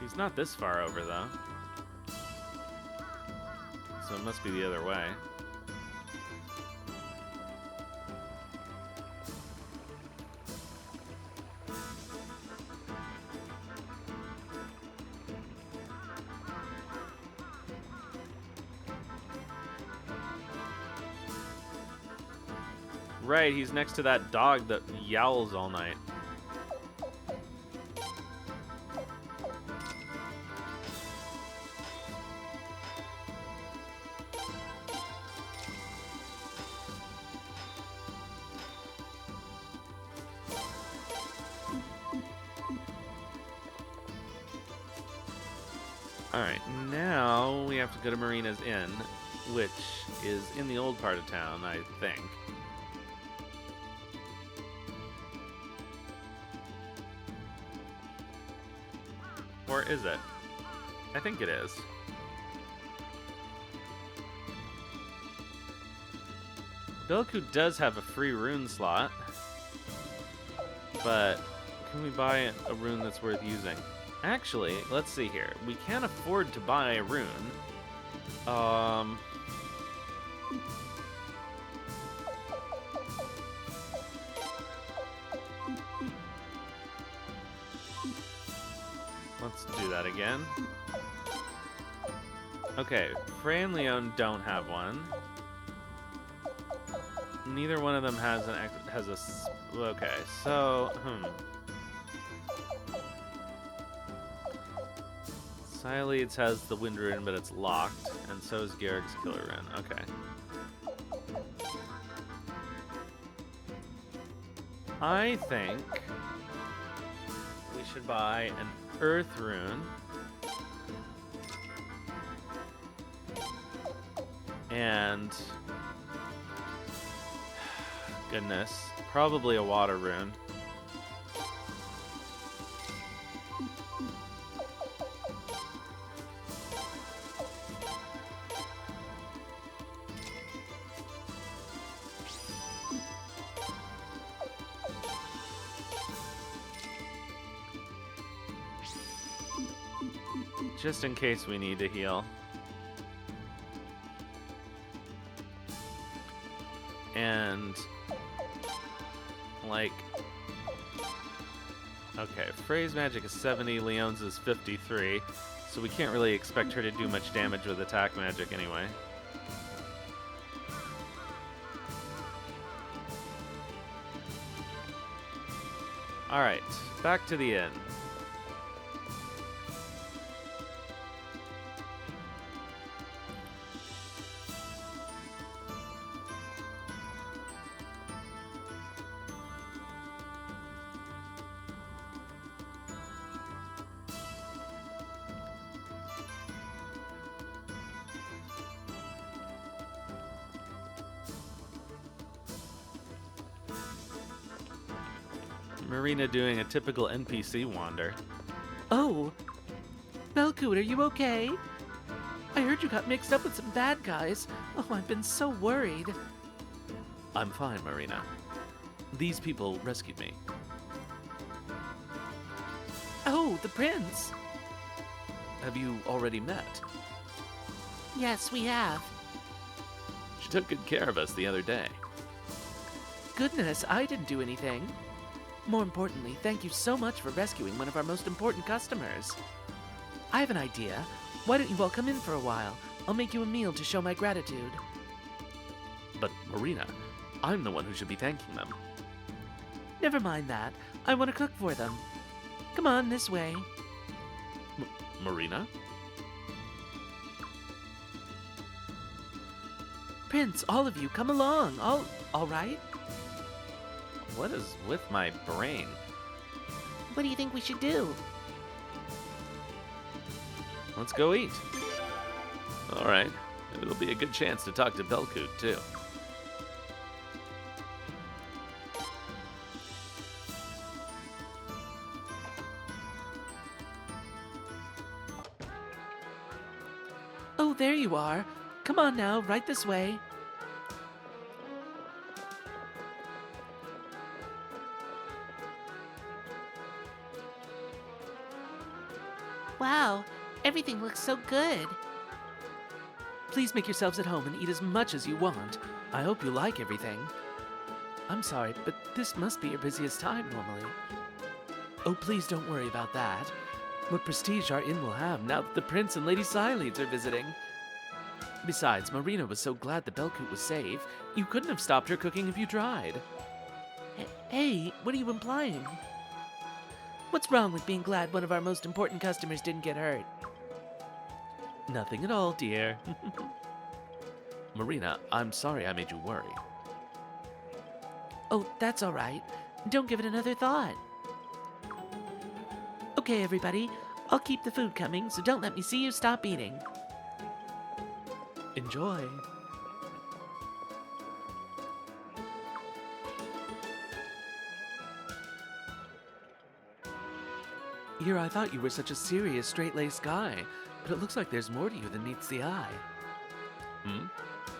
He's not this far over, though. So it must be the other way. Right, he's next to that dog that yowls all night. Alright, now we have to go to Marina's Inn, which is in the old part of town, I think. Or is it? I think it is. Belcoot does have a free rune slot, but can we buy a rune that's worth using? Actually, let's see here. We can't afford to buy a rune. Let's do that again. Okay, Frey and Leon don't have one. Neither one of them has okay, so, Sileeds has the Wind Rune, but it's locked, and so is Garrick's Killer Rune. Okay. I think we should buy an Earth Rune. And goodness, probably a Water Rune. Just in case we need to heal. And like, okay, Frey's magic is 70, Leon's is 53, so we can't really expect her to do much damage with attack magic anyway. Alright, back to the inn. Marina doing a typical NPC wander. Oh, Belcoot, are you okay? I heard you got mixed up with some bad guys. Oh, I've been so worried. I'm fine, Marina. These people rescued me. Oh, the prince. Have you already met? Yes, we have. She took good care of us the other day. Goodness, I didn't do anything. More importantly, thank you so much for rescuing one of our most important customers. I have an idea. Why don't you all come in for a while? I'll make you a meal to show my gratitude. But, Marina, I'm the one who should be thanking them. Never mind that. I want to cook for them. Come on, this way. Marina? Prince, all of you, come along. All right? What is with my brain? What do you think we should do? Let's go eat. All right. It'll be a good chance to talk to Belcoot, too. Oh, there you are. Come on now, right this way. Wow, everything looks so good. Please make yourselves at home and eat as much as you want. I hope you like everything. I'm sorry, but this must be your busiest time normally. Oh, please don't worry about that. What prestige our inn will have now that the Prince and Lady Sileeds are visiting. Besides, Marina was so glad the Belcoot was safe, you couldn't have stopped her cooking if you tried. Hey, what are you implying? What's wrong with being glad one of our most important customers didn't get hurt? Nothing at all, dear. Marina, I'm sorry I made you worry. Oh, that's all right. Don't give it another thought. Okay, everybody, I'll keep the food coming, so don't let me see you stop eating. Enjoy. Here, I thought you were such a serious, straight-laced guy, but it looks like there's more to you than meets the eye.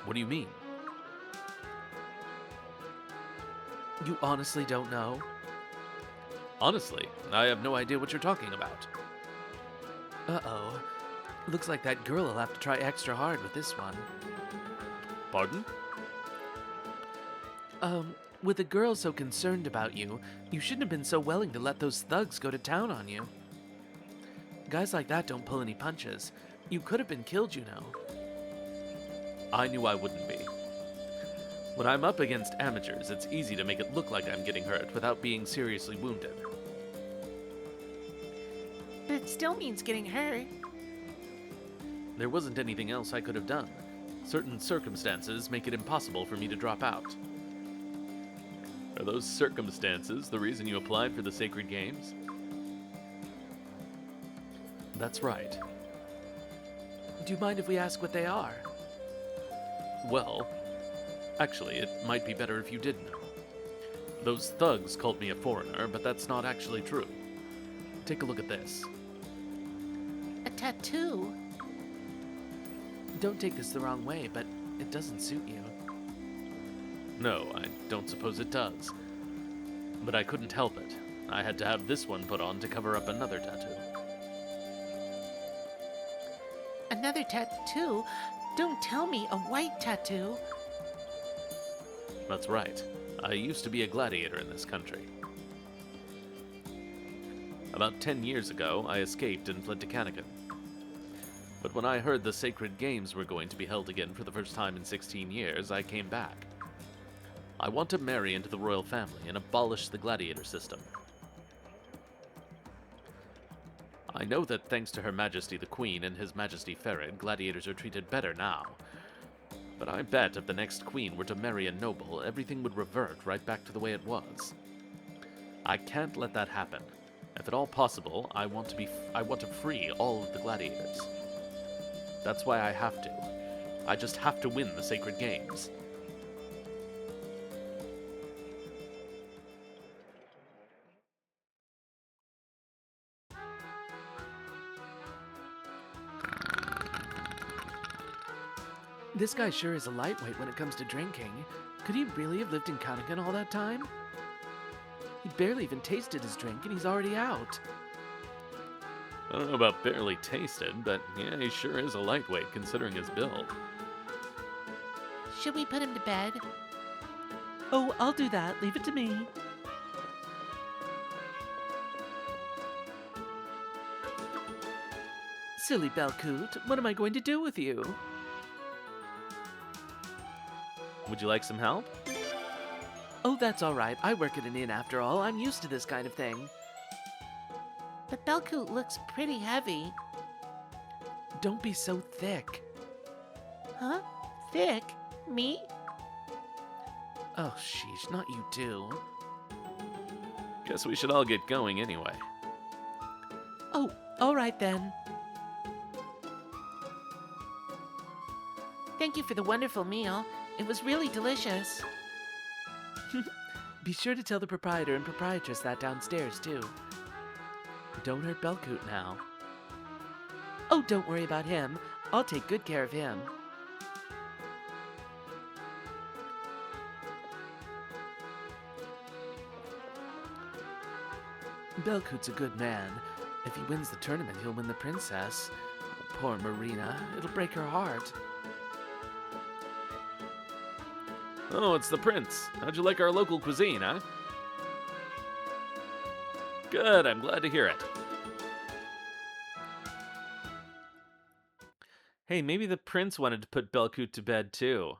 What do you mean? You honestly don't know? Honestly, I have no idea what you're talking about. Uh-oh. Looks like that girl will have to try extra hard with this one. Pardon? With a girl so concerned about you, you shouldn't have been so willing to let those thugs go to town on you. Guys like that don't pull any punches. You could have been killed, you know. I knew I wouldn't be. When I'm up against amateurs, it's easy to make it look like I'm getting hurt without being seriously wounded. But it still means getting hurt. There wasn't anything else I could have done. Certain circumstances make it impossible for me to drop out. Are those circumstances the reason you applied for the Sacred Games? That's right. Do you mind if we ask what they are? Well, actually, it might be better if you did know. Those thugs called me a foreigner, but that's not actually true. Take a look at this. A tattoo? Don't take this the wrong way, but it doesn't suit you. No, I don't suppose it does. But I couldn't help it. I had to have this one put on to cover up another tattoo. Another tattoo? Don't tell me, a white tattoo. That's right. I used to be a gladiator in this country. About 10 years ago, I escaped and fled to Kannakin. But when I heard the Sacred Games were going to be held again for the first time in 16 years, I came back. I want to marry into the royal family and abolish the gladiator system. I know that thanks to Her Majesty the Queen and His Majesty Ferid, gladiators are treated better now. But I bet if the next queen were to marry a noble, everything would revert right back to the way it was. I can't let that happen. If at all possible, I want to free all of the gladiators. That's why I have to. I just have to win the Sacred Games. This guy sure is a lightweight when it comes to drinking. Could he really have lived in Kannakin all that time? He barely even tasted his drink and he's already out. I don't know about barely tasted, but yeah, he sure is a lightweight considering his build. Should we put him to bed? Oh, I'll do that. Leave it to me. Silly Belcoot, what am I going to do with you? Would you like some help? Oh, that's all right. I work at an inn after all. I'm used to this kind of thing. But Belcoot looks pretty heavy. Don't be so thick. Huh? Thick? Me? Oh, sheesh, not you too. Guess we should all get going anyway. Oh, all right then. Thank you for the wonderful meal. It was really delicious. Be sure to tell the proprietor and proprietress that downstairs, too. Don't hurt Belcoot now. Oh, don't worry about him. I'll take good care of him. Belcoot's a good man. If he wins the tournament, he'll win the princess. Poor Marina. It'll break her heart. Oh, it's the prince. How'd you like our local cuisine, huh? Good, I'm glad to hear it. Hey, maybe the prince wanted to put Belcoot to bed, too.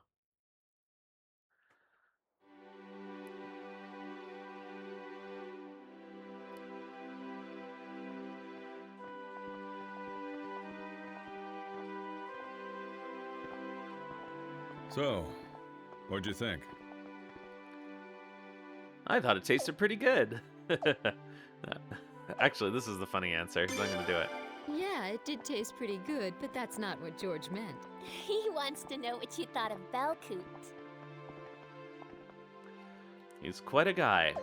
So, what'd you think? I thought it tasted pretty good. Actually, this is the funny answer, so I'm going to do it. Yeah, it did taste pretty good, but that's not what George meant. He wants to know what you thought of Belcoot. He's quite a guy.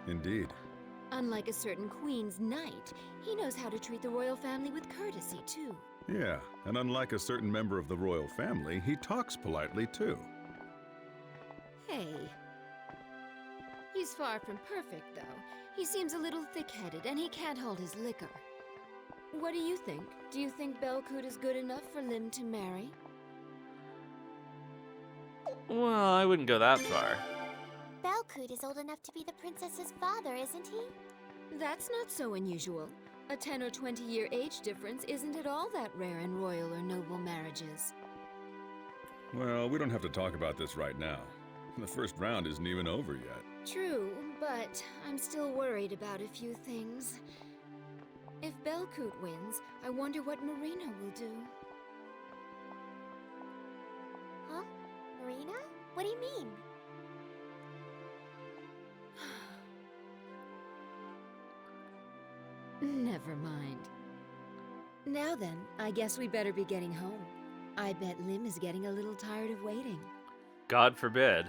Indeed. Unlike a certain Queen's knight, he knows how to treat the royal family with courtesy, too. Yeah, and unlike a certain member of the royal family, he talks politely too. Hey. He's far from perfect, though. He seems a little thick-headed, and he can't hold his liquor. What do you think? Do you think Belcoot is good enough for Lim to marry? Well, I wouldn't go that far. Belcoot is old enough to be the princess's father, isn't he? That's not so unusual. A 10 or 20-year age difference isn't at all that rare in royal or noble marriages. Well, we don't have to talk about this right now. The first round isn't even over yet. True, but I'm still worried about a few things. If Belcoot wins, I wonder what Marina will do. Huh? Marina? What do you mean? Never mind. Now then, I guess we better be getting home. I bet Lim is getting a little tired of waiting. God forbid.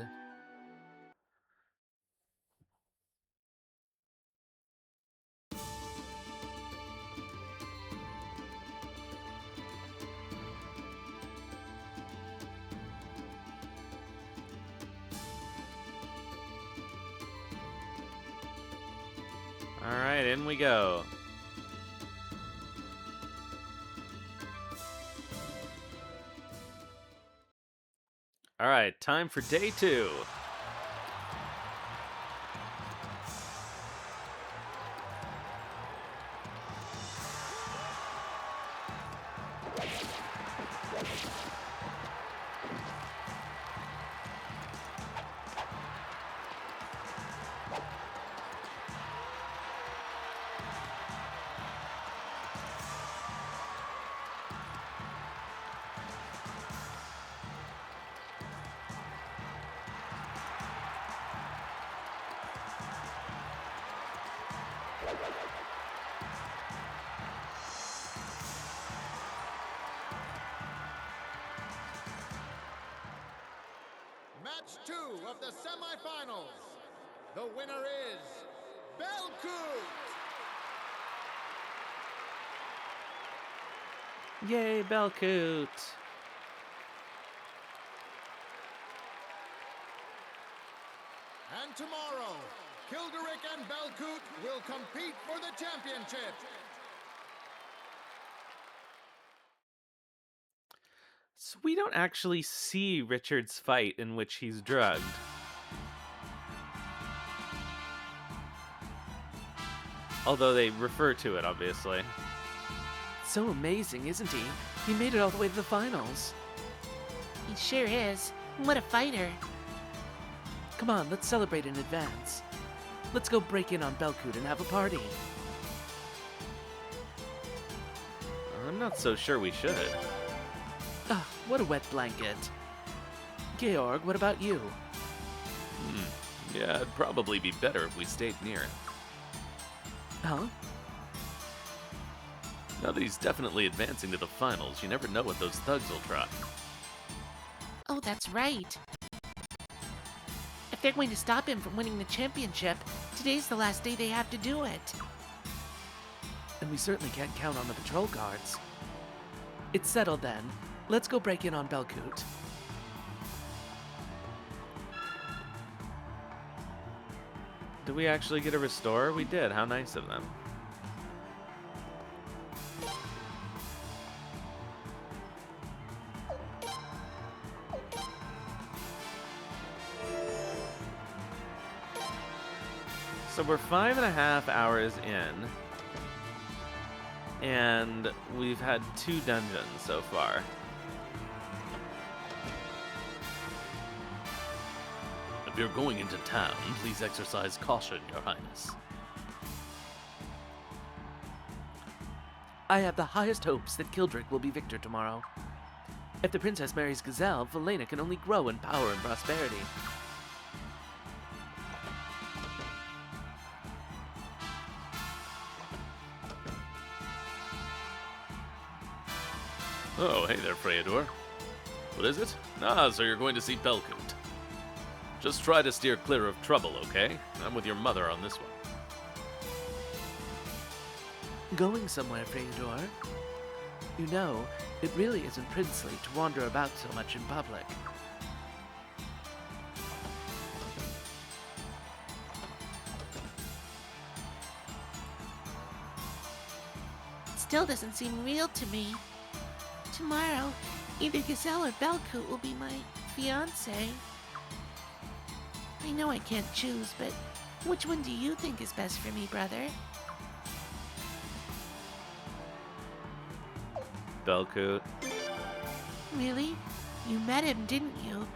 All right, in we go. All right, time for day 2. Match 2 of the semifinals. The winner is Belcoot! Yay, Belcoot! And tomorrow, Kilderick and Belcoot will compete for the championship. So we don't actually see Richard's fight in which he's drugged. Although they refer to it, obviously. So amazing, isn't he? He made it all the way to the finals. He sure is. What a fighter. Come on, let's celebrate in advance. Let's go break in on Belcoot and have a party. I'm not so sure we should. Ah, what a wet blanket. Georg, what about you? Yeah, it'd probably be better if we stayed near it. Huh? Now that he's definitely advancing to the finals, you never know what those thugs will try. Oh, that's right. If they're going to stop him from winning the championship, today's the last day they have to do it. And we certainly can't count on the patrol guards. It's settled then. Let's go break in on Belcoot. Did we actually get a restore? We did. How nice of them. So we're 5.5 hours in, and we've had 2 dungeons so far. If you're going into town, please exercise caution, Your Highness. I have the highest hopes that Kildrick will be victor tomorrow. If the princess marries Gazelle, Valena can only grow in power and prosperity. Oh, hey there, Freydor. What is it? Ah, so you're going to see Belcoot. Just try to steer clear of trouble, okay? I'm with your mother on this one. Going somewhere, Freydor? You know, it really isn't princely to wander about so much in public. It still doesn't seem real to me. Tomorrow, either Gazelle or Belcoot will be my fiancé. I know I can't choose, but which one do you think is best for me, brother? Belcoot. Really? You met him, didn't you?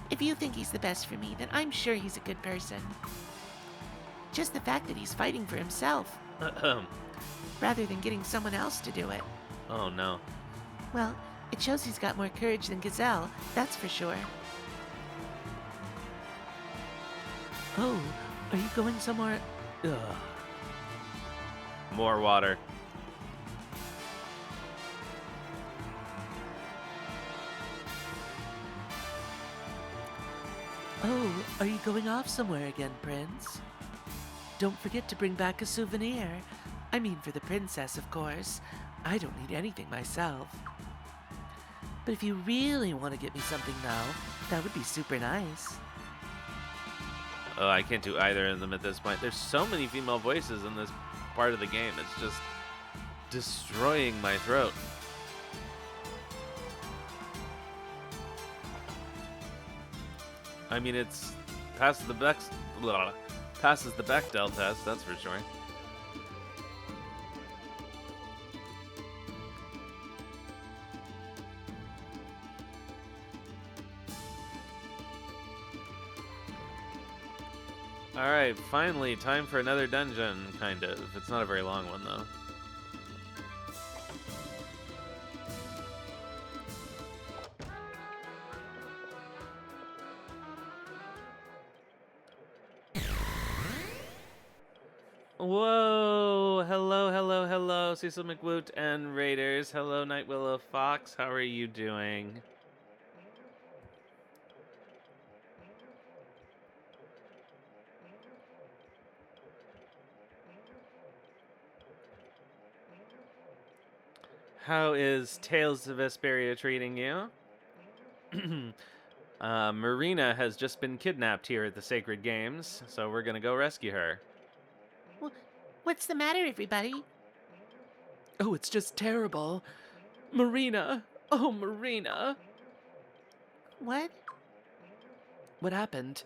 If you think he's the best for me, then I'm sure he's a good person. Just the fact that he's fighting for himself, rather than getting someone else to do it. Oh, no. Well, it shows he's got more courage than Gazelle, that's for sure. Oh, are you going somewhere? Ugh. More water. Oh, are you going off somewhere again, Prince? Don't forget to bring back a souvenir. I mean, for the princess, of course. I don't need anything myself. But if you really want to get me something now, that would be super nice. Oh, I can't do either of them at this point. There's so many female voices in this part of the game. It's just destroying my throat. I mean, it's passes the Bechdel test, that's for sure. Alright, finally, time for another dungeon, kind of. It's not a very long one, though. Whoa! Hello, hello, hello, Cecil McWoot and Raiders. Hello, Night Willow Fox. How are you doing? How is Tales of Vesperia treating you? Marina has just been kidnapped here at the Sacred Games, so we're gonna go rescue her. What's the matter, everybody? Oh, it's just terrible. Marina! Oh, Marina! What? What happened?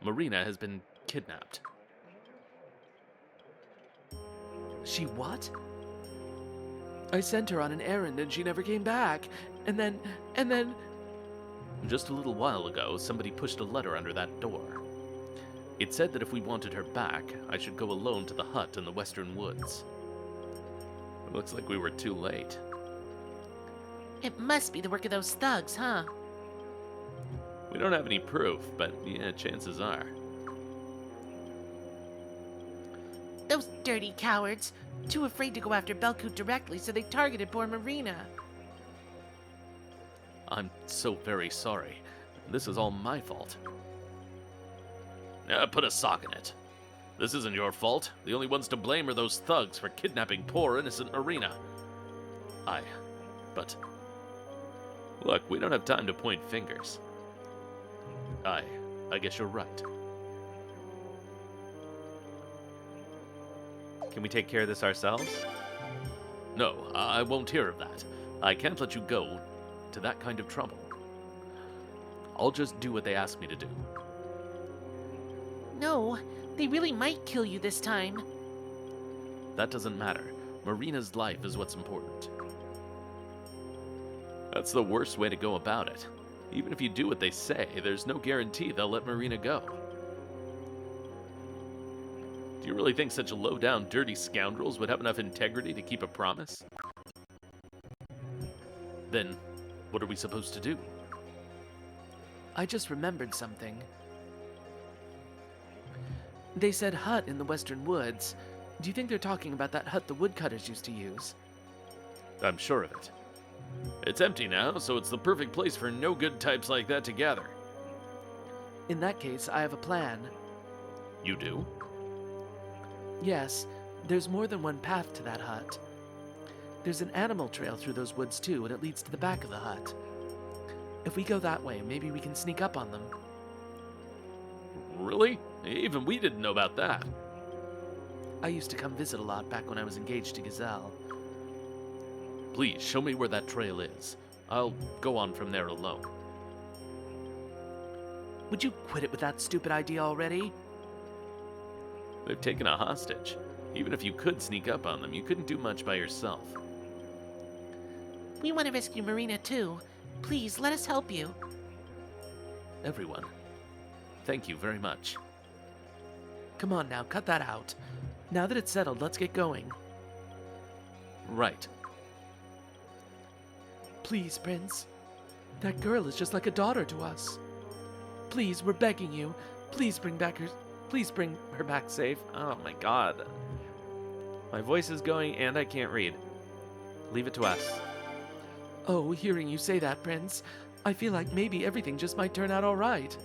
Marina has been kidnapped. She what? I sent her on an errand and she never came back. And then... Just a little while ago, somebody pushed a letter under that door. It said that if we wanted her back, I should go alone to the hut in the western woods. It looks like we were too late. It must be the work of those thugs, huh? We don't have any proof, but yeah, chances are. Those dirty cowards. Too afraid to go after Belcoot directly, so they targeted poor Marina. I'm so very sorry. This is all my fault. Put a sock in it. This isn't your fault. The only ones to blame are those thugs for kidnapping poor innocent Marina. But... Look, we don't have time to point fingers. I guess you're right. Can we take care of this ourselves? No, I won't hear of that. I can't let you go to that kind of trouble. I'll just do what they ask me to do. No, they really might kill you this time. That doesn't matter. Marina's life is what's important. That's the worst way to go about it. Even if you do what they say, there's no guarantee they'll let Marina go. Do you really think such low-down, dirty scoundrels would have enough integrity to keep a promise? Then, what are we supposed to do? I just remembered something. They said hut in the western woods. Do you think they're talking about that hut the woodcutters used to use? I'm sure of it. It's empty now, so it's the perfect place for no-good types like that to gather. In that case, I have a plan. You do? Yes, there's more than one path to that hut. There's an animal trail through those woods too, and it leads to the back of the hut. If we go that way, maybe we can sneak up on them. Really? Even we didn't know about that. I used to come visit a lot back when I was engaged to Gazelle. Please, show me where that trail is. I'll go on from there alone. Would you quit it with that stupid idea already? They've taken a hostage. Even if you could sneak up on them, you couldn't do much by yourself. We want to rescue Marina too. Please, let us help you. Everyone, thank you very much. Come on now, cut that out. Now that it's settled, let's get going. Right. Please, Prince. That girl is just like a daughter to us. Please, we're begging you. Please bring her back safe. Oh my god. My voice is going and I can't read. Leave it to us. Oh, hearing you say that, Prince, I feel like maybe everything just might turn out all right.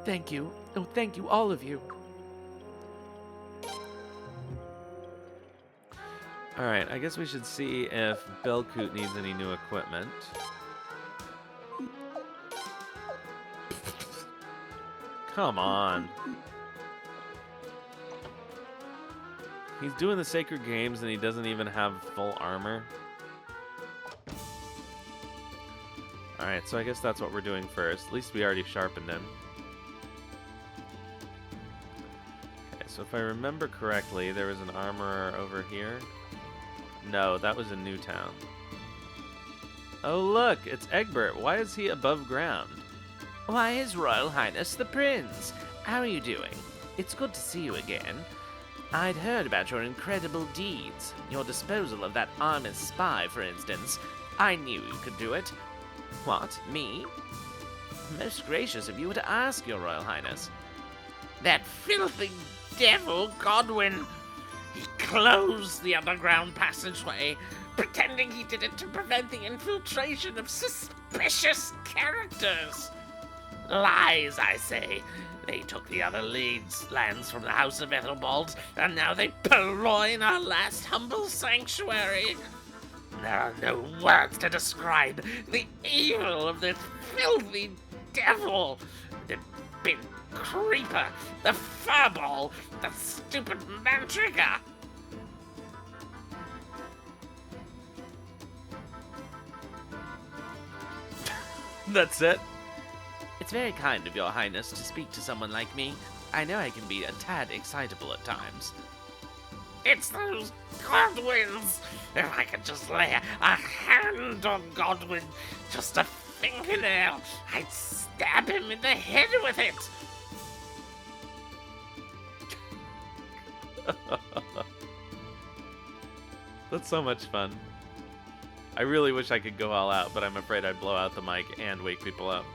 Thank you. Oh, thank you, all of you. Alright, I guess we should see if Belcoot needs any new equipment. Come on. He's doing the Sacred Games and he doesn't even have full armor. Alright, so I guess that's what we're doing first. At least we already sharpened him. Okay, so if I remember correctly, there was an armorer over here. No, that was in Newtown. Oh look, it's Egbert. Why is he above ground? Why, His Royal Highness the Prince. How are you doing? It's good to see you again. I'd heard about your incredible deeds. Your disposal of that Armis spy, for instance. I knew you could do it. What, me? Most gracious of you to ask, Your Royal Highness. That filthy devil, Godwin. He closed the underground passageway, pretending he did it to prevent the infiltration of suspicious characters. Lies, I say. They took the other lands from the House of Ethelbald, and now they purloin our last humble sanctuary. There are no words to describe the evil of this filthy devil. The big creeper, the furball, the stupid mantrigger. That's it? It's very kind of your highness to speak to someone like me. I know I can be a tad excitable at times. It's those Godwins! If I could just lay a hand on Godwin, just a fingernail, I'd stab him in the head with it! That's so much fun. I really wish I could go all out, but I'm afraid I'd blow out the mic and wake people up.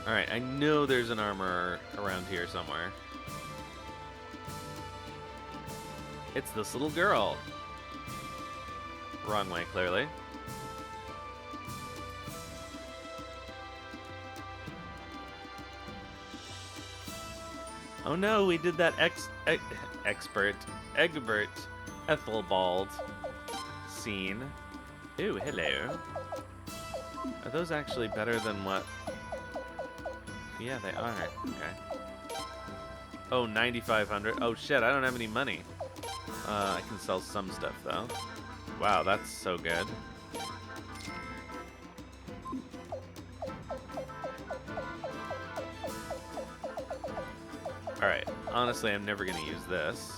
Alright, I know there's an armorer around here somewhere. It's this little girl. Wrong way, clearly. Oh no, we did that Egbert Ethelbald scene. Ooh, hello. Are those actually better than what? Yeah, they are. Okay. Oh, 9,500. Oh shit, I don't have any money. I can sell some stuff though. Wow, that's so good. Alright, honestly, I'm never gonna use this.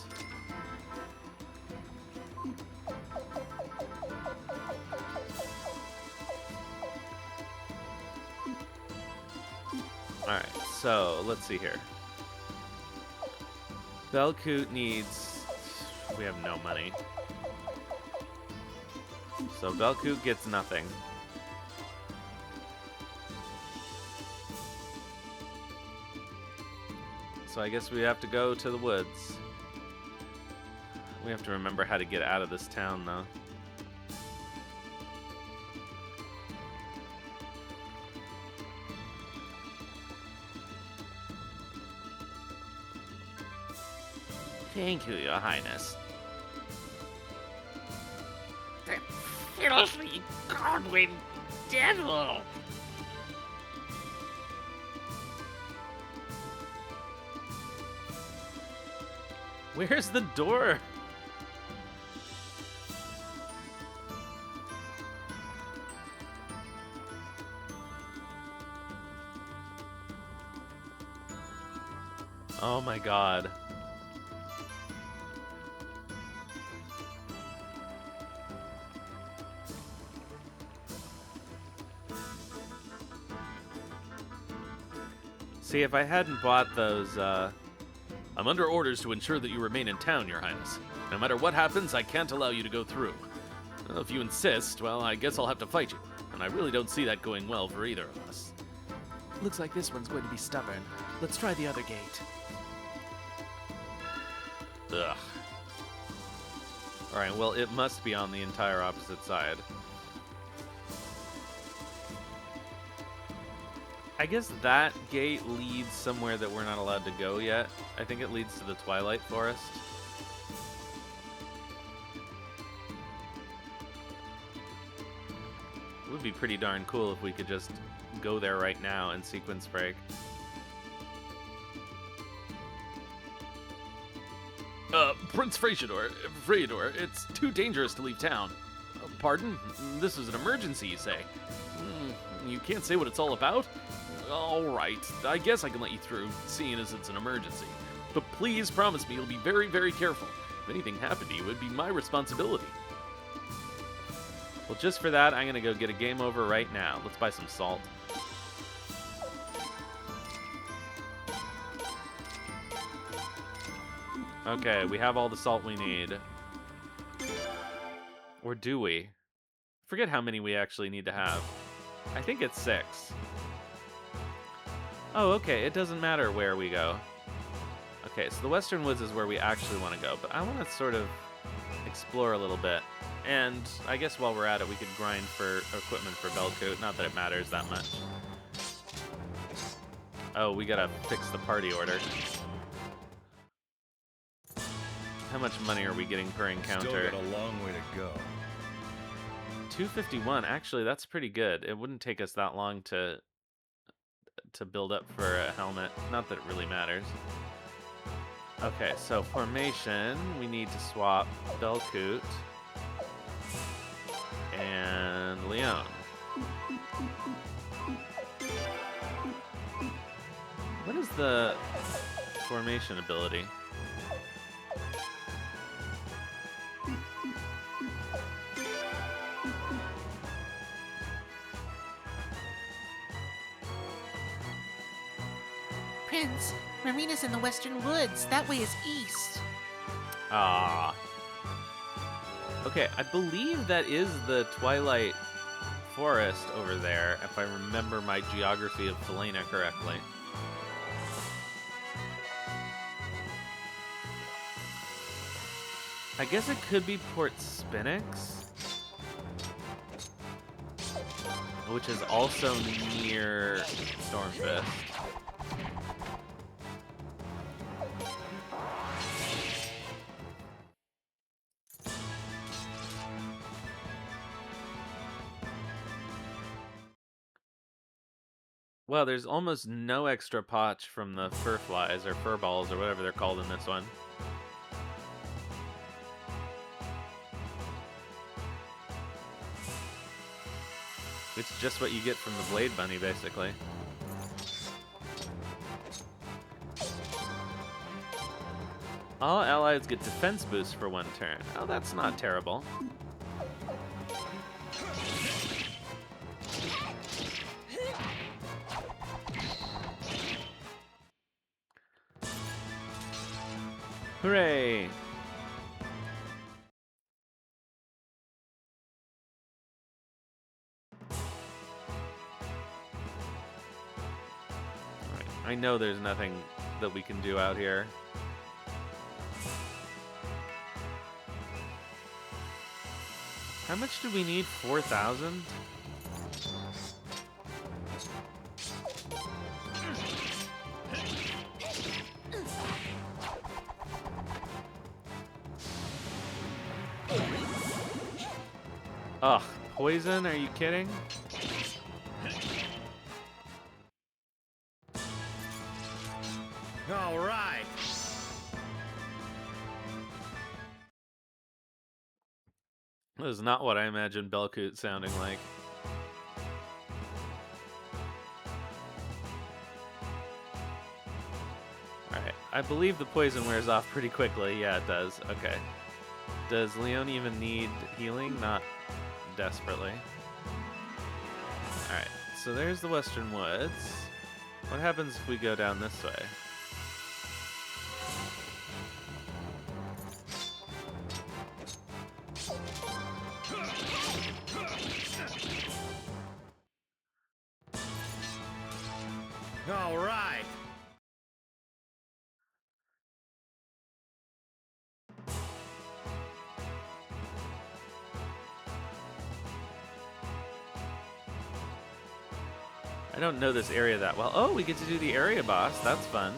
Alright, so let's see here. Belcoot needs... We have no money. So Belcoot gets nothing. So I guess we have to go to the woods. We have to remember how to get out of this town, though. Thank you, Your Highness. The filthy Godwin devil! Where's the door? Oh my god. See, if I hadn't bought those, I'm under orders to ensure that you remain in town, Your Highness. No matter what happens, I can't allow you to go through. Well, if you insist, well, I guess I'll have to fight you. And I really don't see that going well for either of us. Looks like this one's going to be stubborn. Let's try the other gate. Ugh. Alright, well, it must be on the entire opposite side. I guess that gate leads somewhere that we're not allowed to go yet. I think it leads to the Twilight Forest. It would be pretty darn cool if we could just go there right now and sequence break. Prince Freydor, it's too dangerous to leave town. Pardon? This is an emergency, you say? You can't say what it's all about? All right, I guess I can let you through, seeing as it's an emergency. But please promise me you'll be very, very careful. If anything happened to you, it'd be my responsibility. Well, just for that, I'm gonna go get a game over right now. Let's buy some salt. Okay, we have all the salt we need. Or do we? Forget how many we actually need to have. I think it's 6. Oh, okay, it doesn't matter where we go. Okay, so the Western Woods is where we actually want to go, but I want to sort of explore a little bit. And I guess while we're at it, we could grind for equipment for Belcoot. Not that it matters that much. Oh, we gotta fix the party order. How much money are we getting per encounter? Still got a long way to go. 251. Actually, that's pretty good. It wouldn't take us that long to build up for a helmet. Not that it really matters. Okay, so formation. We need to swap Belcoot and Leon. What is the formation ability? Prince, Marina's in the Western Woods. That way is east. Ah. Okay, I believe that is the Twilight Forest over there, if I remember my geography of Felena correctly. I guess it could be Port Spinix, which is also near Stormfist. Well, there's almost no extra potch from the fur flies or fur balls or whatever they're called in this one. It's just what you get from the Blade Bunny, basically. All allies get defense boost for 1 turn. Oh, that's not terrible. Hooray! Alright, I know there's nothing that we can do out here. How much do we need? 4,000? Ugh, poison? Are you kidding? All right. That is not what I imagined Belcoot sounding like. Alright, I believe the poison wears off pretty quickly. Yeah, it does. Okay. Does Leon even need healing? Not desperately. Alright, so there's the Western Woods. What happens if we go down this way? All right. I don't know this area that well. Oh, we get to do the area boss. That's fun.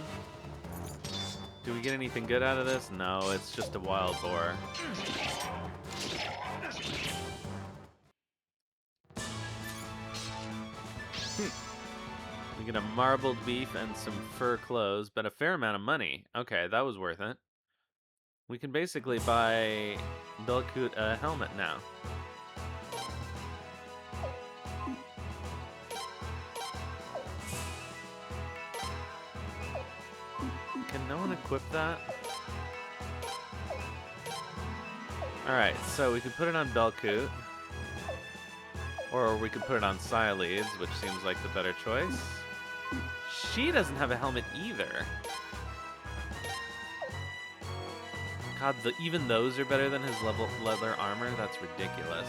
Do we get anything good out of this? No, it's just a wild boar. We get a marbled beef and some fur clothes, but a fair amount of money. Okay, that was worth it. We can basically buy Belcoot a helmet now. Can no one equip that? Alright, so we could put it on Belcoot. Or we could put it on Sileads, which seems like the better choice. She doesn't have a helmet either. God, even those are better than his leather armor? That's ridiculous.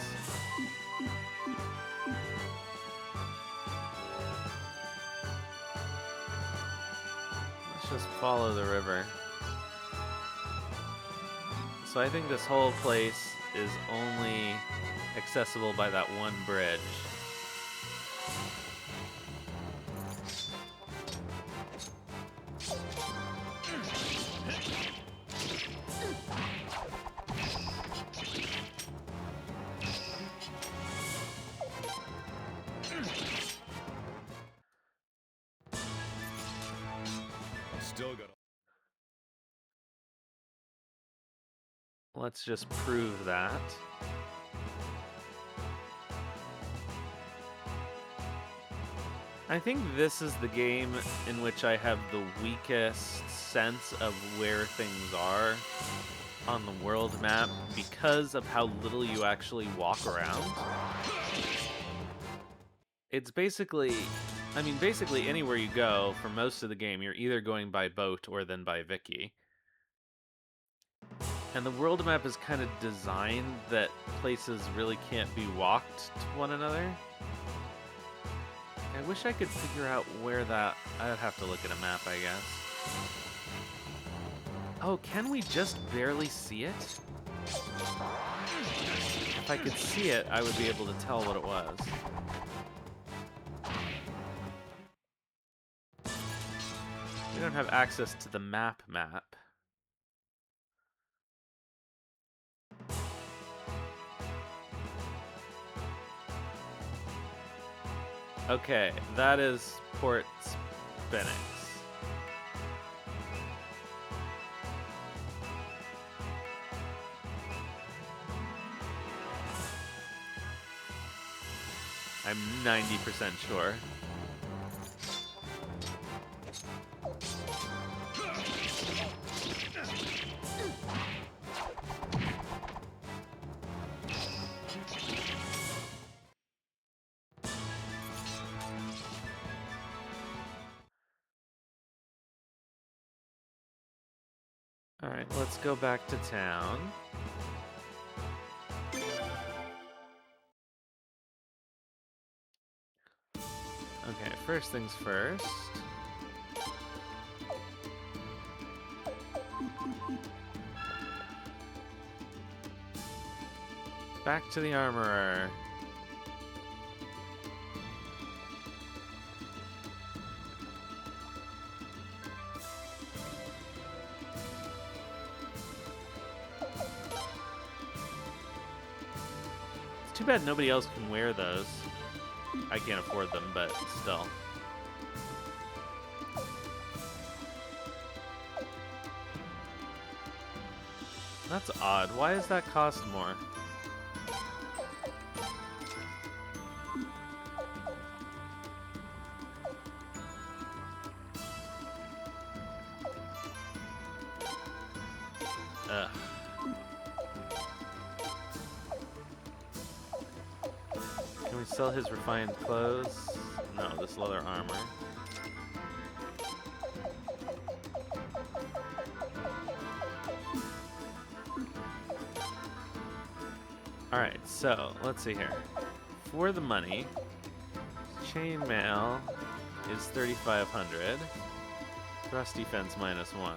Let's just follow the river. So I think this whole place is only accessible by that one bridge. Still got. Let's just prove that. I think this is the game in which I have the weakest sense of where things are on the world map because of how little you actually walk around. It's basically, I mean, basically anywhere you go for most of the game, you're either going by boat or then by Vicky. And the world map is kind of designed that places really can't be walked to one another. I wish I could figure out where that... I'd have to look at a map, I guess. Oh, can we just barely see it? If I could see it, I would be able to tell what it was. We don't have access to the map. Okay, that is Port Spinix. I'm 90% sure. Alright, let's go back to town. Okay, first things first. Back to the armorer. It's too bad nobody else can wear those. I can't afford them, but still. That's odd. Why does that cost more? Ugh. Can we sell his refined clothes? No, this leather armor. Alright, so let's see here. For the money, chainmail is 3,500. Thrust defense -1.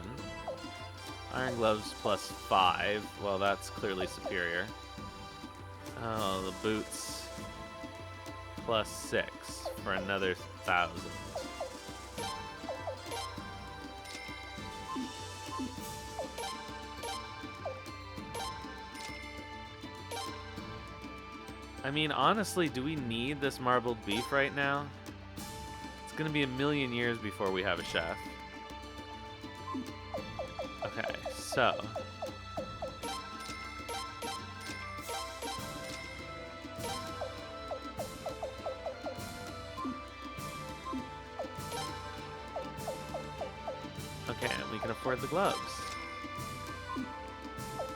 Iron gloves +5. Well, that's clearly superior. Oh, the boots +6 for another 1,000. I mean, honestly, do we need this marbled beef right now? It's gonna be a million years before we have a chef. Okay, so. Okay, and we can afford the gloves.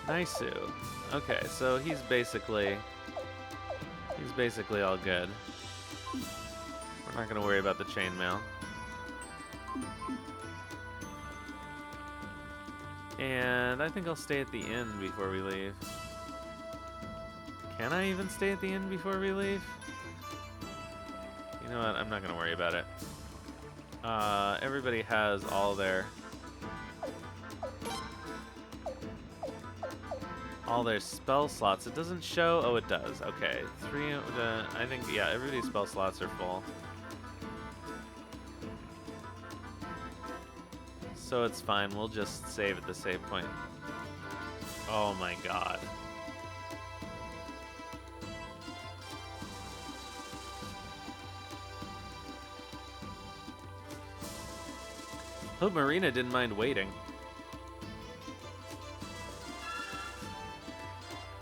Nice-oo. Okay, so he's basically all good. We're not gonna worry about the chainmail. And I think I'll stay at the inn before we leave. Can I even stay at the inn before we leave? You know what? I'm not gonna worry about it. Everybody has all their spell slots. It doesn't show. Oh, it does. Okay, I think, yeah, everybody's spell slots are full. So it's fine. We'll just save at the save point. Oh my god. Hope Marina didn't mind waiting.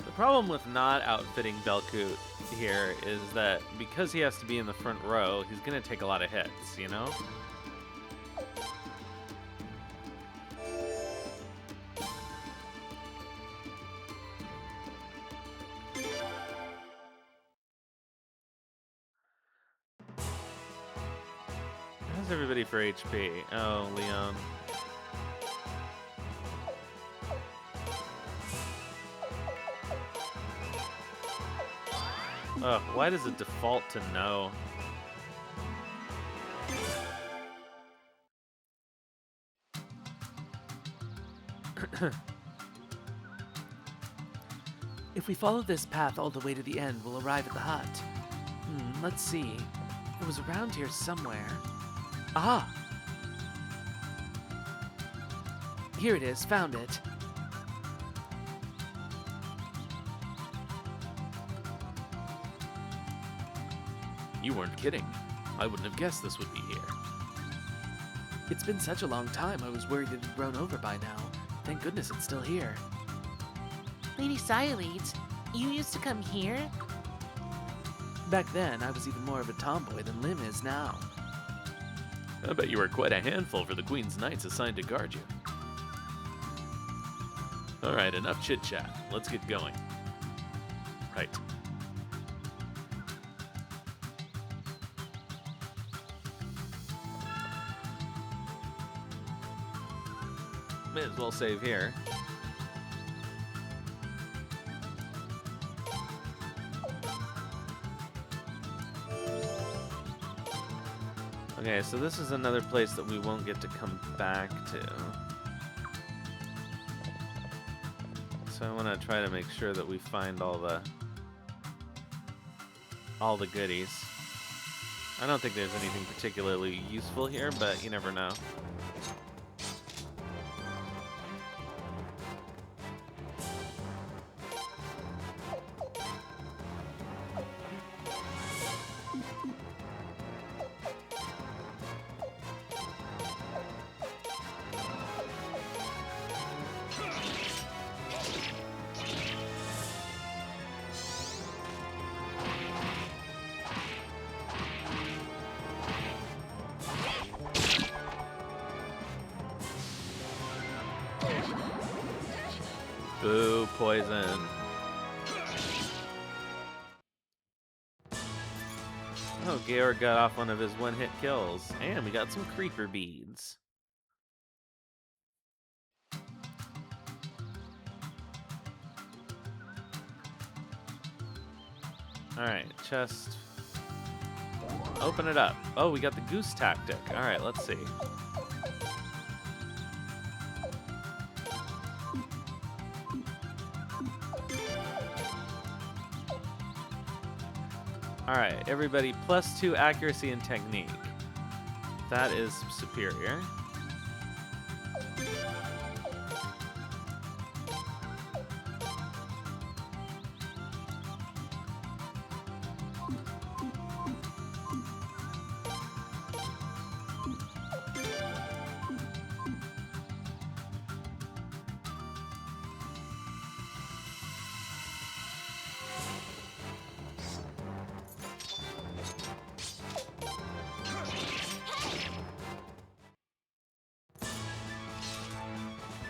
The problem with not outfitting Belcoot here is that because he has to be in the front row, he's gonna take a lot of hits, you know? How's everybody for HP? Oh, Leon. Ugh, why does it default to no? If we follow this path all the way to the end, we'll arrive at the hut. Let's see. It was around here somewhere. Aha! Here it is, found it. You weren't kidding. I wouldn't have guessed this would be here. It's been such a long time, I was worried it had grown over by now. Thank goodness it's still here. Lady Xyledes, you used to come here? Back then, I was even more of a tomboy than Lim is now. I bet you were quite a handful for the Queen's Knights assigned to guard you. Alright, enough chit-chat. Let's get going. Right. May as well save here. Okay, so this is another place that we won't get to come back to. So I want to try to make sure that we find all the all the goodies. I don't think there's anything particularly useful here, but you never know. Boo, poison. Oh, Georg got off one of his one-hit kills. And we got some creeper beads. Alright, chest. Open it up. Oh, we got the goose tactic. Alright, let's see. Alright, everybody, +2 accuracy and technique. That is superior.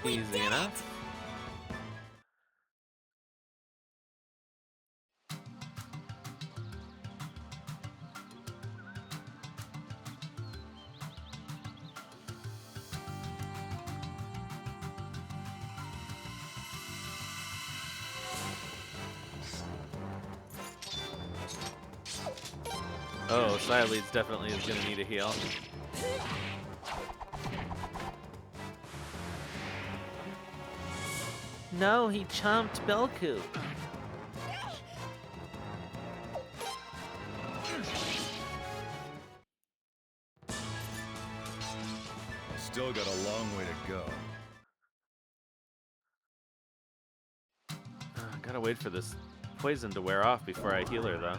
Easy enough. Oh, Sileeds definitely is going to need a heal. No, he chomped Belcoot. Still got a long way to go. Gotta wait for this poison to wear off before I heal her, though.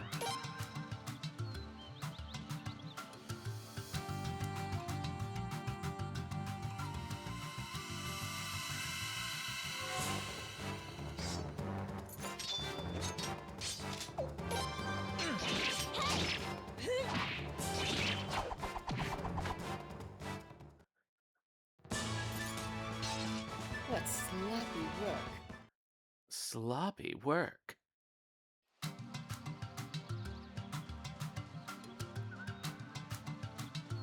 What sloppy work. Sloppy work.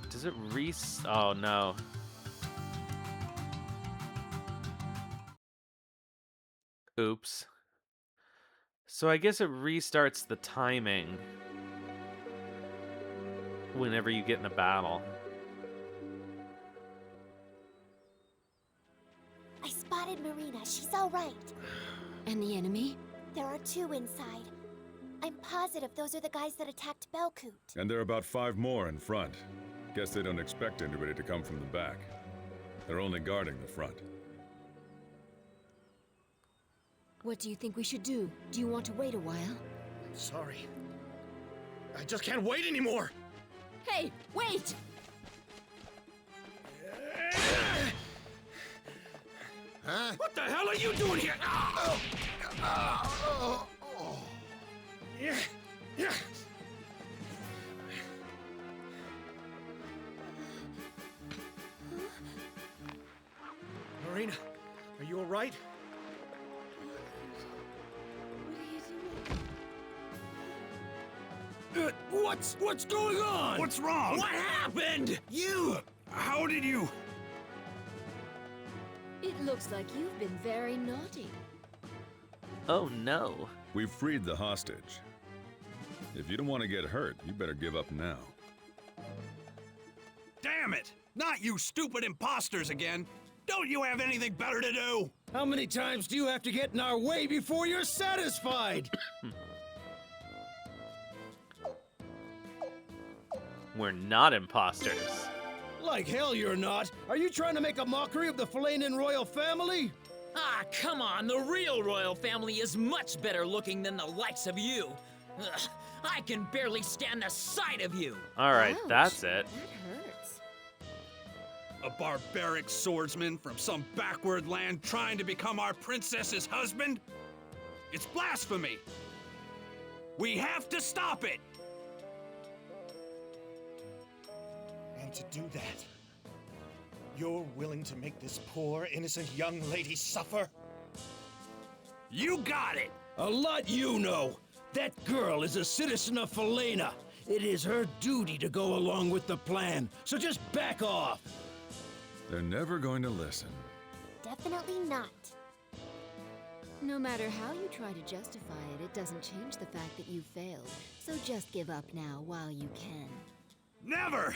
Does it oh no. Oops. So I guess it restarts the timing whenever you get in a battle. I spotted Marina. She's all right. And the enemy? There are 2 inside. I'm positive those are the guys that attacked Belcoot. And there are about 5 more in front. Guess they don't expect anybody to come from the back. They're only guarding the front. What do you think we should do? Do you want to wait a while? Sorry. I just can't wait anymore! Hey, wait! Huh? What the hell are you doing here? Yeah. Yeah. Marina, are you all right? What's going on? What's wrong? What happened? You! How did you? It looks like you've been very naughty. Oh no. We've freed the hostage. If you don't want to get hurt, you better give up now. Damn it! Not you stupid imposters again! Don't you have anything better to do? How many times do you have to get in our way before you're satisfied? We're not imposters. Like hell you're not. Are you trying to make a mockery of the Falanan royal family? Ah, come on, the real royal family is much better looking than the likes of you. Ugh, I can barely stand the sight of you. Alright, Ouch, that's it. That hurts. A barbaric swordsman from some backward land trying to become our princess's husband? It's blasphemy! We have to stop it! And to do that, you're willing to make this poor, innocent young lady suffer? You got it! A lot you know. That girl is a citizen of Falena. It is her duty to go along with the plan, so just back off. They're never going to listen. Definitely not. No matter how you try to justify it, it doesn't change the fact that you failed. So just give up now while you can. Never!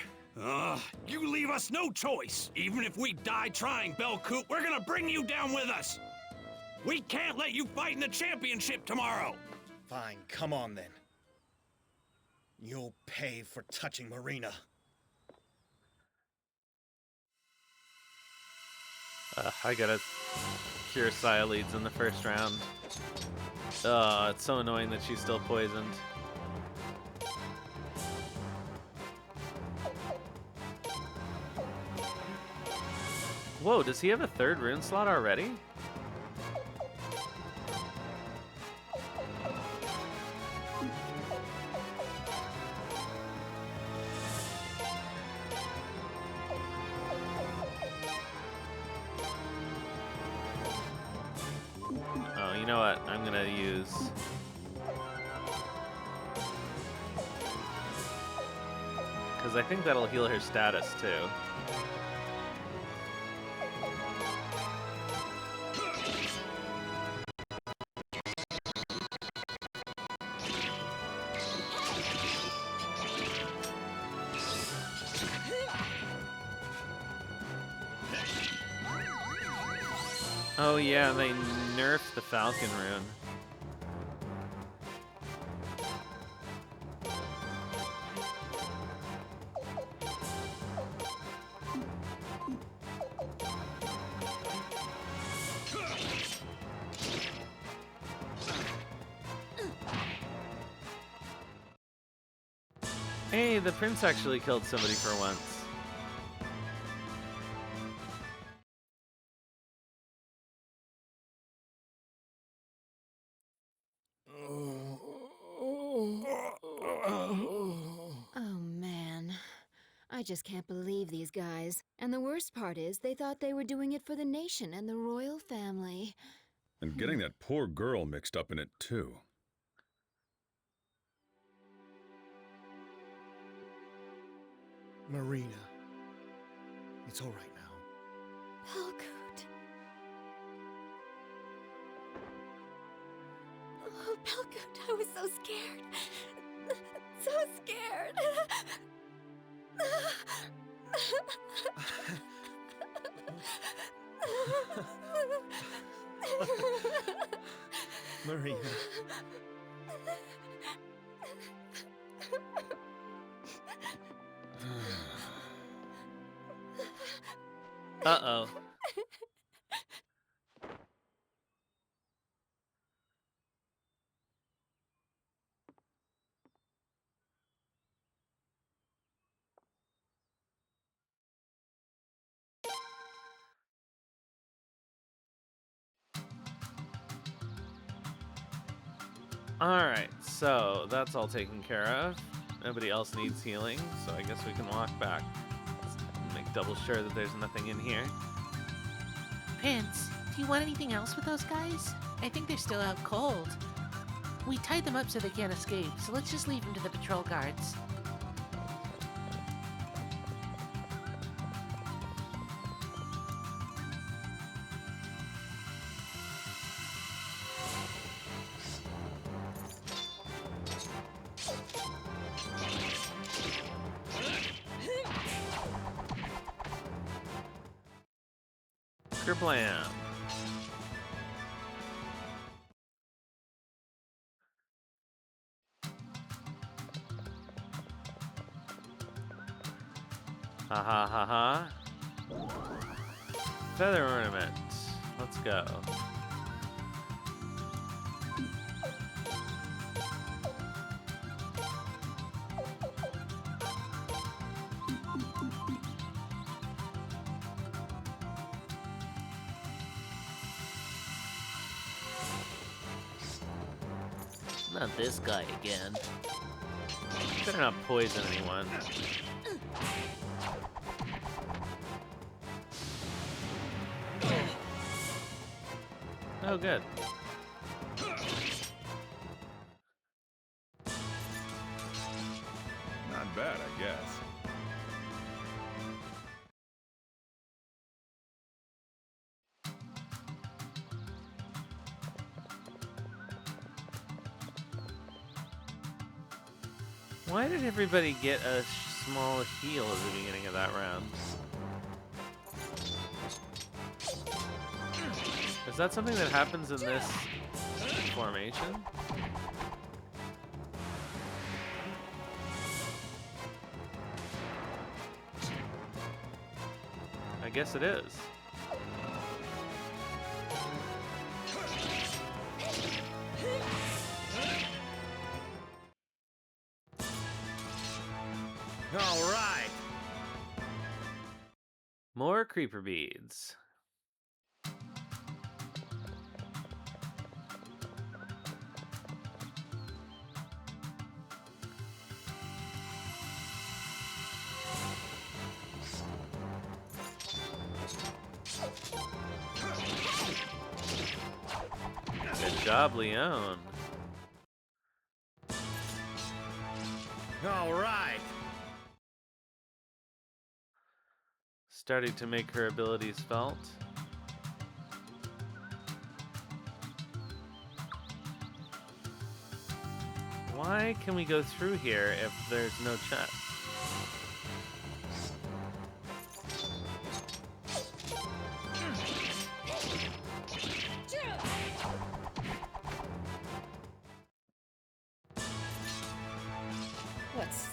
You leave us no choice. Even if we die trying, Belcoot, we're gonna bring you down with us. We can't let you fight in the championship tomorrow. Fine, come on then. You'll pay for touching Marina. I gotta cure Cyleads in the first round. It's so annoying that she's still poisoned. Whoa, does he have a third rune slot already? Oh, you know what? I'm gonna use... because I think that'll heal her status, too. Oh yeah, they nerfed the Falcon rune. Hey, the prince actually killed somebody for once. Oh man. I just can't believe these guys. And the worst part is, they thought they were doing it for the nation and the royal family. And getting that poor girl mixed up in it, too. Marina. It's all right now. Belcoot. Oh, Belcoot, I was so scared. So scared. Marina. Uh-oh. Alright, so that's all taken care of. Nobody else needs healing, so I guess we can walk back. Let's make double sure that there's nothing in here. Prince, do you want anything else with those guys? I think they're still out cold. We tied them up so they can't escape, so let's just leave them to the patrol guards. Kerblam. Ha ha ha ha. Feather ornament. Let's go. Not this guy again. Better not poison anyone. Oh, good. Not bad, I guess. Why did everybody get a small heal at the beginning of that round? Is that something that happens in this formation? I guess it is. All right. More creeper beads. Good job, Leon. All right. Starting to make her abilities felt. Why can we go through here if there's no chest? What's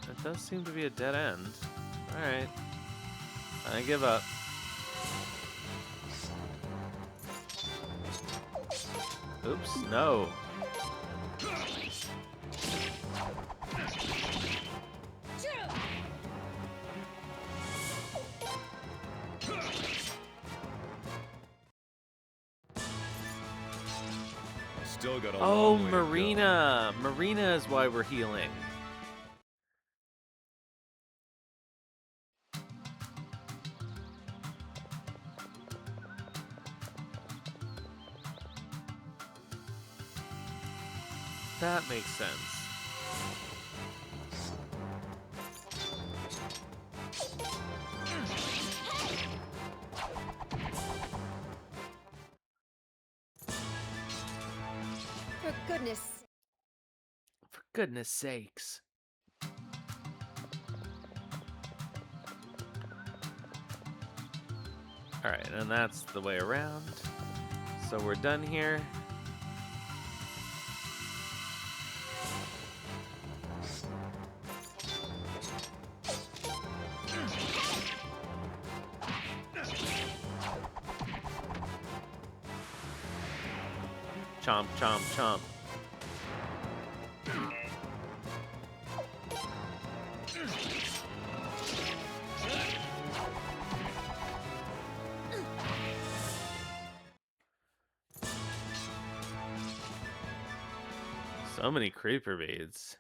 It does seem to be a dead end. Alright. I give up. Oops, no. Still got a Oh, long way to go. Marina! Marina is why we're healing. That makes sense. For goodness. For goodness sakes. Alright, and that's the way around. So we're done here. Chomp, chomp, chomp. So many creeper beads.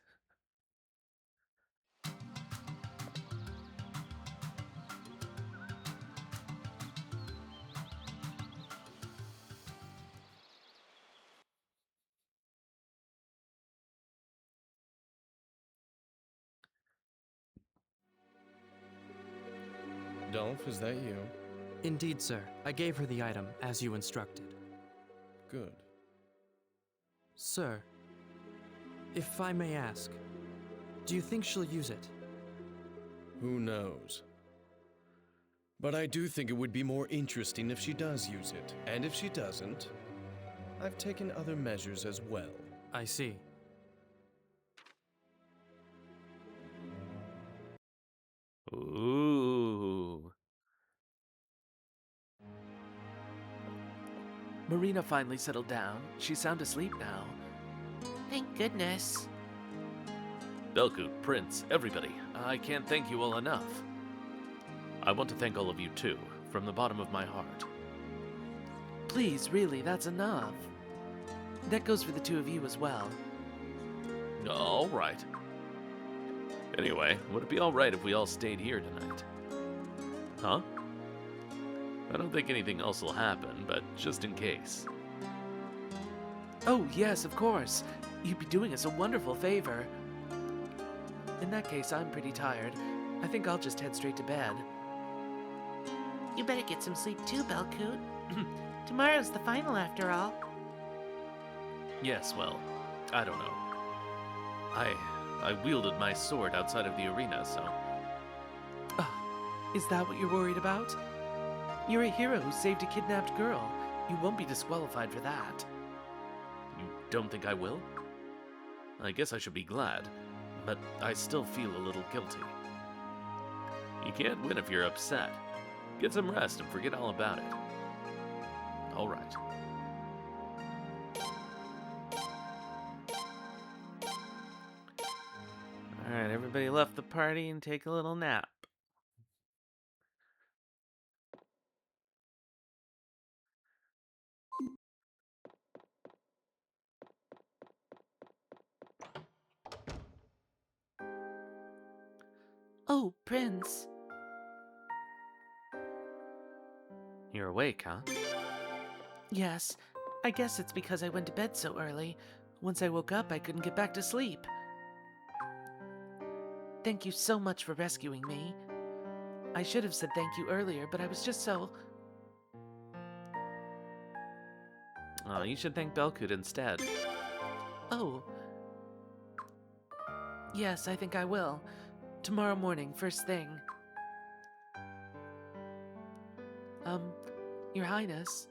Dolph, is that you? Indeed, sir. I gave her the item, as you instructed. Good. Sir, if I may ask, do you think she'll use it? Who knows? But I do think it would be more interesting if she does use it. And if she doesn't, I've taken other measures as well. I see. Ooh. Marina finally settled down. She's sound asleep now. Thank goodness. Belcoot, Prince, everybody, I can't thank you all enough. I want to thank all of you too, from the bottom of my heart. Please, really, that's enough. That goes for the two of you as well. All right. Anyway, would it be all right if we all stayed here tonight? Huh? I don't think anything else will happen, but just in case. Oh, yes, of course. You'd be doing us a wonderful favor. In that case, I'm pretty tired. I think I'll just head straight to bed. You better get some sleep too, Belcoot. Tomorrow's the final after all. Yes, well, I don't know. I wielded my sword outside of the arena, so... Is that what you're worried about? You're a hero who saved a kidnapped girl. You won't be disqualified for that. You don't think I will? I guess I should be glad, but I still feel a little guilty. You can't win if you're upset. Get some rest and forget all about it. All right. All right, everybody left the party and take a little nap. Oh, Prince. You're awake, huh? Yes. I guess it's because I went to bed so early. Once I woke up, I couldn't get back to sleep. Thank you so much for rescuing me. I should have said thank you earlier, but I was just so... Oh, you should thank Belcoot instead. Oh. Yes, I think I will. Tomorrow morning, first thing. Your Highness.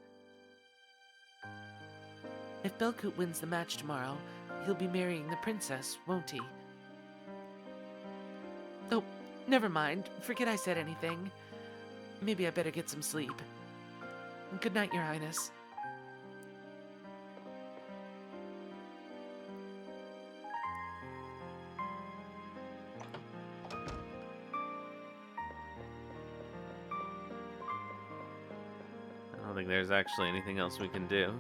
If Belcoot wins the match tomorrow, he'll be marrying the princess, won't he? Oh, never mind. Forget I said anything. Maybe I better get some sleep. Good night, Your Highness. I don't think there's actually anything else we can do.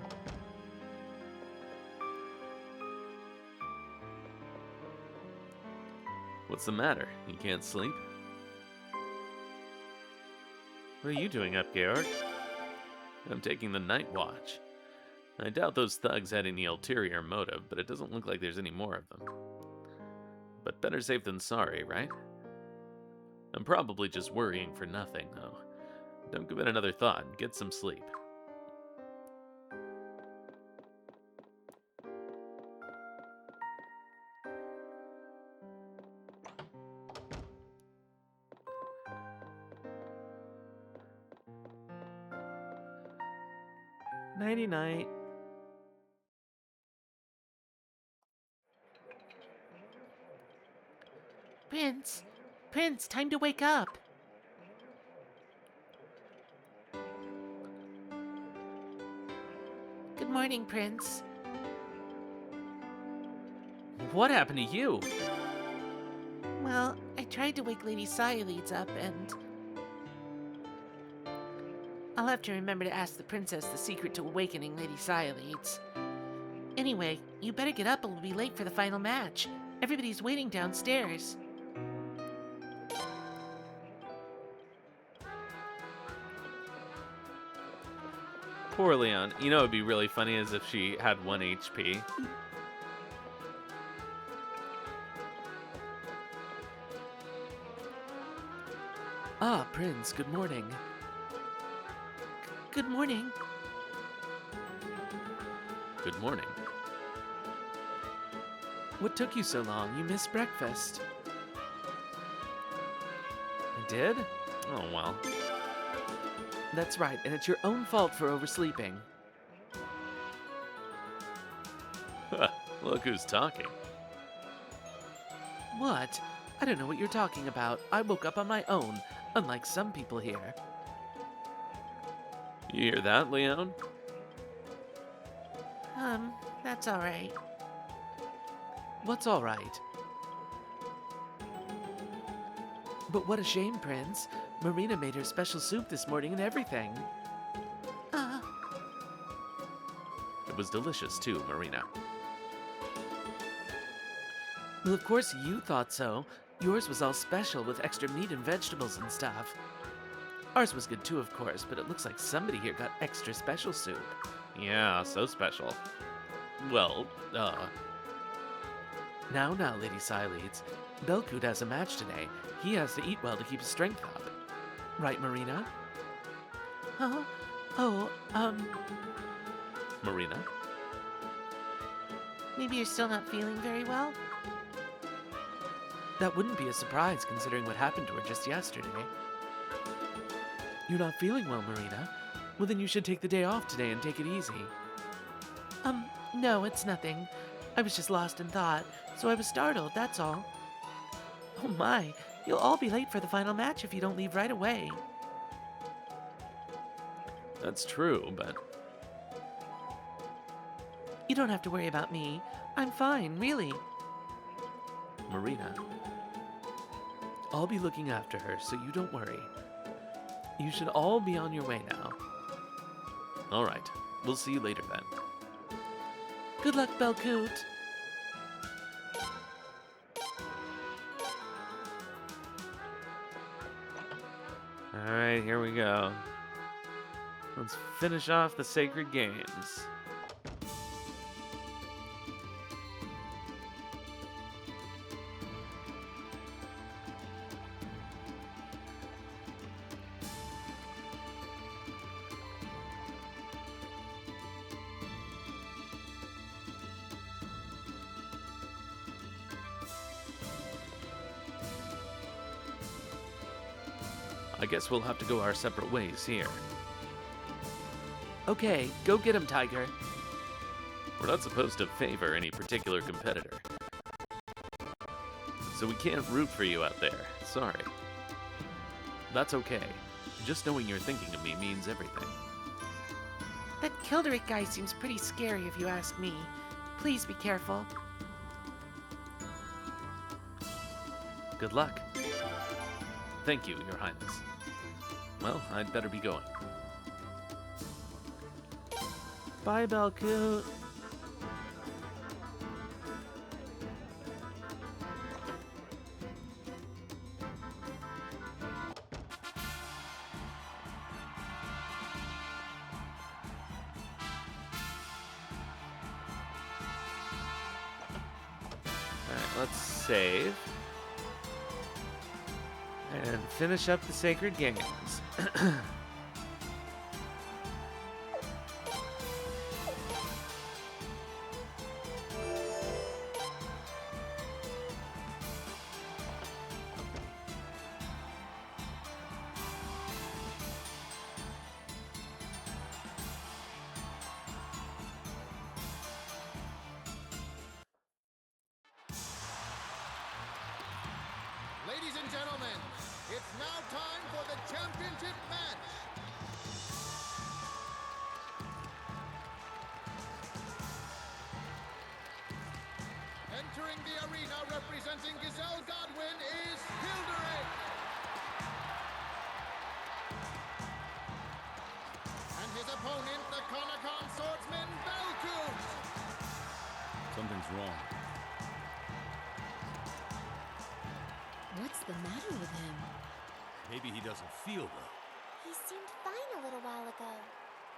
What's the matter? You can't sleep? What are you doing up, Georg? I'm taking the night watch. I doubt those thugs had any ulterior motive, but it doesn't look like there's any more of them. But better safe than sorry, right? I'm probably just worrying for nothing, though. Don't give it another thought. Get some sleep. Nighty-night. Prince! Prince, time to wake up! Good morning, Prince. What happened to you? Well, I tried to wake Lady Cyaleeds up and... I'll have to remember to ask the princess the secret to awakening Lady Cyaleeds. Anyway, you better get up or we'll be late for the final match. Everybody's waiting downstairs. Poor Leon. You know what would be really funny is if she had 1 HP. Ah, Prince, good morning. Good morning. Good morning. What took you so long? You missed breakfast. I did? Oh, well. That's right, and it's your own fault for oversleeping. Look who's talking. What? I don't know what you're talking about. I woke up on my own, unlike some people here. You hear that, Leon? That's alright. What's all right? But what a shame, Prince. Marina made her special soup this morning and everything. It was delicious too, Marina. Well, of course you thought so. Yours was all special with extra meat and vegetables and stuff. Ours was good too, of course, but it looks like somebody here got extra special soup. Yeah, so special. Well, Now, Lady Sileads. Belcoot has a match today. He has to eat well to keep his strength up. Right, Marina? Huh? Marina? Maybe you're still not feeling very well? That wouldn't be a surprise considering what happened to her just yesterday. You're not feeling well, Marina? Well, then you should take the day off today and take it easy. No, it's nothing. I was just lost in thought, so I was startled, that's all. Oh my, you'll all be late for the final match if you don't leave right away. That's true, but... You don't have to worry about me. I'm fine, really. Marina, I'll be looking after her, so you don't worry. You should all be on your way now. All right, we'll see you later then. Good luck, Belcoot. All right, here we go. Let's finish off the sacred games. I guess we'll have to go our separate ways here. Okay, go get him, Tiger. We're not supposed to favor any particular competitor. So we can't root for you out there. Sorry. That's okay. Just knowing you're thinking of me means everything. That Kilderic guy seems pretty scary if you ask me. Please be careful. Good luck. Thank you, Your Highness. Well, I'd better be going. Bye, Belcoot. Alright, let's save. And finish up the sacred games. Ladies and gentlemen, it's now time for the championship match. Entering the arena representing Giselle Godwin is Hilderic. And his opponent, the Konokan swordsman, Belcoot. Something's wrong. What's the matter with him? Maybe he doesn't feel well. He seemed fine a little while ago.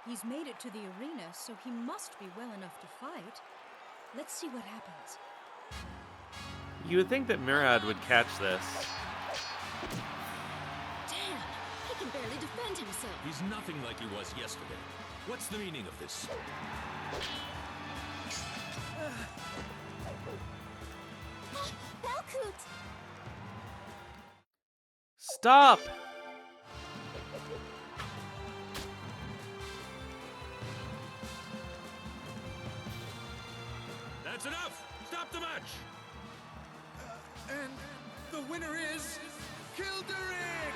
He's made it to the arena, so he must be well enough to fight. Let's see what happens. You would think that Murad would catch this. Damn! He can barely defend himself. He's nothing like he was yesterday. What's the meaning of this? Belcoot! Stop! That's That's enough! Stop the match! And the winner is Kilderic!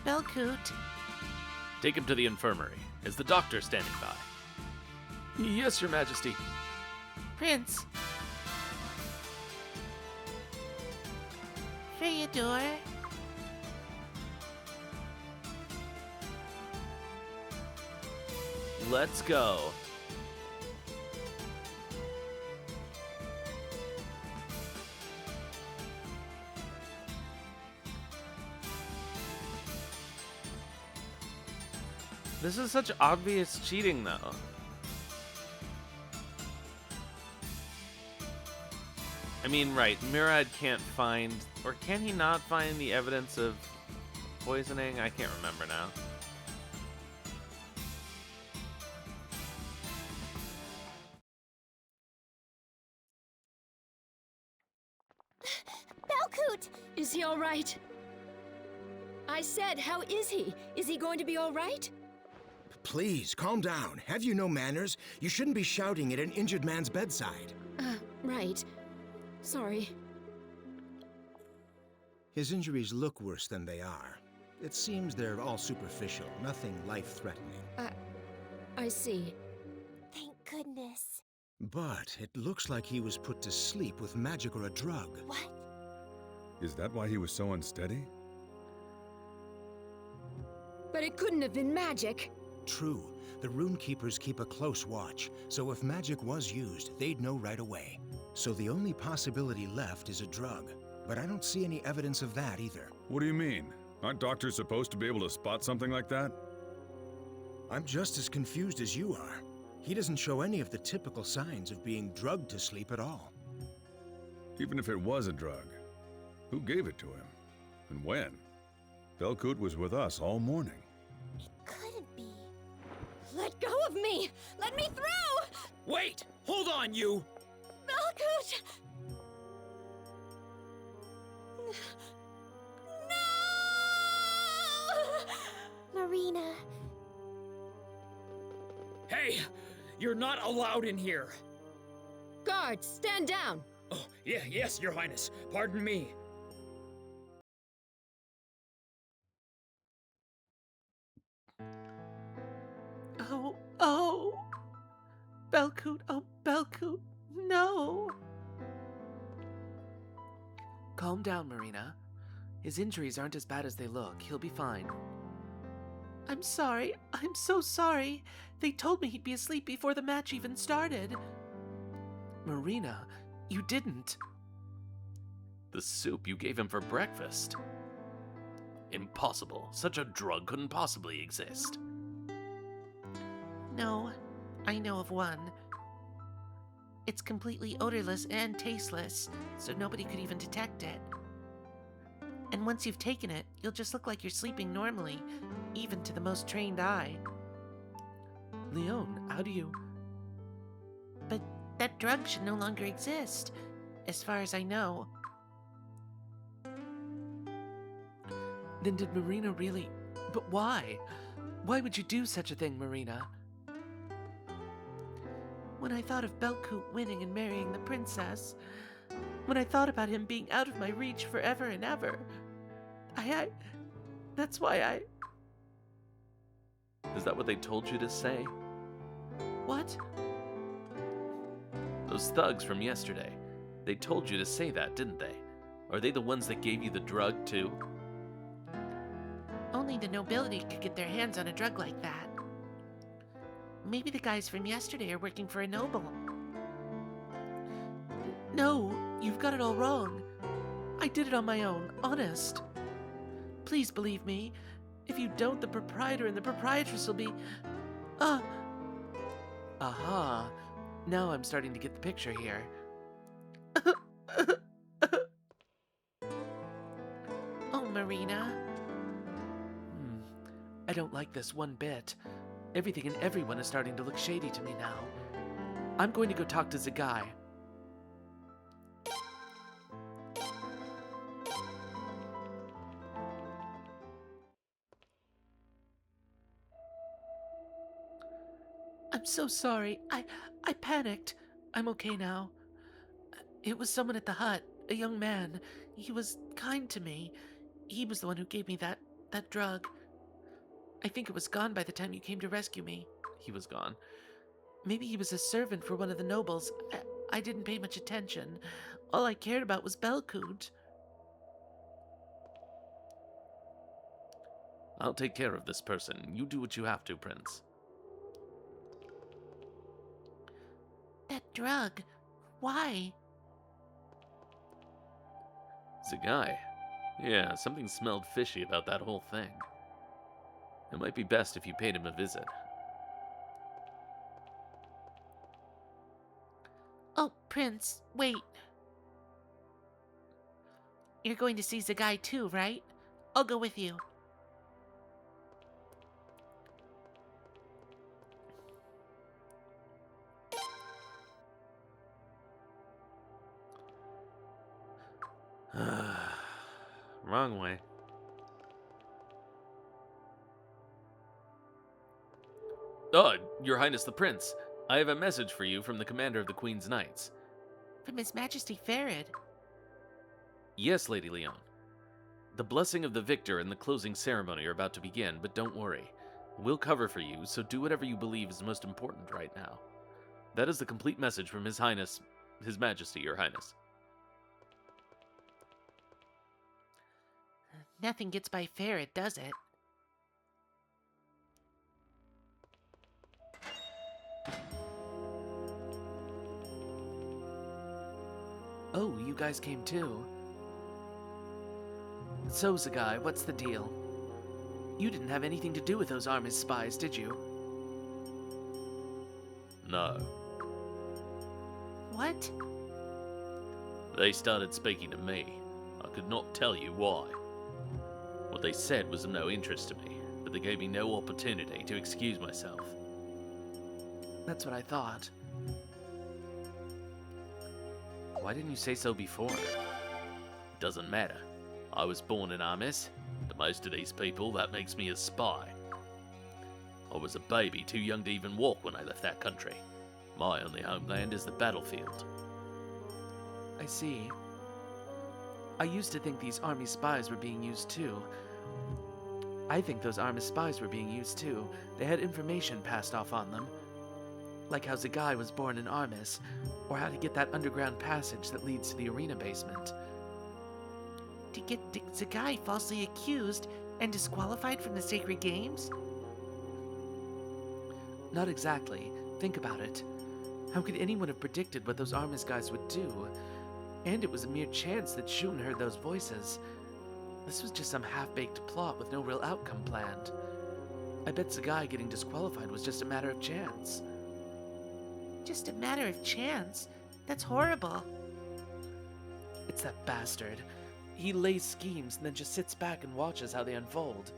Belcoot. Take him to the infirmary. Is the doctor standing by? Yes, Your Majesty. Prince. Feodor. Let's go. This is such obvious cheating, though. I mean, right, Murad can't find, or can he not find the evidence of poisoning? I can't remember now. Belcoot! Is he all right? I said, how is he? Is he going to be all right? Please, calm down. Have you no manners? You shouldn't be shouting at an injured man's bedside. Right. Sorry. His injuries look worse than they are. It seems they're all superficial, nothing life-threatening. I see. Thank goodness. But it looks like he was put to sleep with magic or a drug. What? Is that why he was so unsteady? But it couldn't have been magic. True. The Rune Keepers keep a close watch, so if magic was used, they'd know right away. So the only possibility left is a drug. But I don't see any evidence of that either. What do you mean? Aren't doctors supposed to be able to spot something like that? I'm just as confused as you are. He doesn't show any of the typical signs of being drugged to sleep at all. Even if it was a drug, who gave it to him? And when? Belcoot was with us all morning. It couldn't be. Let go of me! Let me through! Wait! Hold on, you! Belcoot! No! Marina. Hey! You're not allowed in here! Guards, stand down! Oh, yes, Your Highness. Pardon me. Oh! Belcoot, oh, Belcoot, no! Calm down, Marina. His injuries aren't as bad as they look. He'll be fine. I'm sorry. I'm so sorry. They told me he'd be asleep before the match even started. Marina, you didn't. The soup you gave him for breakfast. Impossible. Such a drug couldn't possibly exist. No, I know of one. It's completely odorless and tasteless, so nobody could even detect it. And once you've taken it, you'll just look like you're sleeping normally, even to the most trained eye. Leon, how do you... But that drug should no longer exist, as far as I know. Then did Marina really... But why? Why would you do such a thing, Marina? When I thought of Belcoot winning and marrying the princess, when I thought about him being out of my reach forever and ever, that's why I... Is that what they told you to say? What? Those thugs from yesterday. They told you to say that, didn't they? Are they the ones that gave you the drug, too? Only the nobility could get their hands on a drug like that. Maybe the guys from yesterday are working for a noble. No, you've got it all wrong. I did it on my own, honest. Please believe me. If you don't, the proprietor and the proprietress will be... Aha. Now I'm starting to get the picture here. Oh, Marina. I don't like this one bit. Everything and everyone is starting to look shady to me now. I'm going to go talk to Zagai. I'm so sorry. I panicked. I'm okay now. It was someone at the hut, a young man. He was kind to me. He was the one who gave me that drug. I think it was gone by the time you came to rescue me. He was gone. Maybe he was a servant for one of the nobles. I didn't pay much attention. All I cared about was Belcoot. I'll take care of this person. You do what you have to, Prince. That drug. Why? Zagai. Yeah, something smelled fishy about that whole thing. It might be best if you paid him a visit. Oh, Prince, wait. You're going to see Zagai too, right? I'll go with you. Wrong way. Oh, Your Highness the Prince. I have a message for you from the commander of the Queen's Knights. From His Majesty Farid. Yes, Lady Leon. The blessing of the victor and the closing ceremony are about to begin, but don't worry. We'll cover for you, so do whatever you believe is most important right now. That is the complete message from His Majesty, Your Highness. Nothing gets by Farid, does it? Oh, you guys came too. So, Zagai, what's the deal? You didn't have anything to do with those Army's spies, did you? No. What? They started speaking to me. I could not tell you why. What they said was of no interest to me, but they gave me no opportunity to excuse myself. That's what I thought. Why didn't you say so before? Doesn't matter. I was born in Armis. To most of these people, that makes me a spy. I was a baby, too young to even walk when I left that country. My only homeland is the battlefield. I see. I used to think these Army spies were being used too. I think those Army spies were being used too. They had information passed off on them. Like how Zagai was born in Armis, or how to get that underground passage that leads to the arena basement. To get Zagai falsely accused and disqualified from the Sacred Games? Not exactly. Think about it. How could anyone have predicted what those Armis guys would do? And it was a mere chance that Shun heard those voices. This was just some half-baked plot with no real outcome planned. I bet Zagai getting disqualified was just a matter of chance. Just a matter of chance? That's horrible. It's that bastard. He lays schemes and then just sits back and watches how they unfold.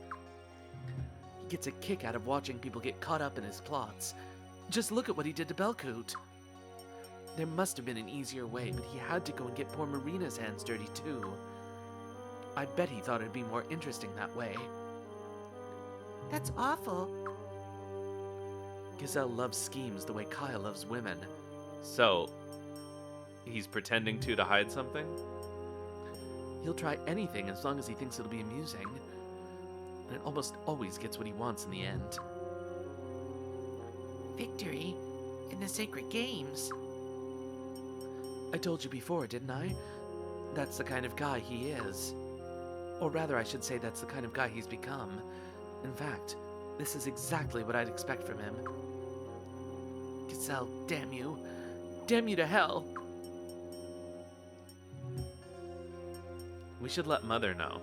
He gets a kick out of watching people get caught up in his plots. Just look at what he did to Belcoot. There must have been an easier way, but he had to go and get poor Marina's hands dirty too. I bet he thought it'd be more interesting that way. That's awful. Gazelle loves schemes the way Kaya loves women. So, he's pretending to hide something? He'll try anything as long as he thinks it'll be amusing. And it almost always gets what he wants in the end. Victory in the Sacred Games. I told you before, didn't I? That's the kind of guy he is. Or rather, I should say that's the kind of guy he's become. In fact, this is exactly what I'd expect from him. Gazelle, damn you. Damn you to hell. We should let Mother know.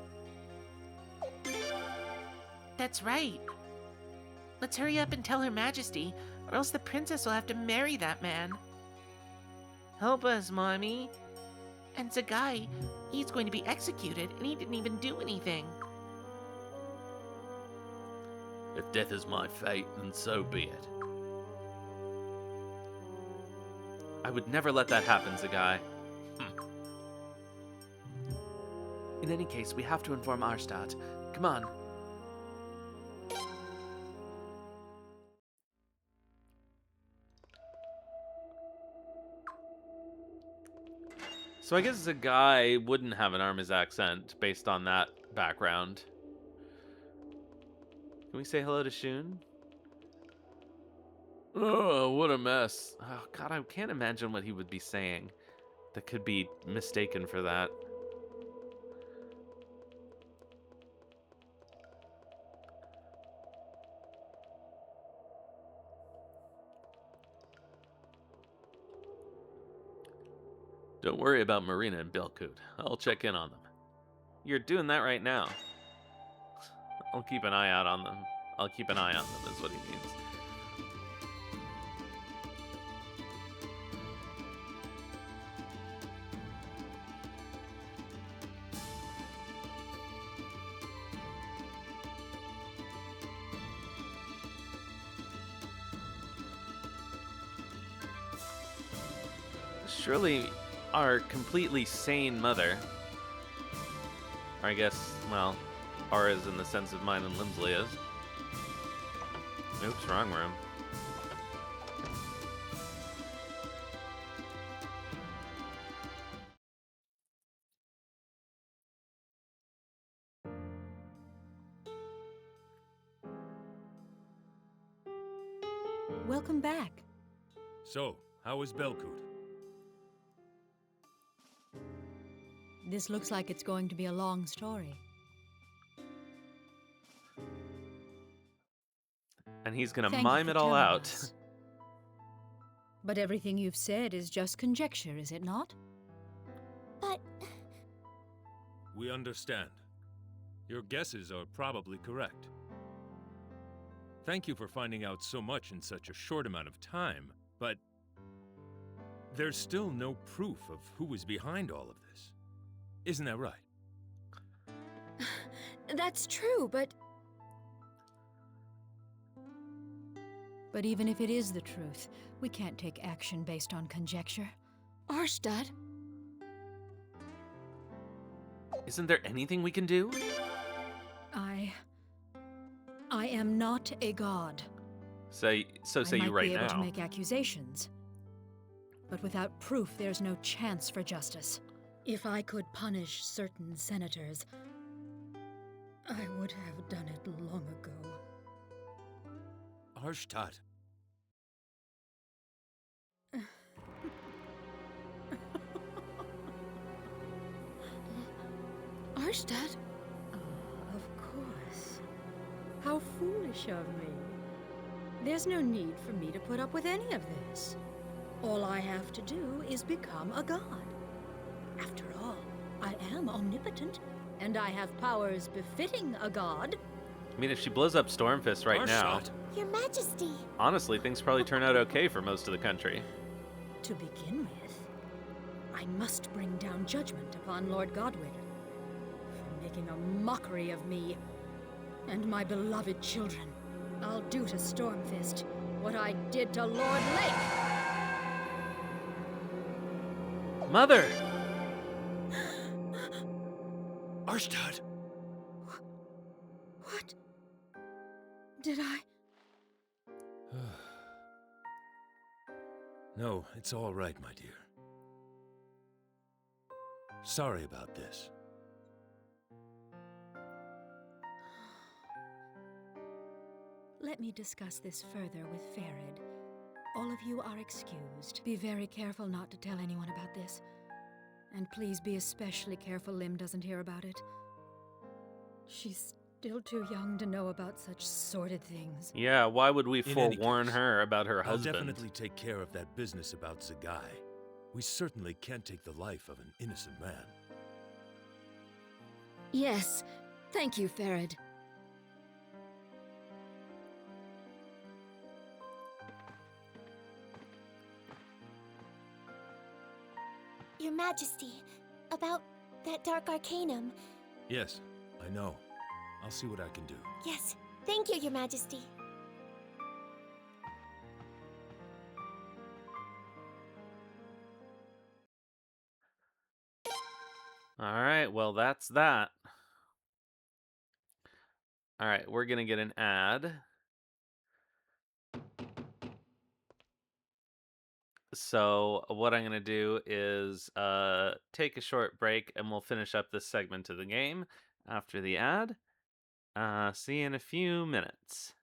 That's right. Let's hurry up and tell Her Majesty. or else the princess will have to marry that man. Help us, Mommy. And Zagai, he's going to be executed, and he didn't even do anything. If death is my fate, then so be it. I would never let that happen, Zagai. In any case, we have to inform Arstadt. Come on. So I guess Zagai wouldn't have an Armiz accent based on that background. Can we say hello to Shun? Oh, what a mess. Oh, God, I can't imagine what he would be saying that could be mistaken for that. Don't worry about Marina and Belcoot. I'll check in on them. You're doing that right now. I'll keep an eye out on them. I'll keep an eye on them is what he means. Surely our completely sane mother, or I guess, well, Ara's in the sense of mine and Lindsley is. Oops, wrong room. Welcome back. So, how is Belcoot? This looks like it's going to be a long story. And he's gonna Thank you mime for it all telling out. us. But everything you've said is just conjecture, is it not? But We understand. Your guesses are probably correct. Thank you for finding out so much in such a short amount of time, but there's still no proof of who is behind all of this. Isn't that right? That's true, but even if it is the truth, we can't take action based on conjecture. Arstadt, Isn't there anything we can do? I am not a god. Say you right I might be able to now. make accusations. But without proof, there's no chance for justice. If I could punish certain senators, I would have done it long ago. Arstadt. Arstadt? Of course. How foolish of me. There's no need for me to put up with any of this. All I have to do is become a god. After all, I am omnipotent, and I have powers befitting a god. I mean, if she blows up Stormfist right now, Your Majesty. honestly, things probably turn out okay for most of the country. To begin with, I must bring down judgment upon Lord Godwin for making a mockery of me and my beloved children. I'll do to Stormfist what I did to Lord Lake. Mother! Arstadt! What? Did I? No, it's all right, my dear. Sorry about this. Let me discuss this further with Farid. All of you are excused. Be very careful not to tell anyone about this. And please be especially careful Lim doesn't hear about it. She's still too young to know about such sordid things. Yeah, why would we In any forewarn case, her about her I'll husband? definitely take care of that business about Zagai. We certainly can't take the life of an innocent man. Yes. Thank you, Farid. Your Majesty, about that dark arcanum. Yes, I know. I'll see what I can do. Yes, thank you, Your Majesty. All right, well, that's that. All right, we're going to get an ad. So what I'm going to do is take a short break, and we'll finish up this segment of the game after the ad. See you in a few minutes.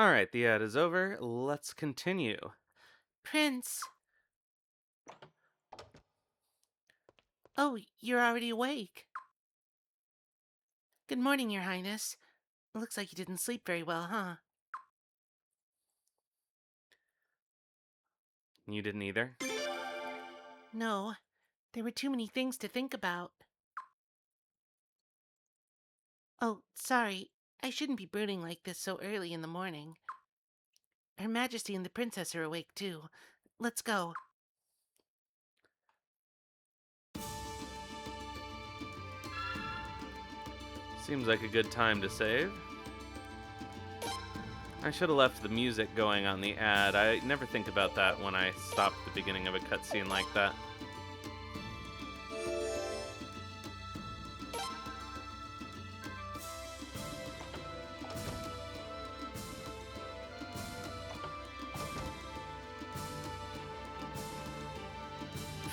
All right, the ad is over. Let's continue. Prince. Oh, you're already awake. Good morning, Your Highness. Looks like you didn't sleep very well, huh? You didn't either? No, there were too many things to think about. Oh, sorry. I shouldn't be brooding like this so early in the morning. Her Majesty and the Princess are awake, too. Let's go. Seems like a good time to save. I should have left the music going on the ad. I never think about that when I stop at the beginning of a cutscene like that.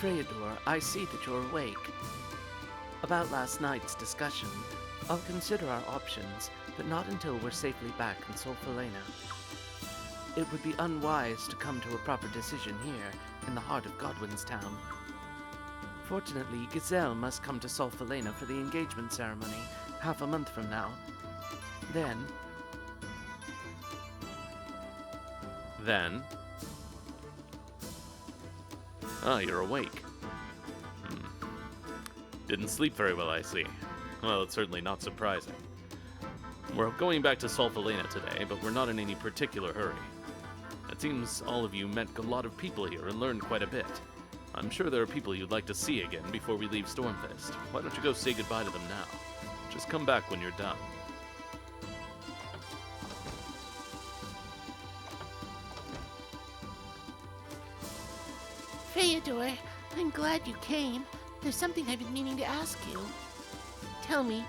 Freydor, I see that you're awake. About last night's discussion, I'll consider our options, but not until we're safely back in Solfalena. It would be unwise to come to a proper decision here, in the heart of Godwin's town. Fortunately, Gazelle must come to Solfalena for the engagement ceremony, half a month from now. Then... Then? Ah, you're awake. Didn't sleep very well, I see. Well, it's certainly not surprising. We're going back to Solfalena today, but we're not in any particular hurry. It seems all of you met a lot of people here and learned quite a bit. I'm sure there are people you'd like to see again before we leave Stormfist. Why don't you go say goodbye to them now? Just come back when you're done. Feodor, I'm glad you came. There's something I've been meaning to ask you. Tell me,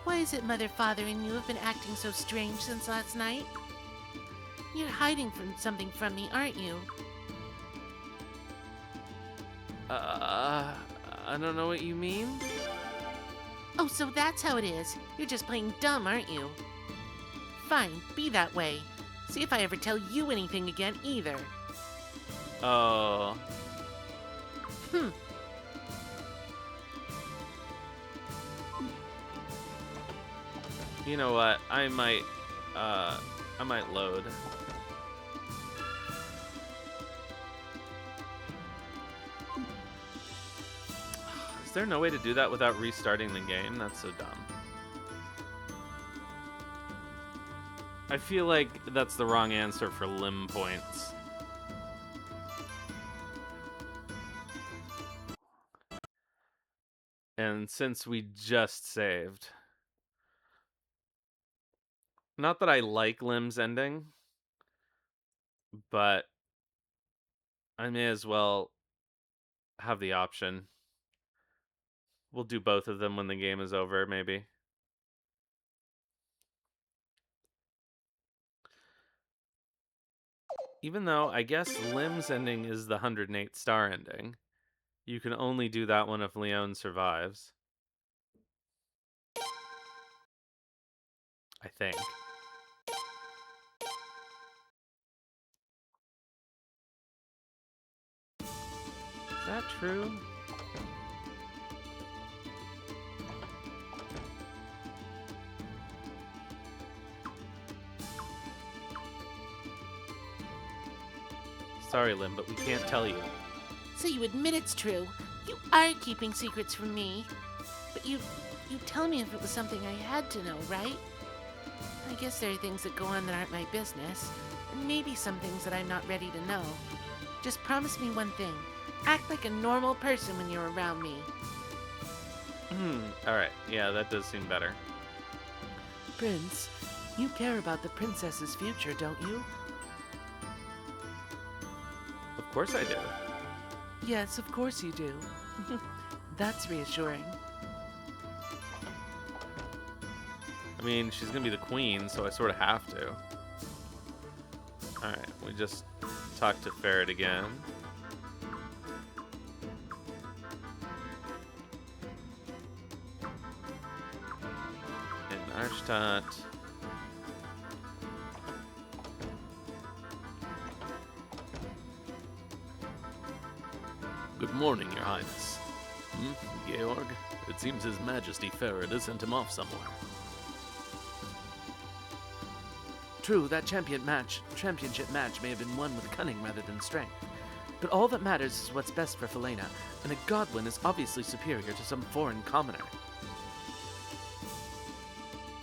why is it Mother, Father, and you have been acting so strange since last night? You're hiding something from me, aren't you? I don't know what you mean? Oh, so that's how it is. You're just playing dumb, aren't you? Fine, be that way. See if I ever tell you anything again, either. Oh... You know what? I might load. Is there no way to do that without restarting the game? That's so dumb. I feel like that's the wrong answer for limb points. And since we just saved... Not that I like Limb's ending, but I may as well have the option. We'll do both of them when the game is over, maybe. Even though I guess Limb's ending is the 108 star ending. You can only do that one if Leon survives. I think. Is that true? Sorry, Lim, but we can't tell you. So you admit it's true. You are keeping secrets from me. But you'd tell me if it was something I had to know, right? I guess there are things that go on that aren't my business. And maybe some things that I'm not ready to know. Just promise me one thing. Act like a normal person when you're around me. Alright, yeah, that does seem better. Prince, you care about the princess's future, don't you? Of course I do. Yes, of course you do. That's reassuring. I mean, she's gonna be the queen, so I sort of have to. Alright, we just talked to Ferret again. And Arstadt. Good morning, Your Highness. Georg? It seems His Majesty Ferret has sent him off somewhere. True, that championship match may have been won with cunning rather than strength. But all that matters is what's best for Falena, and a Godwin is obviously superior to some foreign commoner.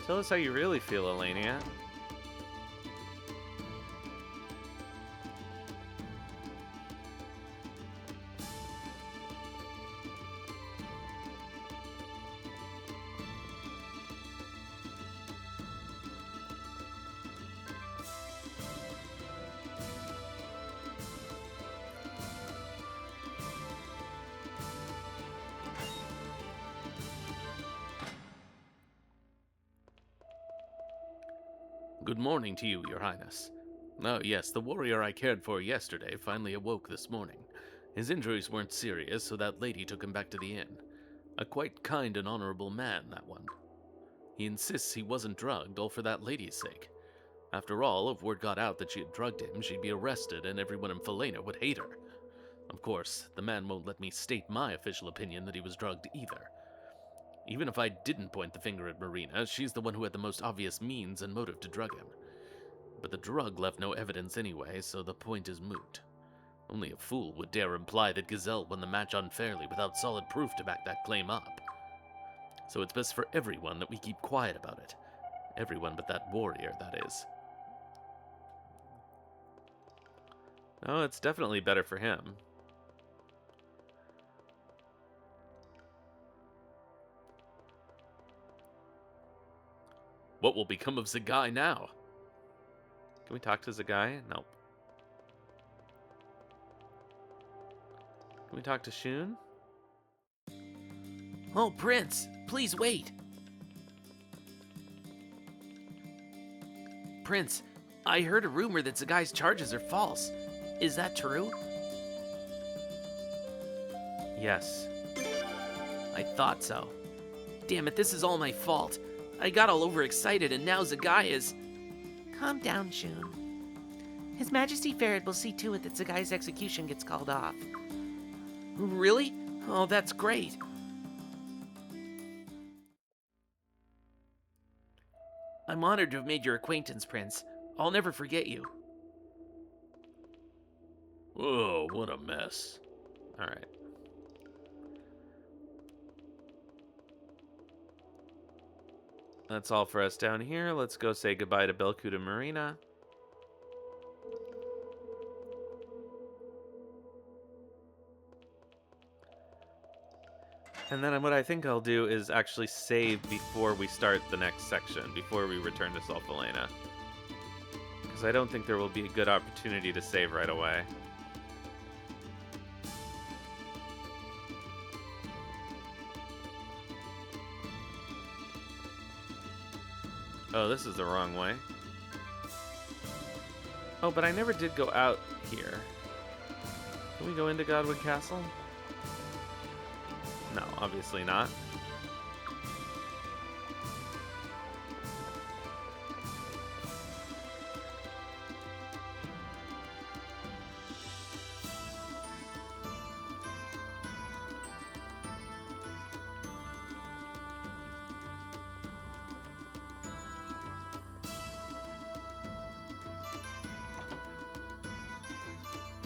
Tell us how you really feel, Elenia. good morning to you, Your Highness. Oh, yes, the warrior I cared for yesterday finally awoke this morning. His injuries weren't serious, so that lady took him back to the inn. A quite kind and honorable man, that one. He insists he wasn't drugged, all for that lady's sake. After all, if word got out that she had drugged him, she'd be arrested and everyone in Felena would hate her. Of course, the man won't let me state my official opinion that he was drugged either. Even if I didn't point the finger at Marina, she's the one who had the most obvious means and motive to drug him. But the drug left no evidence anyway, so the point is moot. Only a fool would dare imply that Gazelle won the match unfairly without solid proof to back that claim up. So it's best for everyone that we keep quiet about it. Everyone but that warrior, that is. Oh, it's definitely better for him. What will become of Zagai now? Can we talk to Zagai? Nope. Can we talk to Shun? Oh, Prince, please wait. Prince, I heard a rumor that Zagai's charges are false. Is that true? Yes. I thought so. Damn it, this is all my fault. I got all overexcited and now Zagai is... Calm down, Shun. His Majesty Ferret will see to it that Zagai's execution gets called off. Really? Oh, that's great. I'm honored to have made your acquaintance, Prince. I'll never forget you. Whoa, what a mess. Alright. That's all for us down here. Let's go say goodbye to Belcoot and Marina. And then what I think I'll do is actually save before we start the next section, before we return to Solfelena. Because I don't think there will be a good opportunity to save right away. Oh, this is the wrong way. Oh, but I never did go out here. Can we go into Godwood Castle? No, obviously not.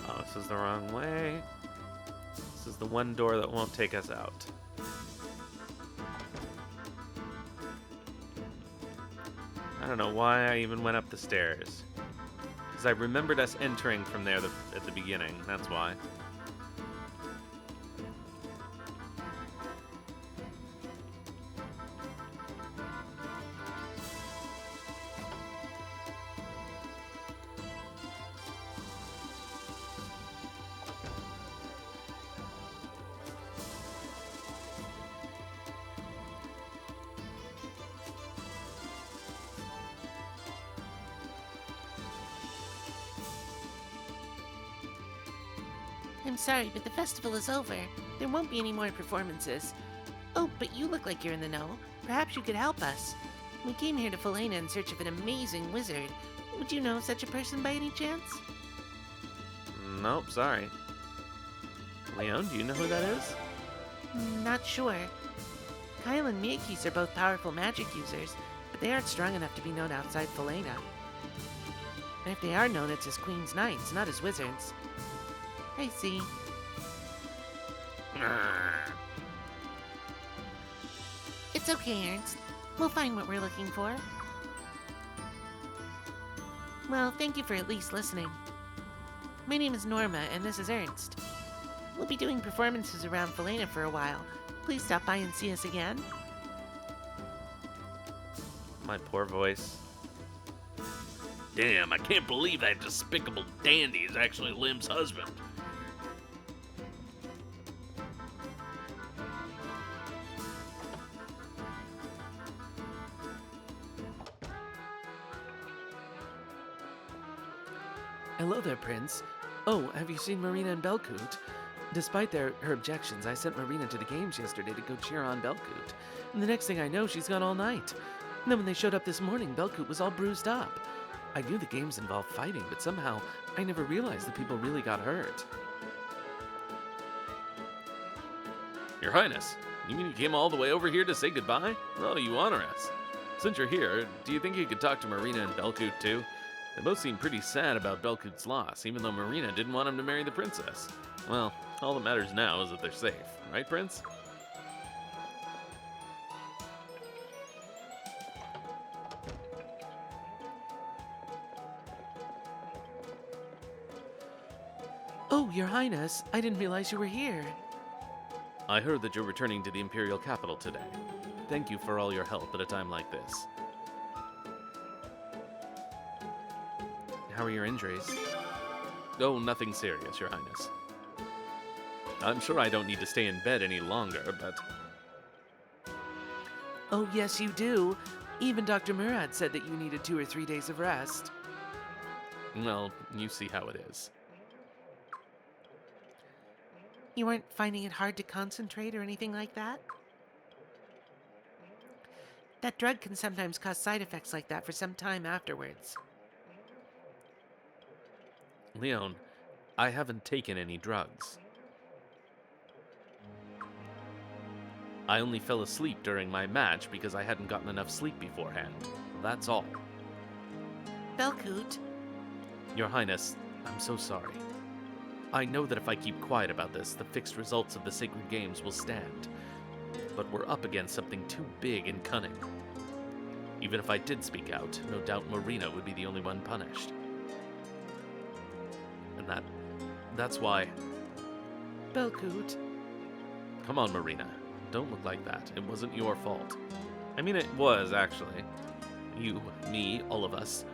Oh, this is the wrong way. This is the one door that won't take us out. I don't know why I even went up the stairs. Because I remembered us entering from there at the beginning, that's why. I'm sorry, but the festival is over. There won't be any more performances. Oh, but you look like you're in the know. Perhaps you could help us. We came here to Felena in search of an amazing wizard. Would you know such a person by any chance? Nope, sorry. Leon, do you know who that is? Not sure. Kyle and Miyakis are both powerful magic users, but they aren't strong enough to be known outside Felena. And if they are known, it's as Queen's Knights, not as wizards. I see. It's okay, Ernst. We'll find what we're looking for. Well, thank you for at least listening. My name is Norma, and this is Ernst. We'll be doing performances around Felena for a while. Please stop by and see us again. My poor voice. Damn, I can't believe that despicable dandy is actually Lim's husband. Hello there, Prince. Oh, have you seen Marina and Belcoot? Despite her objections, I sent Marina to the games yesterday to go cheer on Belcoot. And the next thing I know, she's gone all night. And then when they showed up this morning, Belcoot was all bruised up. I knew the games involved fighting, but somehow I never realized that people really got hurt. Your Highness, you mean you came all the way over here to say goodbye? Well, you honor us. Since you're here, do you think you could talk to Marina and Belcoot too? They both seem pretty sad about Belcoot's loss, even though Marina didn't want him to marry the princess. Well, all that matters now is that they're safe, right, Prince? Oh, Your Highness, I didn't realize you were here. I heard that you're returning to the Imperial capital today. Thank you for all your help at a time like this. How are your injuries? Oh, nothing serious, Your Highness. I'm sure I don't need to stay in bed any longer, but... Oh, yes, you do. Even Dr. Murad said that you needed 2 or 3 days of rest. Well, you see how it is. You weren't finding it hard to concentrate or anything like that? That drug can sometimes cause side effects like that for some time afterwards. Leon, I haven't taken any drugs. I only fell asleep during my match because I hadn't gotten enough sleep beforehand. That's all. Belcoot? Your Highness, I'm so sorry. I know that if I keep quiet about this, the fixed results of the Sacred Games will stand. But we're up against something too big and cunning. Even if I did speak out, no doubt Marina would be the only one punished. And that's why... Belcoot. Come on, Marina. Don't look like that. It wasn't your fault. I mean, it was, actually. You, me, all of us.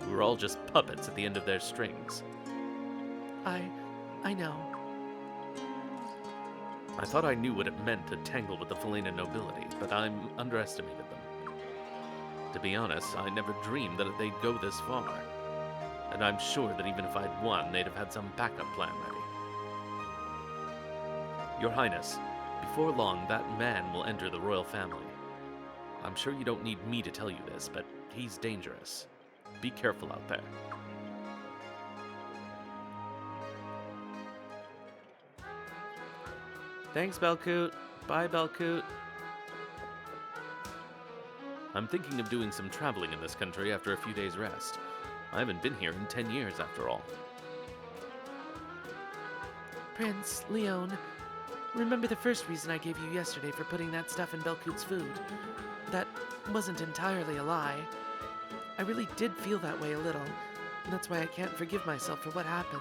We were all just puppets at the end of their strings. I know. I thought I knew what it meant to tangle with the Felina nobility, but I underestimated them. To be honest, I never dreamed that they'd go this far. And I'm sure that even if I'd won, they'd have had some backup plan ready. Your Highness, before long, that man will enter the royal family. I'm sure you don't need me to tell you this, but he's dangerous. Be careful out there. Thanks, Belcoot. Bye, Belcoot. I'm thinking of doing some traveling in this country after a few days' rest. I haven't been here in 10 years, after all. Prince, Leon, remember the first reason I gave you yesterday for putting that stuff in Belcoot's food? That wasn't entirely a lie. I really did feel that way a little, and that's why I can't forgive myself for what happened.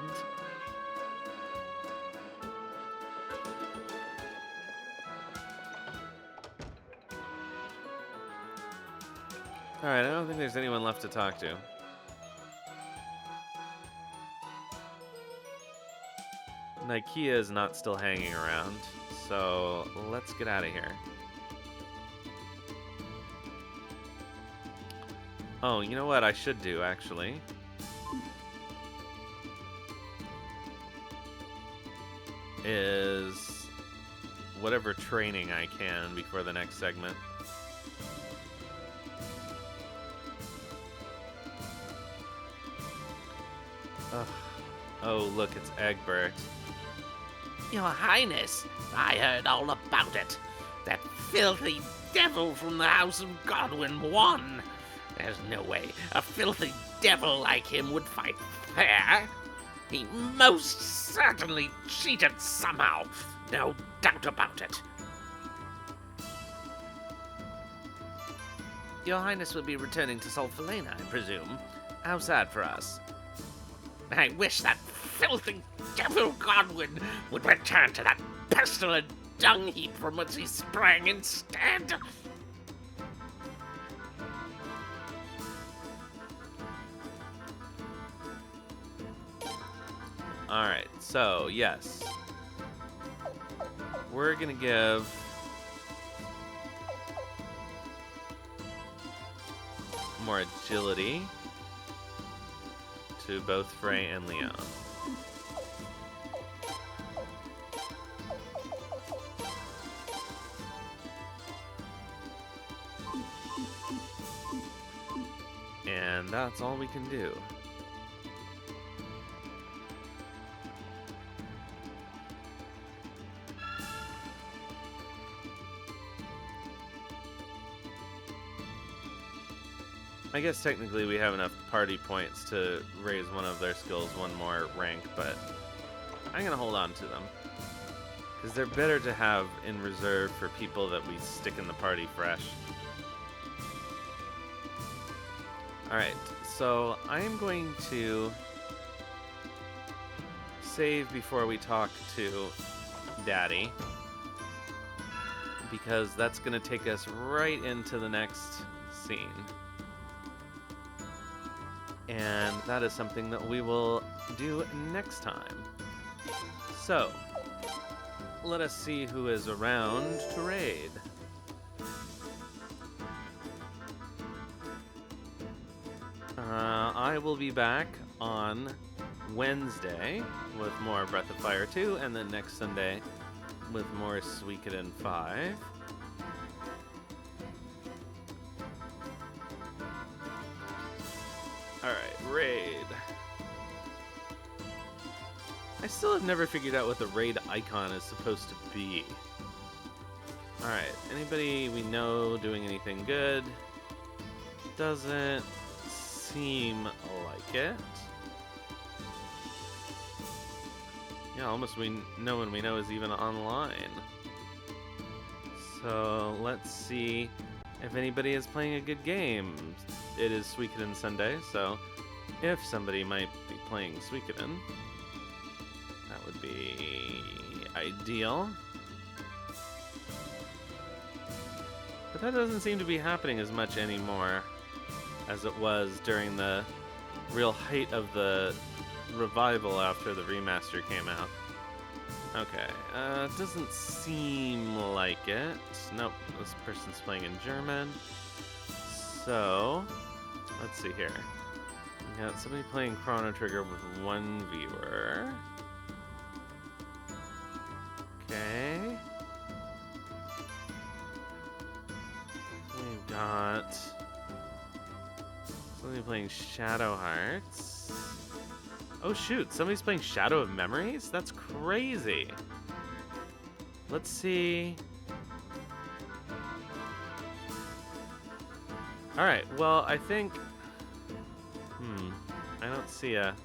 Alright, I don't think there's anyone left to talk to. Nikea is not still hanging around, so let's get out of here. Oh, you know what I should do, actually? Is whatever training I can before the next segment. Ugh. Oh, look, it's Egbert. Your Highness, I heard all about it. That filthy devil from the House of Godwin won. There's no way a filthy devil like him would fight fair. He most certainly cheated somehow. No doubt about it. Your Highness will be returning to Solfelena, I presume. How sad for us. I wish that filthy devil Godwin would return to that pestilent dung heap from whence he sprang instead. Alright, so, yes. We're gonna give... more agility to both Frey and Leon. And that's all we can do. I guess technically we have enough party points to raise one of their skills one more rank, but I'm gonna hold on to them. Because they're better to have in reserve for people that we stick in the party fresh. Alright, so I am going to save before we talk to Daddy, because that's going to take us right into the next scene. And that is something that we will do next time. So, let us see who is around to raid. I will be back on Wednesday with more Breath of Fire 2, and then next Sunday with more Suikoden 5. Alright, raid. I still have never figured out what the raid icon is supposed to be. Alright, anybody we know doing anything good? Doesn't seem like it. Yeah, almost no one we know is even online. So let's see if anybody is playing a good game. It is Suikoden Sunday, so if somebody might be playing Suikoden, that would be ideal. But that doesn't seem to be happening as much anymore as it was during the real height of the revival after the remaster came out. Okay, doesn't seem like it. Nope, this person's playing in German. So, let's see here. We got somebody playing Chrono Trigger with one viewer. Okay. We've got somebody playing Shadow Hearts. Oh shoot, somebody's playing Shadow of Memories? That's crazy. Let's see. Alright, well, I think... I don't see a...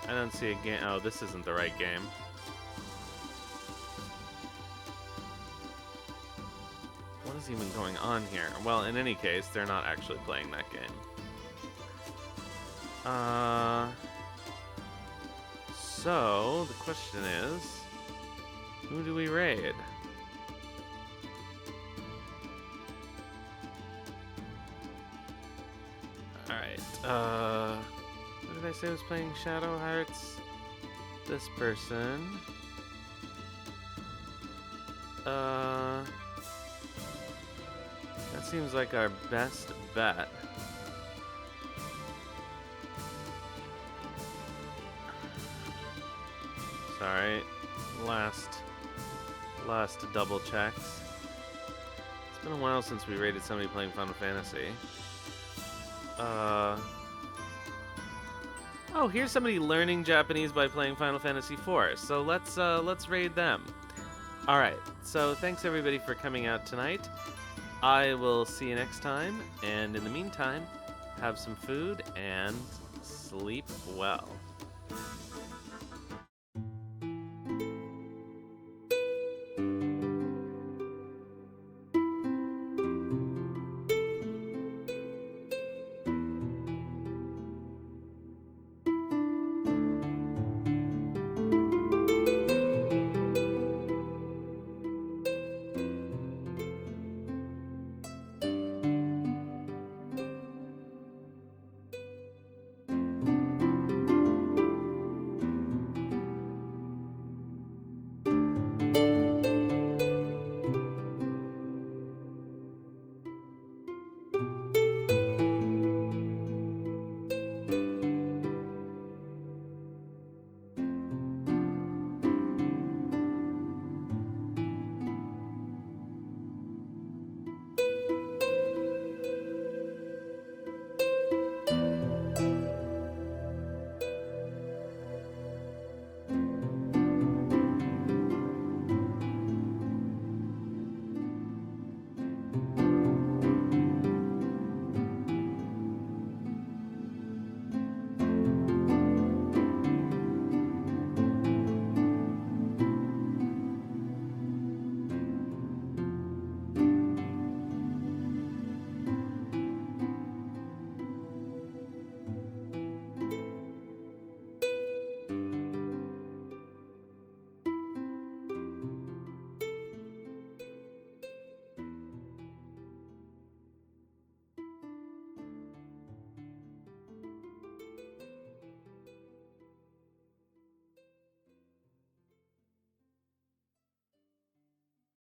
I don't see a game... Oh, this isn't the right game. What is even going on here? Well, in any case, they're not actually playing that game. So, the question is, who do we raid? Alright, who did I say was playing Shadow Hearts? This person. That seems like our best bet. Sorry, last double checks. It's been a while since we rated somebody playing Final Fantasy. Oh, here's somebody learning Japanese by playing Final Fantasy IV. So let's raid them. All right. So thanks everybody for coming out tonight. I will see you next time, and in the meantime, have some food and sleep well.